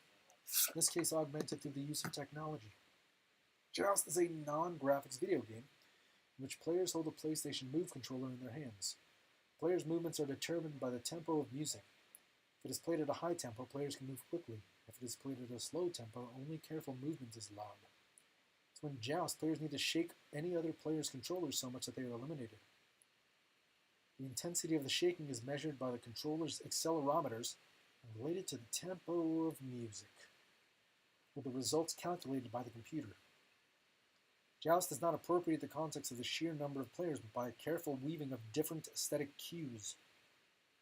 in this case augmented through the use of technology. Joust is a non-graphics video game in which players hold a PlayStation Move controller in their hands. Players' movements are determined by the tempo of music. If it is played at a high tempo, players can move quickly. If it is played at a slow tempo, only careful movement is allowed. So in Joust, players need to shake any other player's controllers so much that they are eliminated. The intensity of the shaking is measured by the controller's accelerometers and related to the tempo of music, with the results calculated by the computer. Joust does not appropriate the context of the sheer number of players, but by a careful weaving of different aesthetic cues.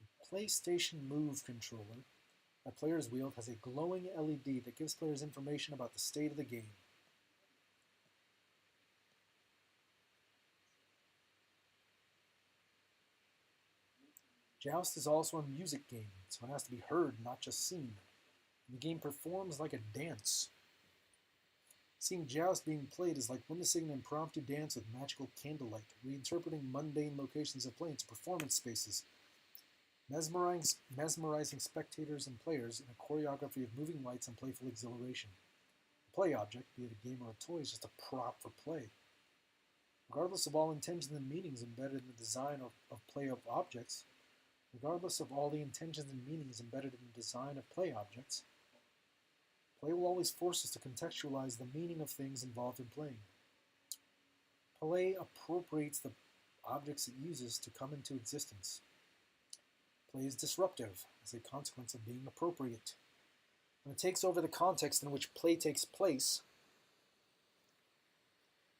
The PlayStation Move controller that players wield has a glowing LED that gives players information about the state of the game. Joust is also a music game, so it has to be heard, not just seen. And the game performs like a dance. Seeing Joust being played is like witnessing an impromptu dance with magical candlelight, reinterpreting mundane locations of play into performance spaces, mesmerizing spectators and players in a choreography of moving lights and playful exhilaration. The play object, be it a game or a toy, is just a prop for play. Regardless of all intentions and meanings embedded in the design of play of objects, play will always force us to contextualize the meaning of things involved in playing. Play appropriates the objects it uses to come into existence. Play is disruptive as a consequence of being appropriate. When it takes over the context in which play takes place,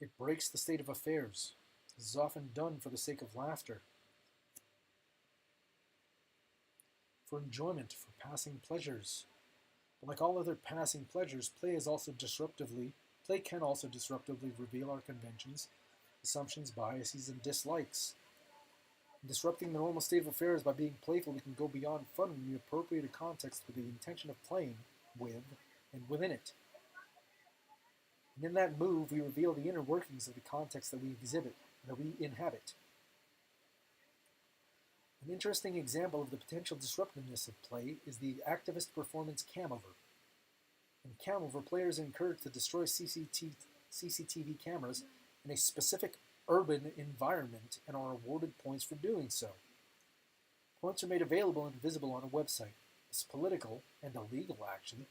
it breaks the state of affairs. This is often done for the sake of laughter, for enjoyment, for passing pleasures. But like all other passing pleasures, play can also disruptively reveal our conventions, assumptions, biases, and dislikes. In disrupting the normal state of affairs by being playful, we can go beyond fun when we appropriate a context with the intention of playing with and within it. And in that move, we reveal the inner workings of the context that we inhabit. An interesting example of the potential disruptiveness of play is the activist performance Camover. In Camover, players are encouraged to destroy CCTV cameras in a specific urban environment and are awarded points for doing so. Points are made available and visible on a website. This political and illegal action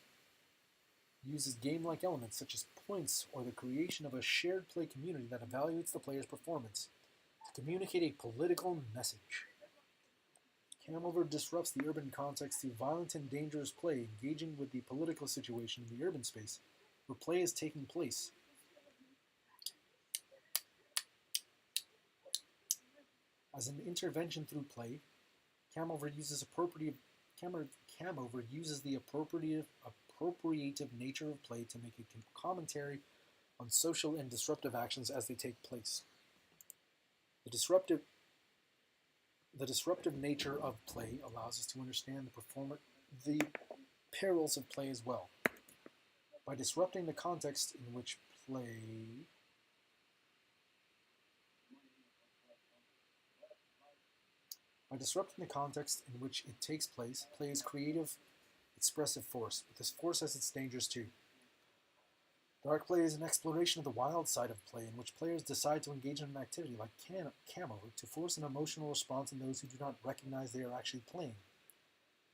uses game-like elements such as points or the creation of a shared play community that evaluates the player's performance to communicate a political message. Camover disrupts the urban context through violent and dangerous play, engaging with the political situation in the urban space where play is taking place. As an intervention through play, Camover uses the appropriative nature of play to make a commentary on social and disruptive actions as they take place. The disruptive nature of play allows us to understand the perils of play as well. By disrupting the context in which it takes place, play is creative, expressive force, but this force has its dangers too. Dark play is an exploration of the wild side of play in which players decide to engage in an activity like camo to force an emotional response in those who do not recognize they are actually playing.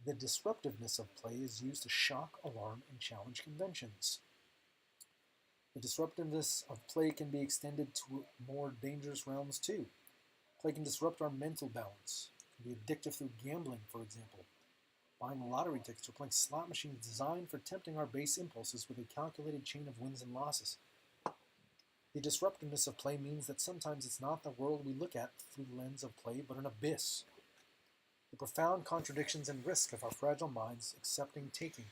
The disruptiveness of play is used to shock, alarm, and challenge conventions. The disruptiveness of play can be extended to more dangerous realms too. Play can disrupt our mental balance. It can be addictive through gambling, for example. Buying lottery tickets or playing slot machines designed for tempting our base impulses with a calculated chain of wins and losses. The disruptiveness of play means that sometimes it's not the world we look at through the lens of play, but an abyss. The profound contradictions and risk of our fragile minds accepting taking.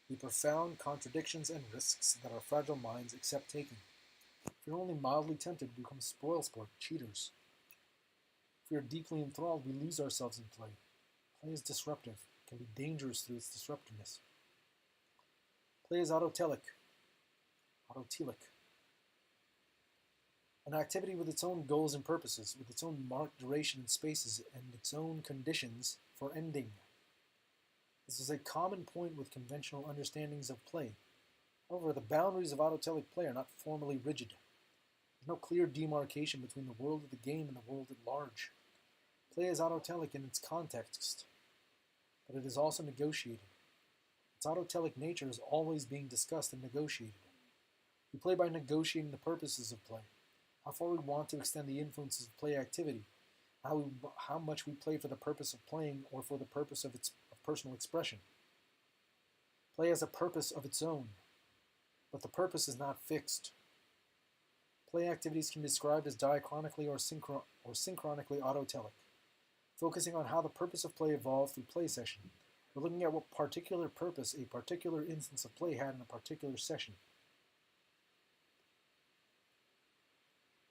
The profound contradictions and risks that our fragile minds accept taking. If we are only mildly tempted, we become spoilsport, cheaters. If we are deeply enthralled, we lose ourselves in play. Play is disruptive, can be dangerous through its disruptiveness. Play is autotelic. An activity with its own goals and purposes, with its own marked duration and spaces, and its own conditions for ending. This is a common point with conventional understandings of play. However, the boundaries of autotelic play are not formally rigid. There's no clear demarcation between the world of the game and the world at large. Play is autotelic in its context, but it is also negotiated. Its autotelic nature is always being discussed and negotiated. We play by negotiating the purposes of play, how far we want to extend the influences of play activity, how much we play for the purpose of playing or for the purpose of personal expression. Play has a purpose of its own, but the purpose is not fixed. Play activities can be described as diachronically or synchronically autotelic. Focusing on how the purpose of play evolved through play session, we're looking at what particular purpose a particular instance of play had in a particular session.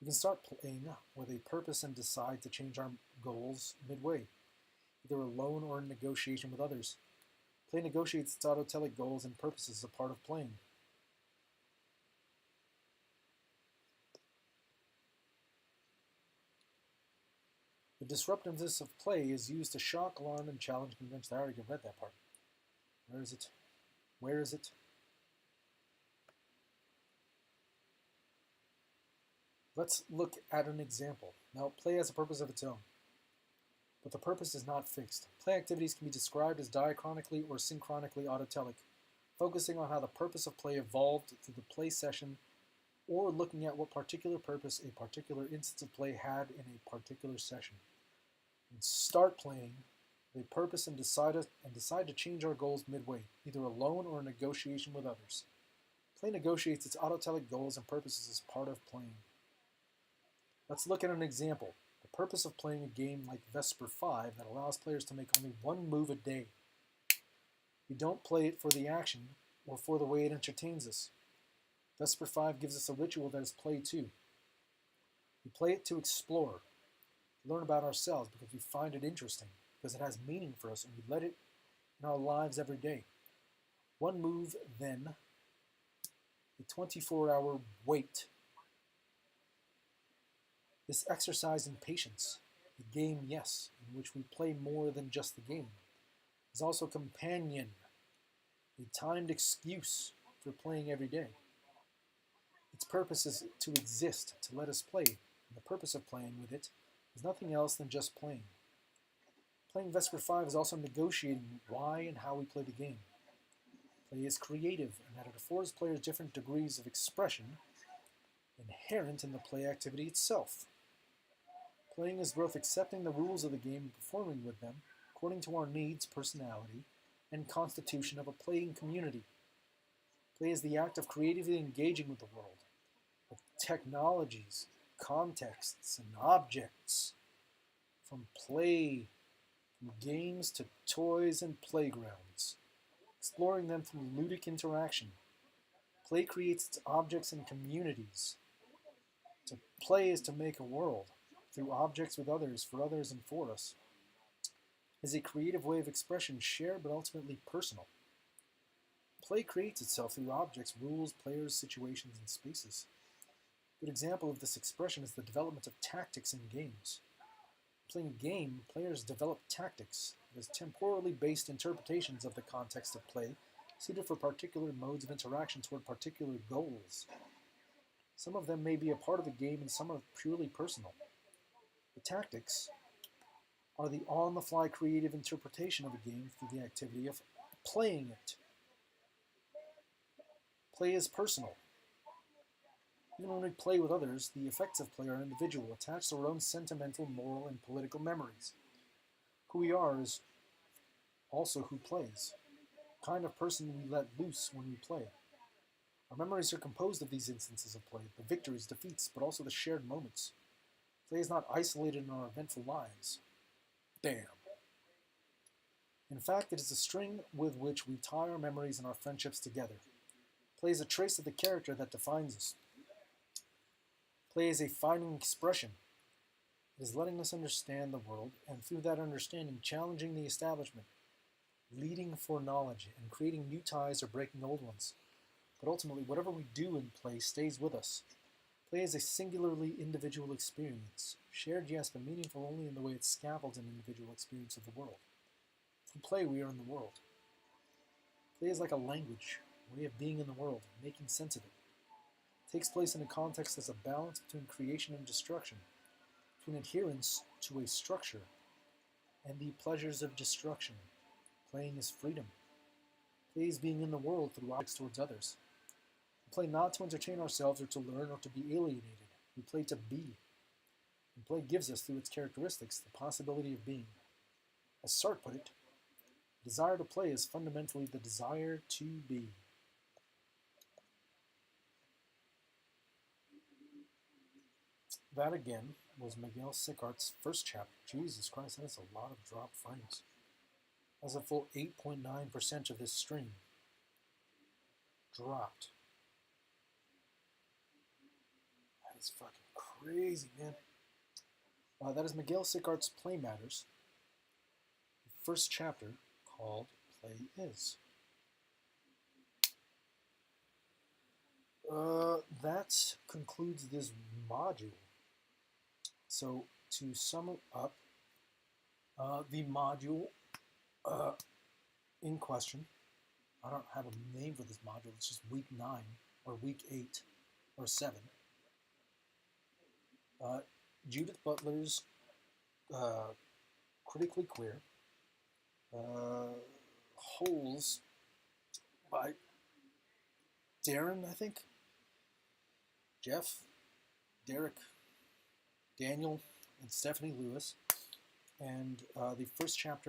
We can start playing with a purpose and decide to change our goals midway, either alone or in negotiation with others. Play negotiates its autotelic goals and purposes as a part of playing. The disruptiveness of play is used to shock, alarm, and challenge conventions. I already read that part. Where is it? Let's look at an example. Now, play has a purpose of its own, but the purpose is not fixed. Play activities can be described as diachronically or synchronically autotelic, focusing on how the purpose of play evolved through the play session, or looking at what particular purpose a particular instance of play had in a particular session. And start playing with a purpose and decide to change our goals midway, either alone or in negotiation with others. Play negotiates its autotelic goals and purposes as part of playing. Let's look at an example. The purpose of playing a game like Vesper 5 that allows players to make only one move a day. We don't play it for the action or for the way it entertains us. Vesper 5 gives us a ritual that is play too. We play it to explore, to learn about ourselves because we find it interesting, because it has meaning for us and we let it in our lives every day. One move, then, a 24-hour wait. This exercise in patience, a game, yes, in which we play more than just the game, is also companion, a timed excuse for playing every day. Its purpose is to exist, to let us play, and the purpose of playing with it is nothing else than just playing. Playing Vesper 5 is also negotiating why and how we play the game. Play is creative in that it affords players different degrees of expression inherent in the play activity itself. Playing is both accepting the rules of the game and performing with them according to our needs, personality, and constitution of a playing community. Play is the act of creatively engaging with the world, with technologies, contexts, and objects, from play, from games to toys and playgrounds, exploring them through ludic interaction. Play creates its objects and communities. To play is to make a world, through objects with others, for others, and for us. It is a creative way of expression, shared but ultimately personal. Play creates itself through objects, rules, players, situations, and spaces. A good example of this expression is the development of tactics in games. Playing a game, players develop tactics, as temporally based interpretations of the context of play, suited for particular modes of interaction toward particular goals. Some of them may be a part of the game and some are purely personal. The tactics are the on-the-fly creative interpretation of a game through the activity of playing it. Play is personal. Even when we play with others, the effects of play are individual, attached to our own sentimental, moral, and political memories. Who we are is also who plays, the kind of person we let loose when we play. Our memories are composed of these instances of play, the victories, defeats, but also the shared moments. Play is not isolated in our eventful lives. Bam! In fact, it is a string with which we tie our memories and our friendships together. Play is a trace of the character that defines us. Play is a finding expression. It is letting us understand the world, and through that understanding, challenging the establishment, leading for knowledge, and creating new ties or breaking old ones. But ultimately, whatever we do in play stays with us. Play is a singularly individual experience, shared yes, but meaningful only in the way it scaffolds an individual experience of the world. Through play, we are in the world. Play is like a language, a way of being in the world, making sense of it. It takes place in a context as a balance between creation and destruction, between adherence to a structure and the pleasures of destruction. Playing is freedom. Play is being in the world through objects towards others. We play not to entertain ourselves or to learn or to be alienated. We play to be. And play gives us, through its characteristics, the possibility of being. As Sicart put it, the desire to play is fundamentally the desire to be. That again was Miguel Sicart's first chapter. Jesus Christ, that is a lot of drop frames. That's a full 8.9% of this stream dropped. That is fucking crazy, man. That is Miguel Sicart's Play Matters, the first chapter called Play Is. That concludes this module. So, to sum up, the module in question, I don't have a name for this module, it's just week 9, or week 8, or 7. Judith Butler's Critically Queer, Holes by Darren, I think, Jeff, Derek, Daniel, and Stephanie Lewis, and the first chapter of